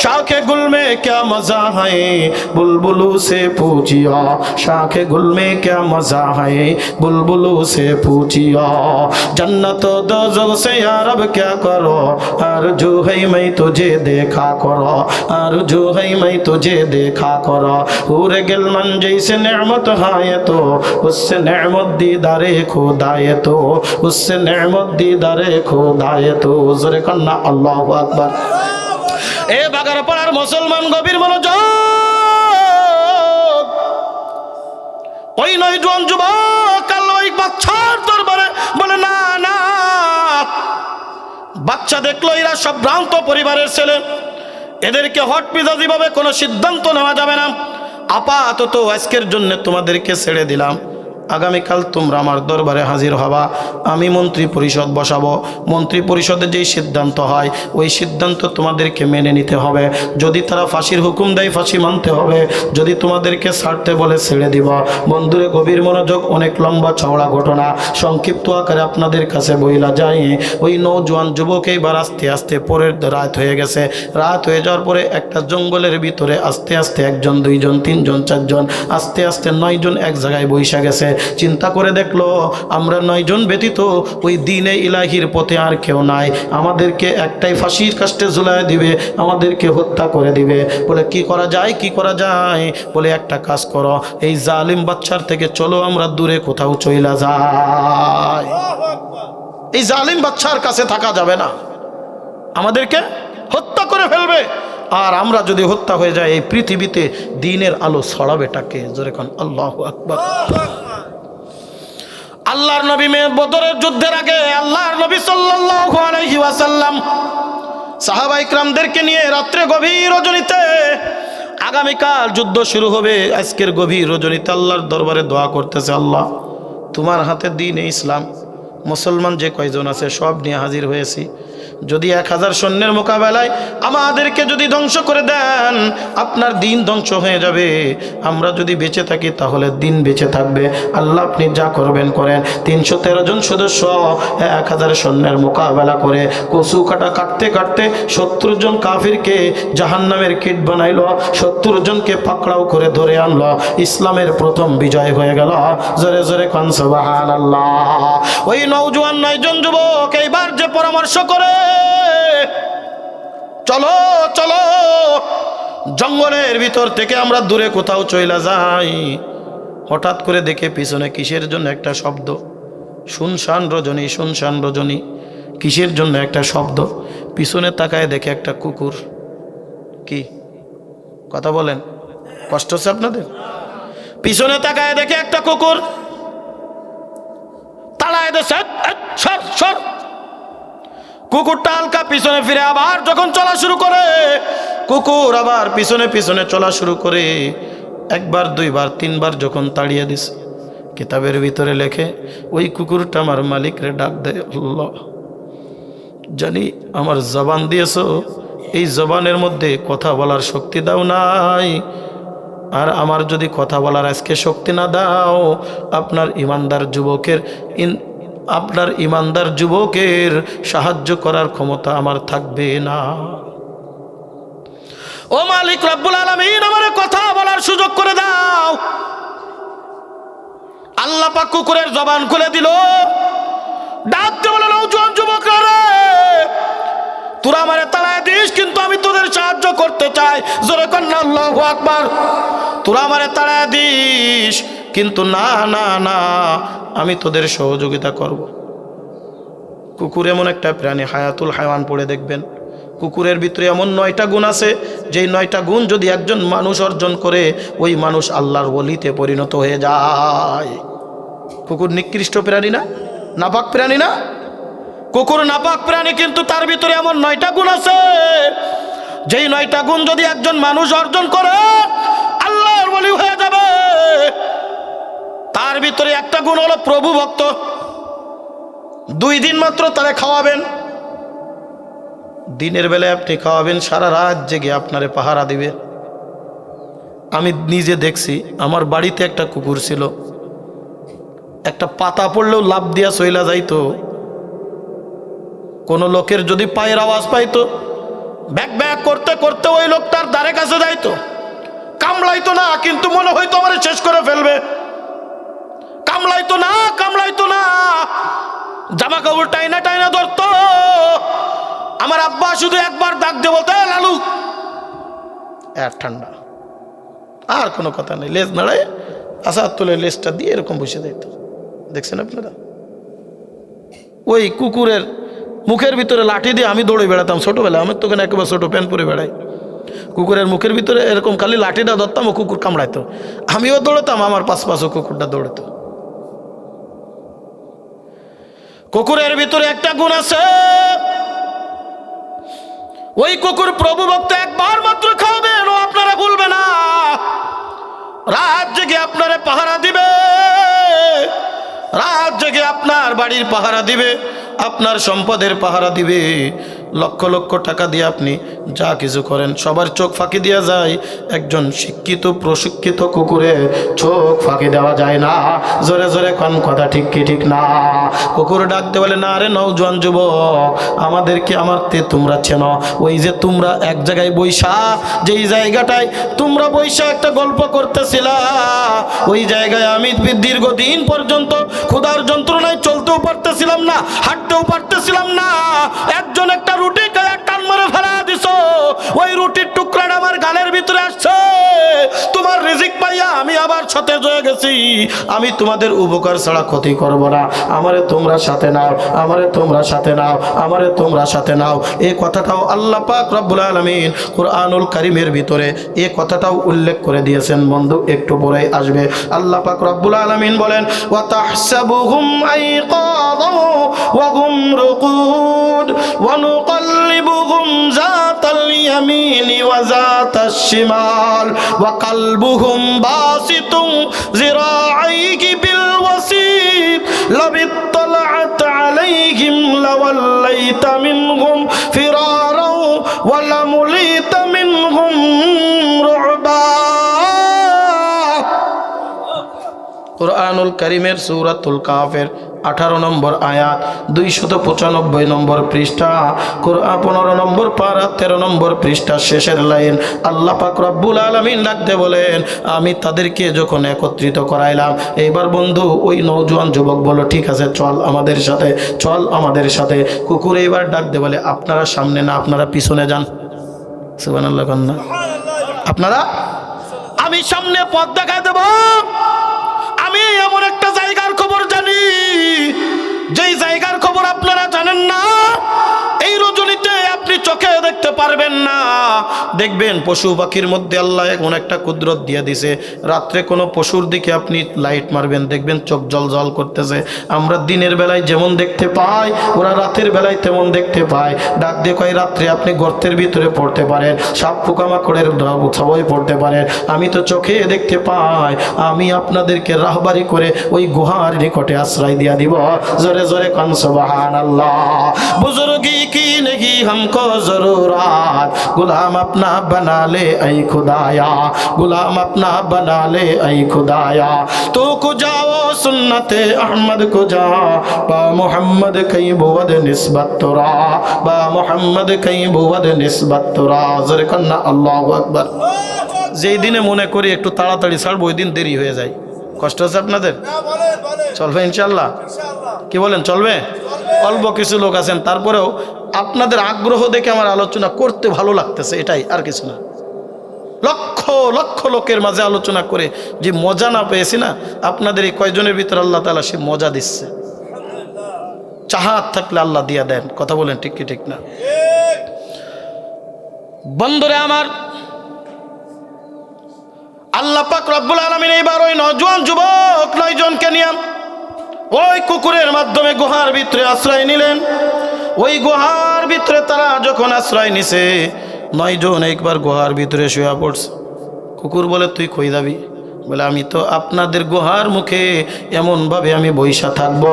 शाखे गुल में क्या मजा है, बुलबुलू से पूछियो, शाखे गुल में क्या मजा है, बुलबुलू से पूछियो, जन्नत दोज़ख से या रब क्या करो, आरज़ू है मैं तुझे देखा करो, आरज़ू है मैं तुझे देखा करो, हूरे गिलमन जैसे नेमत है तो उससे नेमत दीदारे खुदा है तो उससे नेमत दीदारे खुदा है तो। জোরে কন্না আল্লাহু আকবার। এ বাগারপাড়ার মুসলমান গভীর মনোযোগ, ওই নওজোয়ান যুবক ওই বাচ্চার দরবারে বলে না না। বাচ্চা দেখলো এরা সব ভ্রান্ত পরিবারের ছেলে, এদেরকে হট মেজাজি ভাবে কোনো সিদ্ধান্ত নেওয়া যাবে না। আপাতত আজকের জন্য তোমাদেরকে ছেড়ে দিলাম, আগামীকাল তোমরা আমার দরবারে হাজির হবা, আমি মন্ত্রী পরিষদ বসাবো, মন্ত্রী পরিষদে যেই সিদ্ধান্ত হয় ওই সিদ্ধান্ত তোমাদেরকে মেনে নিতে হবে। যদি তারা ফাঁসির হুকুম দেয় ফাঁসি মানতে হবে, যদি তোমাদেরকে ছাড়তে বলে ছেড়ে দিব। বন্ধুরে গভীর মনোযোগ, অনেক লম্বা চওড়া ঘটনা, সংক্ষিপ্ত আকারে আপনাদের কাছে বইলা যায়। ওই নওজোয়ান যুবক এইবার আস্তে আস্তে পরের রাত হয়ে গেছে। রাত হয়ে যাওয়ার পরে একটা জঙ্গলের ভিতরে আস্তে আস্তে 1 জন 2 জন 3 জন 4 জন আস্তে আস্তে 9 জন এক জায়গায় বৈশা গেছে। চিন্তা করে দেখলো আমরা 9 জন ব্যতীত ওই দ্বীনে ইলাহির পথে আর কেউ নাই, আমাদেরকে একটাই ফাঁসির কাস্টে ঝুলায় দিবে, আমাদেরকে হত্যা করে দিবে। বলে কি করা যায়, কি করা যায়? বলে একটা কাজ করো, এই জালিম বাচ্চার থেকে চলো আমরা দূরে কোথাও চইলা যাই, এই জালিম বাচ্চার কাছে থাকা যাবে না, আমাদেরকে হত্যা করে ফেলবে। আর আমরা যদি হত্যা হয়ে যায় এই পৃথিবীতে দ্বীনের আলো ছড়াবেটাকে? জোরে কোন আল্লাহু আকবার। আল্লাহর নবী বদরের যুদ্ধের আগে আল্লাহর নবী সাল্লাল্লাহু আলাইহি ওয়াসাল্লাম সাহাবা ইকরামদেরকে নিয়ে রাত্রে গভীর রজনীতে, আগামীকাল যুদ্ধ শুরু হবে, আজকের গভীর রজনীতে আল্লাহর দরবারে দোয়া করতেছে, আল্লাহ তোমার হাতে দ্বীনে ইসলাম মুসলমান যে কয়জন আছে সব নিয়ে হাজির হয়েছি। যদি 1000 সৈন্যের মোকাবেলায় আমাদেরকে যদি ধ্বংস করে দেন, আপনার দিন ধ্বংস হয়ে যাবে। আমরা যদি বেঁচে থাকি তাহলে দিন বেঁচে থাকবে। আল্লাহ আপনি যা করবেন করেন। 313 জন সদস্য 1000 সৈন্যের মোকাবেলা করে কচু কাটা কাটতে কাটতে 70 জন কাফিরকে জাহান্নামের কীট বানাইল, 70 জনকে পাকড়াও করে ধরে আনলো। ইসলামের প্রথম বিজয় হয়ে গেল। জোরে জোরে কোন সুবহানাল্লাহ। ওই নওজোয়ান 9 জন যুবক এইবার যে পরামর্শ করে, চলো চলো জঙ্গলের ভিতর থেকে আমরা দূরে কোথাও চলে যাই। হঠাৎ করে দেখে পিছনে কিসের জন্য একটা শব্দ। শুনশান রজনী, শুনশান রজনী, কিসের জন্য একটা শব্দ। পিছনে তাকায় দেখে একটা কুকুর। কি কথা বলেন, কষ্ট হচ্ছে আপনাদের? পিছনে তাকায় দেখে একটা কুকুর তাড়ায় দেশে, সর সর। কুকুরটা হালকা পিছনে ফিরে আবার যখন চলা শুরু করে, কুকুর আবার পিছনে পিছনে চলা শুরু করে। একবার, দুইবার, তিনবার যখন তাড়িয়ে দিছে, কিতাবের ভিতরে লেখে ওই কুকুরটা আমার মালিকরে ডাক দেয়, আল্লাহ জানি আমার জবান দিয়েছো, এই জবানের মধ্যে কথা বলার শক্তি দাও নাই। আর আমার যদি কথা বলার আজকে শক্তি না দাও, আপনার ইমানদার যুবকের সাহায্য করার ক্ষমতা আমার থাকবে না। ও মালিক রব্বুল আলামিন, আমার কথা বলার সুযোগ করে দাও। আল্লাহ পাক কুকুরের জবান খুলে দিল। ডাকতে বলে, নওজোয়ান যুবকরা রে, তোরা আমারে তাড়ায় দিস, কিন্তু আমি তোদের সাহায্য করতে চাই। জোরে কন্না আল্লাহু আকবার। তোরা আমারে তাড়ায় দিস, কিন্তু না না না, আমি তোদের সহযোগিতা করব। কুকুর এমন একটা প্রাণী, হায়াতুল হায়াওয়ান পড়ে দেখবেন। কুকুরের ভিতরে এমন 9টা গুণ আছে, যেই 9টা গুণ যদি একজন মানুষ অর্জন করে, ওই মানুষ আল্লাহর ওলিতে পরিণত হয়ে যায়। কুকুর নিকৃষ্ট প্রাণী না, নাপাক প্রাণী না? কুকুর নাপাক প্রাণী, কিন্তু তার ভিতরে এমন 9টা গুণ আছে, যেই 9টা গুণ যদি একজন মানুষ অর্জন করে, আল্লাহর ওলি হয়ে যাবে। তার ভিতরে একটা গুণ হলো প্রভু ভক্ত। 2 দিন মাত্র তারে খাওয়াবেন। দিনের বেলায় আপনি খাওয়াবেন, সারা রাত জেগে আপনারে পাহারা দিবে। আমি নিজে দেখছি, আমার বাড়িতে একটা কুকুর ছিল, একটা পাতা পড়লেও লাফ দিয়া চইলা যাইতো। কোন লোকের যদি পায়ের আওয়াজ পাইতো, ব্যাক ব্যাক করতে করতে ওই লোকটার দ্বারে কাছে যাইতো। কামড়াইতো না, কিন্তু মনে হইতো আমার শেষ করে ফেলবে। কামড়াইতো না, কামড়াইতো না, জামা কাপড় টাইনা টাইনা ধরতো। আমার আব্বা শুধু একবার ডাক দিয়ে বলতো, লালু, ঠান্ডা, আর কোনো কথা নেই। লেজ নাড়ায় আসার তুলে লেজটা দিয়ে এরকম বসে যাইত। দেখছেন আপনারা? ওই কুকুরের মুখের ভিতরে লাঠি দিয়ে আমি দৌড়ে বেড়াতাম ছোটবেলায়। আমার তো ওখানে একেবারে ছোটো প্যান্ট পরে বেড়াই। কুকুরের মুখের ভিতরে এরকম খালি লাঠিটা ধরতাম, ও কুকুর কামড়াইতো, আমিও দৌড়াতাম, আমার পাশে কুকুরটা দৌড়াতো। কুকুরের ভিতরে একটা গুণ আছে, ওই কুকুর প্রভু ভক্ত। একবার মাত্র খাওয়াবেন, ও আপনারা ভুলবে না। রাত জেগে আপনারে পাহারা দিবে, রাত জেগে আপনার বাড়ির পাহারা দিবে, আপনার সম্পদের পাহারা দিবে। লক্ষ লক্ষ টাকা দিয়ে আপনি যা কিছু করেন, সবার চোখ ফাঁকি দেওয়া যায়, একজন শিক্ষিত প্রশিক্ষিত কুকুরে চোখ ফাঁকি দেওয়া যায় না। জোরে জোরে কোন কথা ঠিক কি ঠিক না? কুকুর ডাকতে বলে, না রে নওজোয়ান যুবক, আমাদেরকে আমারতে তোমরা চেনো। ওই যে তোমরা এক জায়গায় বৈশা, যেই জায়গাটায় তোমরা বৈশা একটা গল্প করতেছিলা, ওই জায়গায় আমি দীর্ঘদিন পর্যন্ত ক্ষুধার যন্ত্রণায় চলতেও পারতেছিলাম না, হাঁটতেও পারতেছিলাম না। একজন একটা রুটি খায় টান মারে ফেলা দিছো, ওই রুটির টুকরাটা আমার গালের ভিতরে আসছে। তোমার রিজিক পাইয়া আমি আবার সতেজ হয়ে গেছি। আমি তোমাদের উপকার ছাড়া ক্ষতি করব না। আমারে তোমরা সাথে নাও, আমারে তোমরা সাথে নাও, আমারে তোমরা সাথে নাও। এই কথাটাও আল্লাহ পাক রব্বুল আলামিন কুরআনুল কারীমের ভিতরে এই কথাটাও উল্লেখ করে দিয়েছেন। বন্ধু একটু পরে আসবে, আল্লাহ পাক রব্বুল আলামিন বলেন, ওয়া তাহসাবুহুম আইকাযা ওয়া হুম রুকুদ ওয়া নুকাল্লিবুহুম যাতাল ইয়ামিনি ওয়া যাতাশ শিমাল ওয়া কালবুহুম বাসিতুম যিরাআইহি বিল ওয়াসিদ লাবিত্তালা'আত কুরআনুল কারীমের সূরাতুল কাফের 18 নম্বর আয়াত 295 নম্বর পৃষ্ঠা, কুরআন 15 নম্বর পারা 13 নম্বর পৃষ্ঠা শেষের লাইন। আল্লাহ পাক রব্বুল আলামিন ডাকতে বলেন, আমি তাদেরকে যখন একত্রিত করাইলাম, এইবার বন্ধু ওই নওজোয়ান যুবক বলো, ঠিক আছে চল আমাদের সাথে, চল আমাদের সাথে। কুকুর এইবার ডাকতে বলে, আপনারা সামনে না, আপনারা পিছনে যান। সুবহানাল্লাহ কন্যা, আপনারা, আমি সামনে পথ দেখাই দেব। আমি এমন একটা জায়গার খবর জানি, যেই জায়গার খবর আপনারা জানেন না। এই রজনীতে আপনি চোখে দেখতে পারবেন না। দেখবেন পশু পাখির মধ্যে আল্লাহ এমন একটা কুদরত দিয়ে দিছে, রাত্রে কোনো পশুর দিকে আপনি লাইট মারবেন, দেখবেন চোখ জল জল করতেছে। আমরা দিনের বেলায় যেমন দেখতে পাই, ওরা রাতের বেলায় তেমন দেখতে পায়। ডাক দিয়ে কয়, রাত্রে আপনি গর্তের ভিতরে পড়তে পারেন, সাপ পোকামাকড়ের সবাই পড়তে পারেন, আমি তো চোখে দেখতে পাই। আমি আপনাদেরকে রাহবারি করে ওই গুহার নিকটে আশ্রয় দিয়া দিব। জোরে জোরে কান সুবহানাল্লাহ। বুজুর্গি কি নেহি हमको जरूरत, गुलाम अपना बना ले ऐ खुदाया, गुलाम अपना बना ले ऐ खुदाया। तो को जाओ सुन्नते अहमद को जा, बा मोहम्मद कई बुवद निस्बत तोरा, बा मोहम्मद कई बुवद निस्बत तोरा। जरे कन्ना अल्लाहु আকবার। যেই দিনে মনে করি একটু তাড়াতাড়ি ছাড়বো, ওই দিন দেরি হয়ে যায়। কষ্ট হচ্ছে আপনাদের? চলবে ইনশাআল্লাহ? কি বলেন, চলবে? অল্প কিছু লোক আছেন, তারপরেও আপনাদের আগ্রহ দেখে আমার আলোচনা করতে ভালো লাগতেছে, এটাই, আর কিছু না। লক্ষ লক্ষ লোকের মাঝে আলোচনা করে যে মজা না পেয়েছি না, আপনাদের এই কয়জনের ভিতরে আল্লাহ তাআলা সে মজা দিচ্ছে। চাহাত থাকলে আল্লাহ দিয়া দেন। কথা বলেন ঠিক কি ঠিক না? বন্ধুরে আমার, আল্লাহ পাক রব্বুল আলামিন এইবার ওই নওজোয়ান যুবক 9 জনকে নিয়ে ওই কুকুরের মাধ্যমে গুহার ভিতরে আশ্রয় নিলেন। ওই গুহার ভিতরে তারা যখন আশ্রয় নিছে, 9 জন একবার গুহার ভিতরে শুয়ে পড়ছে। কুকুর বলে, তুই কই যাবি? বলে, আমি তো আপনাদের গুহার মুখে এমনভাবে আমি বইসা থাকব,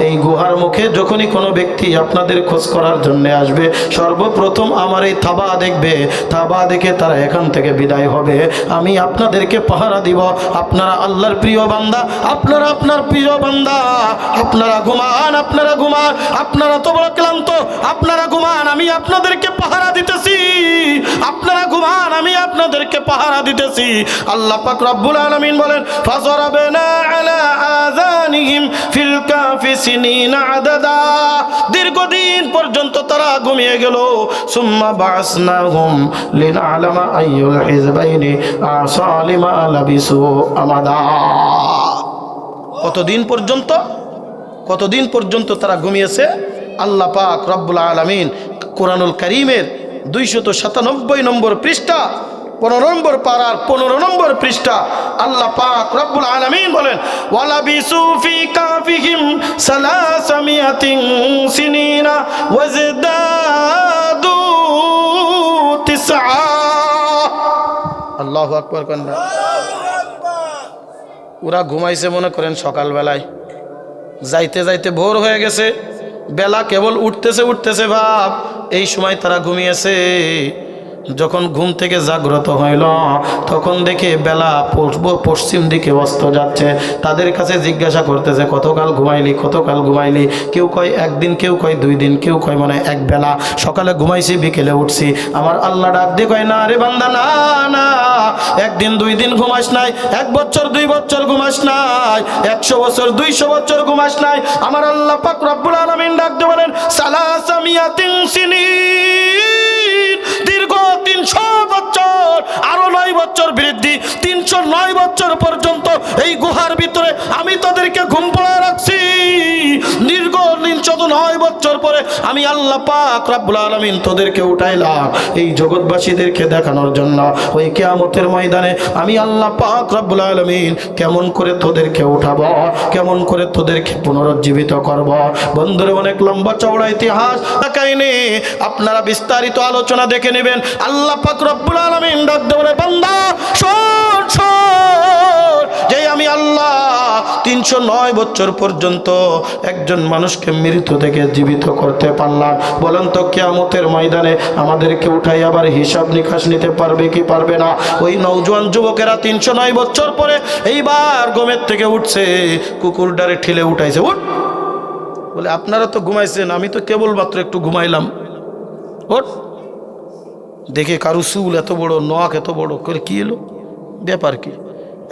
এই গুহার মুখে যখনই কোনো ব্যক্তি আপনাদের খোঁজ করার জন্য আসবে, সর্বপ্রথম আমার এই থাবা দেখবে, থাবা দেখে তারা এখান থেকে বিদায় হবে। আমি আপনাদেরকে পাহারা দিব। আপনারা আল্লাহর প্রিয় বান্দা, আপনারা আপনার প্রিয় বান্দা, আপনারা ঘুমান, আপনারা ঘুমান, আপনারা তো বড় ক্লান্ত, আপনারা ঘুমান, আমি আপনাদেরকে পাহারা দিতেছি। আপনারা ঘুমান, আমি আপনাদেরকে পাহারা দিতেছি। আল্লাহ পাক রব্বুল আলামিন বলেন, ফাযরাবনা আলা আযানিহিম ফিল কাফি সিনিনা আদাদা। দীর্ঘদিন পর্যন্ত তারা ঘুমিয়ে গেল। সুম্মা বাসনাহুম লিনালামা আইয়ুল হিজবাইনি আসালিমা লাবিসু আমাদা। কতদিন পর্যন্ত, কতদিন পর্যন্ত তারা ঘুমিয়েছে? আল্লাহ পাক রব্বুল আলামিন কুরআনুল কারীমের 297 নম্বর পৃষ্ঠা, 15 নম্বর পারার 15 নম্বর পৃষ্ঠা, আল্লাহ পাক রব্বুল আলামিন বলেন, ওয়ালাবিসু ফি কাফিহিম সালাসামিয়াতিন সিনিনা ওয়াজদাদু তিসআ। আল্লাহু আকবার কন্যা। ওরা ঘুমাইছে মনে করেন সকালবেলায়, যাইতে যাইতে ভোর হয়ে গেছে, বেলা কেবল উঠতেছে উঠতেছে ভাব, এই সময় তারা ঘুমিয়েছে। যখন ঘুম থেকে জাগ্রত হইল, তখন দেখে বেলা পশ্চিম দিকে অস্ত যাচ্ছে। তাদের কাছে জিজ্ঞাসা করতেছে, কতকাল ঘুমাইলি, কতকাল ঘুমাইলি? কেউ কয় একদিন, কেউ কয় 2 দিন, কেউ কয় মানে এক বেলা, সকালে ঘুমাইছি বিকেলে উঠছি। আমার আল্লাহ ডাক দিয়ে কয়, না রে বান্দা, না না, 1 দিন 2 দিন ঘুমাস নাই, 1 বছর 2 বছর ঘুমাস নাই, 100 বছর 200 বছর ঘুমাস নাই। আমার আল্লাহ পাক রব্বুল আলামিন ডাক দিয়ে বলেন, সালাসামিয়াতিন সিনিন, দীর্ঘ 300 বছর, আরো 9 বছর বৃদ্ধি, 309 বছর পর্যন্ত এই গুহার ভিতরে আমি তাদেরকে ঘুম পড়ায় রাখছি। দীর্ঘ 309 বছর পরে আমি আল্লাহ পাক রব্বুল আলামিন তোদেরকে উঠাইলাম এই জগৎবাসীদেরকে দেখানোর জন্য। ওই কিয়ামতের ময়দানে আমি আল্লাহ পাক রব্বুল আলামিন কেমন করে তোদেরকে উঠাবো, কেমন করে তোদেরকে পুনরুজ্জীবিত করব। বন্ধুরা, অনেক লম্বা চওড়া ইতিহাস কাহিনী, আপনারা বিস্তারিত আলোচনা দেখে নেবেন। আল্লাহ পাক রব্বুল আলামিন ডাক দিয়ে বলে, বান্দা শোন শোন, যে আমি আল্লাহ 3 309 বছর পর্যন্ত একজন মানুষকে মৃত্যু থেকে জীবিত করতে পারলাম। বলেন তো কিয়ামতের ময়দানে আমাদেরকে উঠাই আবার হিসাব নিকাশ নিতে পারবে কি পারবে না? ওই নওজোয়ান যুবকেরা 309 বছর পরে এইবার ঘুমের থেকে উঠছে, কুকুর ডারে ঠেলে উঠাইছে, উঠ। বলে আপনারা তো ঘুমাইছেন, আমি তো কেবলমাত্র একটু ঘুমাইলাম, ওঠ। দেখে কারু চুল এত বড়, নখ এত বড় করে, কি এলো, ব্যাপার কি?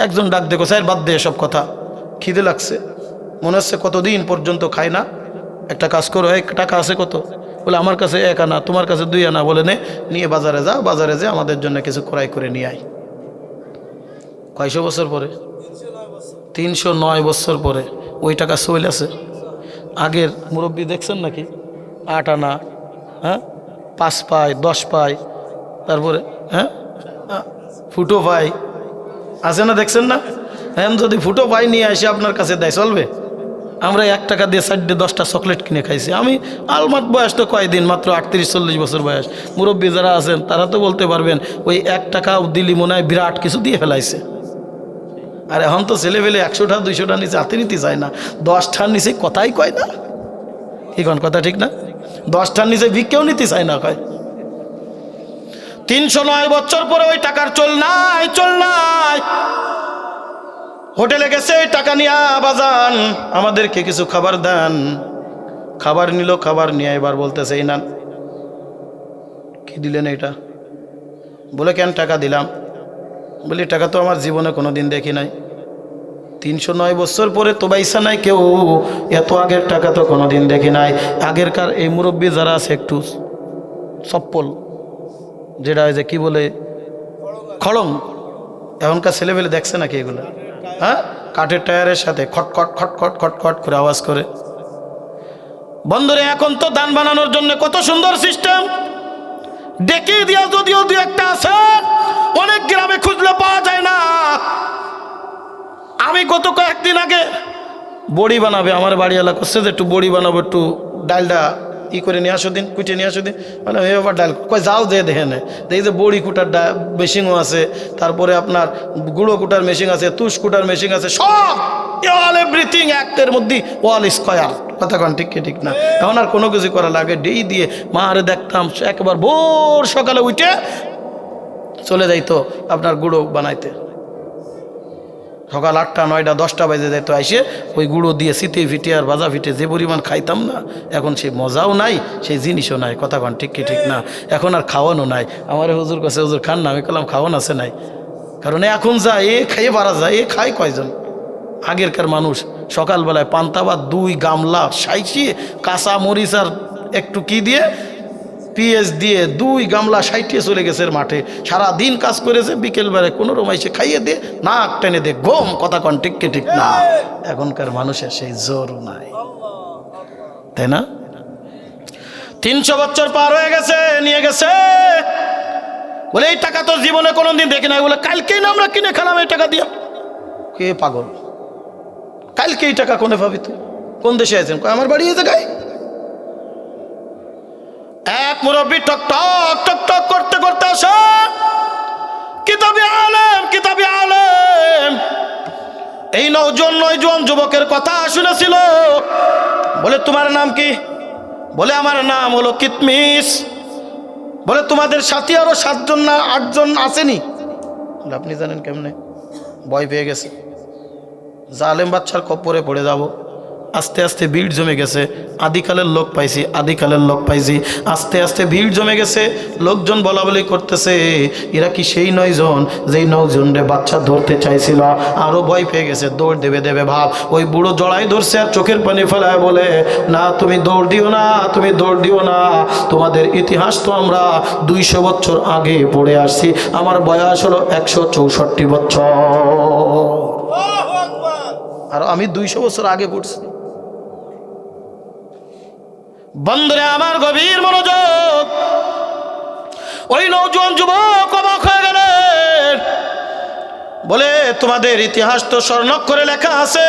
একজন ডাক দেখো, স্যার বাদ দে এসব কথা, খিদে লাগছে, মনে হচ্ছে কতদিন পর্যন্ত খাই না, একটা কাজ করো, এক টাকা আছে কত? বলে আমার কাছে 1 আনা, তোমার কাছে 2 আনা। বলে নিয়ে বাজারে যা, বাজারে যে আমাদের জন্য কিছু ক্রয় করে নিয়ে আয়। কয়শো বছর পরে? 309 বছর পরে ওই টাকা চলে আছে। আগের মুরব্বী দেখছেন নাকি 8 আনা, হ্যাঁ, 5 পাই, 10 পাই, তারপরে হ্যাঁ ফুটো পাই আছে না, দেখছেন না? হ্যাঁ, যদি ফুটো পাই নিয়ে আসে আপনার কাছে দেয়, চলবে? আমরা 1 টাকা দিয়ে 4-10টা চকলেট কিনে খাইছি। আমি আলমাত বয়স তো কয়দিন, মাত্র 38-40 বছর বয়স। মুরব্বী যারা আছেন তারা তো বলতে পারবেন, ওই 1 টাকা দিলি মনে হয় বিরাট কিছু দিয়ে ফেলাইছে। আর এখন তো ছেলেবেলে 100টা 200টা নিচে হাতে নিতে চায় না, 10টার নিচে কথাই কয় না। এখন কথা ঠিক না? 10টার নিচে ভিক্ষেও নিতে চায় না, কয়। 309 বছর পরে ওই টাকার চল নাই, চল নাই। হোটেলে গেছে, ওই টাকা নিয়ে বাজান আমাদেরকে কিছু খাবার দেন। খাবার নিল, খাবার নিয়ে এবার বলতেছে, এই না কি দিলেন এটা? বলে কেন টাকা দিলাম? বলি টাকা তো আমার জীবনে কোনোদিন দেখি নাই। 309 বছর পরে তো বাইসা নাই কেউ, এত আগের টাকা তো কোনোদিন দেখি নাই। আগেরকার এই মুরব্বী যারা আছে একটু চপ্পল, যেটা যে কি বলে খড়ং, এখনকার ছেলেবেলে দেখছে নাকি এগুলো? হ্যাঁ, কাঠের টায়ারের সাথে খটখট খটখট খটখট করে আওয়াজ করে। বন্ধুরে, এখন তো দান বানানোর জন্য কত সুন্দর সিস্টেম, ডেকে দিয়া যদিও 2-1টা আছে, অনেক গ্রামে খুঁজলে পাওয়া যায় না। আমি গত কয়েকদিন আগে বড়ি বানাবে, আমার বাড়িওয়ালা করছে যে একটু বড়ি বানাবো, একটু ডালটা করে নিয়ে আসো দিন, কুটে নিয়ে আসো দিন। মানে এবার ডাল কয় যাও যে দেখে নেয়, দেখি যে বড়ি কুটার মেশিনও আছে, তারপরে আপনার গুঁড়ো কুটার মেশিন আছে, তুষ কুটার মেশিন আছে, সব অল এভরিথিং একটের মধ্যে অল স্কয়ার। কথা কন ঠিক কি ঠিক না? এখন আর কোনো কিছু করা লাগে ডেই দিয়ে মারে দেখতাম একবার ভোর সকালে উঠে চলে যাইতো আপনার গুঁড়ো বানাইতে। সকাল 8টা 9টা 10টা বাজে যেত, আইসে ওই গুঁড়ো দিয়ে সিটে ফিটে আর ভাজা ফিটে যে পরিমাণ খাইতাম না, এখন সেই মজাও নাই, সেই জিনিসও নাই। কথা কন ঠিক কি ঠিক না? এখন আর খাওয়ানো নাই। আমার হুজুর কাছে, হুজুর খান না, আমি বললাম খাওয়ান আছে নাই, কারণ এখন যা এ খাইয়ে পারা যায়, এ খায় কয়জন? আগেরকার মানুষ সকালবেলায় পান্তা ভাত 2 গামলা সাইছিয়ে কাঁচা মরিচ আর একটু কি দিয়ে পিএস দিয়ে 2 গামলা সাইটিয়ে চলে গেছে মাঠে, সারা দিন কাজ করেছে, বিকেলবেলায় কোনো রকম এসে খাইয়ে দে, নাক টেনে দে, গম। কথা কন ঠিক কি ঠিক না? এখনকার মানুষের সেই জোরও নাই, তাই না? 300 বছর পার হয়ে গেছে, নিয়ে গেছে, বলে এই টাকা তো জীবনে কোনোদিন দেখি না। বলে কালকেই না আমরা কিনে খেলাম এই টাকা দিয়া। কে পাগল? কালকে এই টাকা কোনে পাবি তুই? কোন দেশে আছেন? আমার বাড়ি এই জায়গায়। এক মুরব্বী টক টক টক টক করতে করতে আসে, কিতাবি আলেম, কিতাবি আলেম। এই নয়জন যুবকের কথা শুনেছিল। বলে তোমার নাম কি? বলে আমার নাম হলো কিতমিস। বলে তোমাদের সাথী আরো 7জন না 8জন আসেনি? বলে আপনি জানেন কেমনে? ভয় পেয়ে গেছে, জালেম বাচ্চার খপ্পরে পড়ে যাব। আস্তে আস্তে ভিড় জমে গেছে, আদিকালের লোক পাইছি, আদিকালের লোক পাইছি। আস্তে আস্তে ভিড় জমে গেছে, লোকজন বলা বলি করতেছে এরা কি সেই 9 জন যেই 9 জনরে বাচ্চা ধরতে চাইছিল? আরো ভয় পেয়ে গেছে, দৌড় দেবে দেবে ভাব। ওই বুড়ো জড়াই ধরছে আর চোখের পানি ফেলায় বলে, না তুমি দৌড় দিও না, তুমি দৌড় দিও না। তোমাদের ইতিহাস তো আমরা 200 বছর আগে পড়ে আসছি, আমার বয়স হলো 164 বছর, আর আমি 200 বছর আগে পড়ছি। বন্ধুরে আমার, গভীর মনোযোগ। ওই নওজোয়ান যুবক অবাক হয়ে গেলেন, বলে তোমাদের ইতিহাস তো স্বর্ণাক্ষরে লেখা আছে,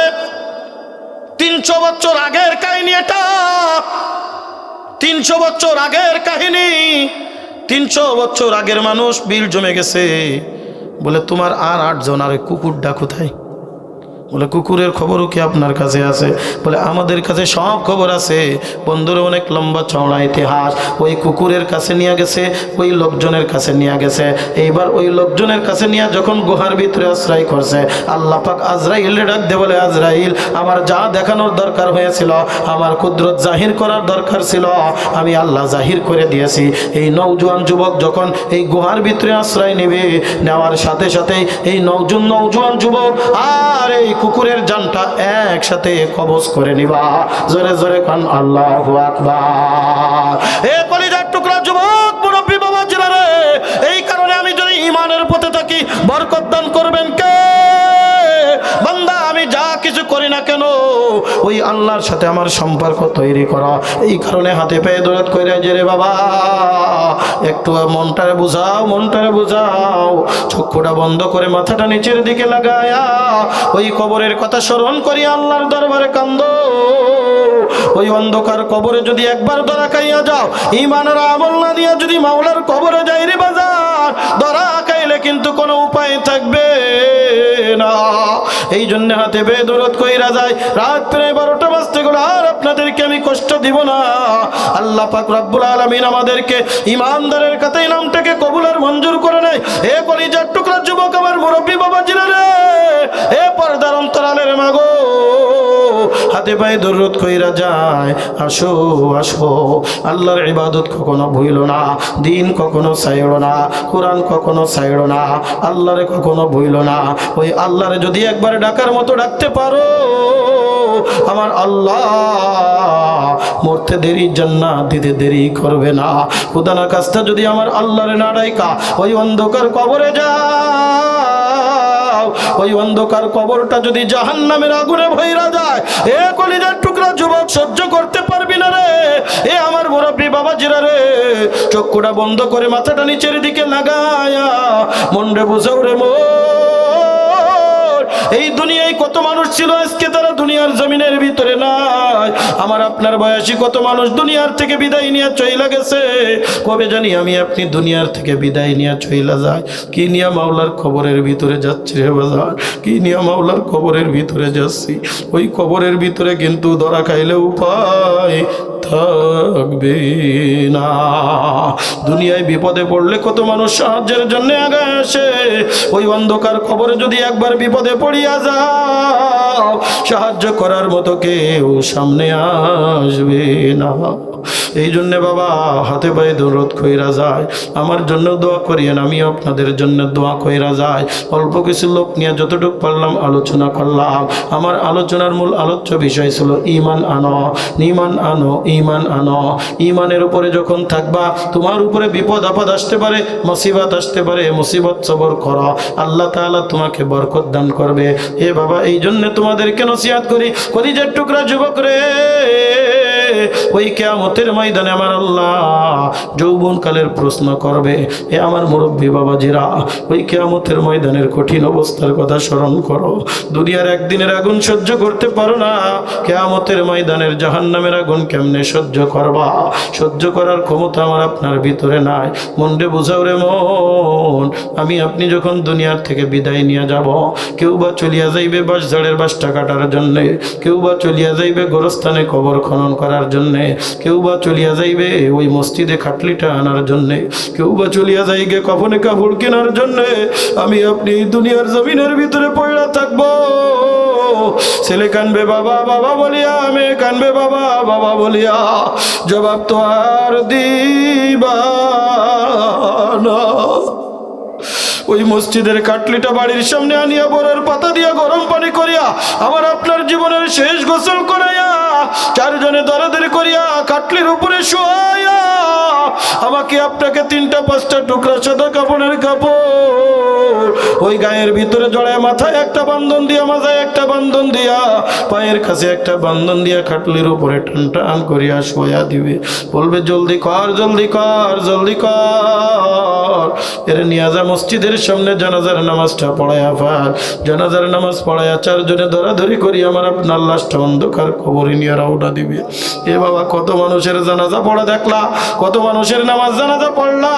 300 বছর আগের কাহিনী এটা, 300 বছর আগের কাহিনী, 300 বছর আগের মানুষ, বিল জমে গেছে। বলে তোমার আর 8 জন, আর কুকুরটা কোথায়? বলে কুকুরের খবরও কি আপনার কাছে আছে? বলে আমাদের কাছে সব খবর আছে। বন্ধুরা, অনেক লম্বা চওড়া ইতিহাস। ওই কুকুরের কাছে নিয়ে গেছে, ওই লোকজনের কাছে নিয়ে গেছে। এইবার ওই লোকজনের কাছে নিয়ে যখন গুহার ভিতরে আশ্রয় করছে, আল্লাহ পাক আজরাইলরে ডাক দিয়ে বলে, আজরাইল, আমার যা দেখানোর দরকার হয়েছিল, আমার কুদরত জাহির করার দরকার ছিল, আমি আল্লাহ জাহির করে দিয়েছি। এই নওজোয়ান যুবক যখন এই গুহার ভিতরে আশ্রয় নেবে, নেওয়ার সাথে সাথে এই নওজোয়ান যুবক আর এই কুকুরের জানটা একসাথে কবজ করে নিবা। জোরে জোরে কান আল্লাহু আকবার। এ কলিজার টুকরা যুবক মুরব্বী বাবা জিরারে, এই কারণে আমি যদি ঈমানের পথে থাকি, বরকত দান করবেন কে? বান্দা, আমি যা কিছু করি না কেন, ওই আল্লাহর সাথে আমার সম্পর্ক তৈরি করা। এই কারণে হাতে পায়ে দৌড়াত কইরা যে, রে বাবা, একটু মনটারে বুঝাও, চক্ষুটা বন্ধ করে মাথাটা নিচের দিকে লাগায়া ওই কবরের কথা স্মরণ করি আল্লাহর দরবারে কান্দো। ওই অন্ধকার কবরে যদি একবার ধরা খাইয়া যাও, ঈমানের আমল না দিয়া যদি মাওলার কবরে যাই রে বাজার, ধরা খাইলে কিন্তু কোনো উপায় থাকবে না। এই জন্য হাতে বেদরত কইরা যায়। রাত প্রায় 12টা বাজতে গেল, আর আপনাদেরকে আমি কষ্ট দিব না। আল্লাহ পাক রব্বুল আলামিন আমাদেরকে ইমানদারের কাতায় নামটাকে কবুল আর মঞ্জুর করে নেয়। এ কলিজার টুকরা যুবক, আমার মুরব্বী বাবাজিরা রে, এ পর্দার অন্তরালের মাগো, হাতে পায়ে দরুদ কইরা যায়, আসো আসো, আল্লাহর ইবাদত কখনো ভুইলো না, দিন কখনো ছাইড়ো না, কোরআন কখনো ছাইড়ো না, আল্লাহরে কখনো ভুইলো না। ওই আল্লাহরে যদি একবার ডাকার মতো ডাকতে পারো, আমার আল্লাহ মরতে দেরি, জান্নাত দিতে দেরি করবে না। খুদানা কাজটা যদি আমার আল্লাহরে না ডাইকা ওই অন্ধকার কবরে যাও, ওই অন্ধকার কবরটা যদি জাহান্নামের আগুনে ভইরা যায়, এ কলিজার টুকরা যুবক, সহ্য করতে পারবি না রে। এ আমার মুরব্বী বাবাজিরা রে, চক্ষুটা বন্ধ করে মাথাটা নিচের দিকে লাগায়া মনরে বুঝাও রে মোর। এই দুনিয়ায় কত মানুষ ছিল, আজকে তারা দুনিয়ার জমিনের ভিতরে নাই। আমার আপনার বয়সী কত মানুষ দুনিয়ার থেকে বিদায় নিয়ে চইলা গেছে। কবে জানি আমি আপনি দুনিয়ার থেকে বিদায় নিয়ে চইলা যায়, কি নিয়ে মাওলার কবরের ভিতরে যাচ্ছি রে বাজার, কি নিয়ে মাওলার কবরের ভিতরে যাচ্ছি। ওই কবরের ভিতরে কিন্তু ধরা খাইলে উপায় থাকবে না। দুনিয়ায় বিপদে পড়লে কত মানুষ সাহায্যের জন্য আগে আসে, ওই অন্ধকার কবরে যদি একবার বিপদে পড়িয়া যাও, সাহায্য করার মতো কেউ সামনে আসবে না। এই জন্যে বাবা, হাতে পায়ে দৌড়ত কইরা যায়, আমার জন্য দোয়া করিয়েন, আমি আপনাদের জন্য দোয়া কইরা যায়। অল্প কিছু লোক নিয়ে যতটুকু পারলাম আলোচনা করলাম। আমার আলোচনার মূল আলোচ্য বিষয় ছিল ঈমান আনো, ঈমান আনো, ঈমান আনো। ঈমানের উপরে যখন থাকবা, তোমার উপরে বিপদ আপদ আসতে পারে, মুসিবত আসতে পারে, মুসিবত সবর করো, আল্লাহ তাআলা তোমাকে বরকত দান করবে। এ বাবা, এই জন্য তোমাদেরকে নসিহত করি, কলিজার টুকরা যুবক রে, ওই কিয়ামতের ময়দানে আমার আল্লাহ যৌবনকালের প্রশ্ন করবে। এ আমার মুরব্বী বাবাজিরা, ওই কিয়ামতের ময়দানের কঠিন অবস্থার কথা স্মরণ করো। দুনিয়ার একদিনের আগুন সহ্য করতে পারো না, কিয়ামতের ময়দানের জাহান্নামের আগুন কেমনে সহ্য করবা? সহ্য করার ক্ষমতা আমার আপনার ভিতরে নাই। মনরে বুঝাও রে মন, আমি আপনি যখন দুনিয়ার থেকে বিদায় নিয়ে যাব, কেউ বা চলিয়া যাইবে বাঁশঝাড়ের বাঁশটা কাটার জন্যে, কেউ বা চলিয়া যাইবে গোরস্থানে কবর খনন করার জন্যে, কেউ বা চলিয়া যাইবে ওই মসজিদে খাটলিটা আনার জন্যে, কেউ বা চলিয়া যাইবে কফনে কাপড় কেনার জন্যে। আমি আপনি দুনিয়ার জমিনের ভিতরে পড়া থাকবো। ছেলে কানবে বাবা বাবা বলিয়া, মেয়ে কানবে বাবা বাবা বলিয়া, জবাব তো আর দিবা না। ওই মসজিদের কাটলিটা বাড়ির সামনে আনিয়া বড়ের পাতা দিয়া গরম পানি করিয়া আমার আপনার জীবনের শেষ গোসল করাইয়া, চারজনে দরাদরি করিয়া কাটলির উপরে শোয়াইয়া আমাকে আপনাকে 3টা 5টা টুকরা সাদা কাপড়ের কাপড় ওই গায়ের ভিতরে জড়ায়, মাথায় একটা বান্ধন দিয়া, মাথায় একটা বান্ধন দিয়া, পায়ের কাছে একটা বান্ধন দিয়া কাটলির উপরে টান টান করিয়া শোয়া দিবে। বলবে জলদি কর, জলদি কর, জলদি কর। এরে নিয়ে যা মসজিদের সামনে, জানাজার নামাজটা পড়াইয়া ফেল। জানাজার নামাজ পড়াইয়া চারজনে ধরাধরি করি আমার আপনার লাশটা অন্ধকার কবরে নিয়ে রওনা দিবে। এ বাবা, কত মানুষের জানাজা পড়া দেখলা, কত মানুষের নামাজ জানাজা পড়লা,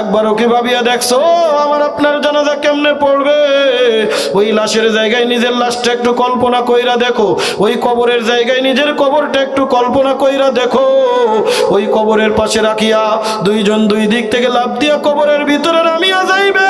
একবারও কি ভাবিয়া দেখছো আমার আপনার জানাজা কেমনে পড়বে? ওই লাশের জায়গায় নিজের লাশটা একটু কল্পনা কইরা দেখো, ওই কবরের জায়গায় নিজের কবরটা একটু কল্পনা কইরা দেখো। ওই কবরের পাশে রাখিয়া দুইজন দুই দিক থেকে লাফ দিয়া কবরের ভিতরে নামিয়া যাইবে।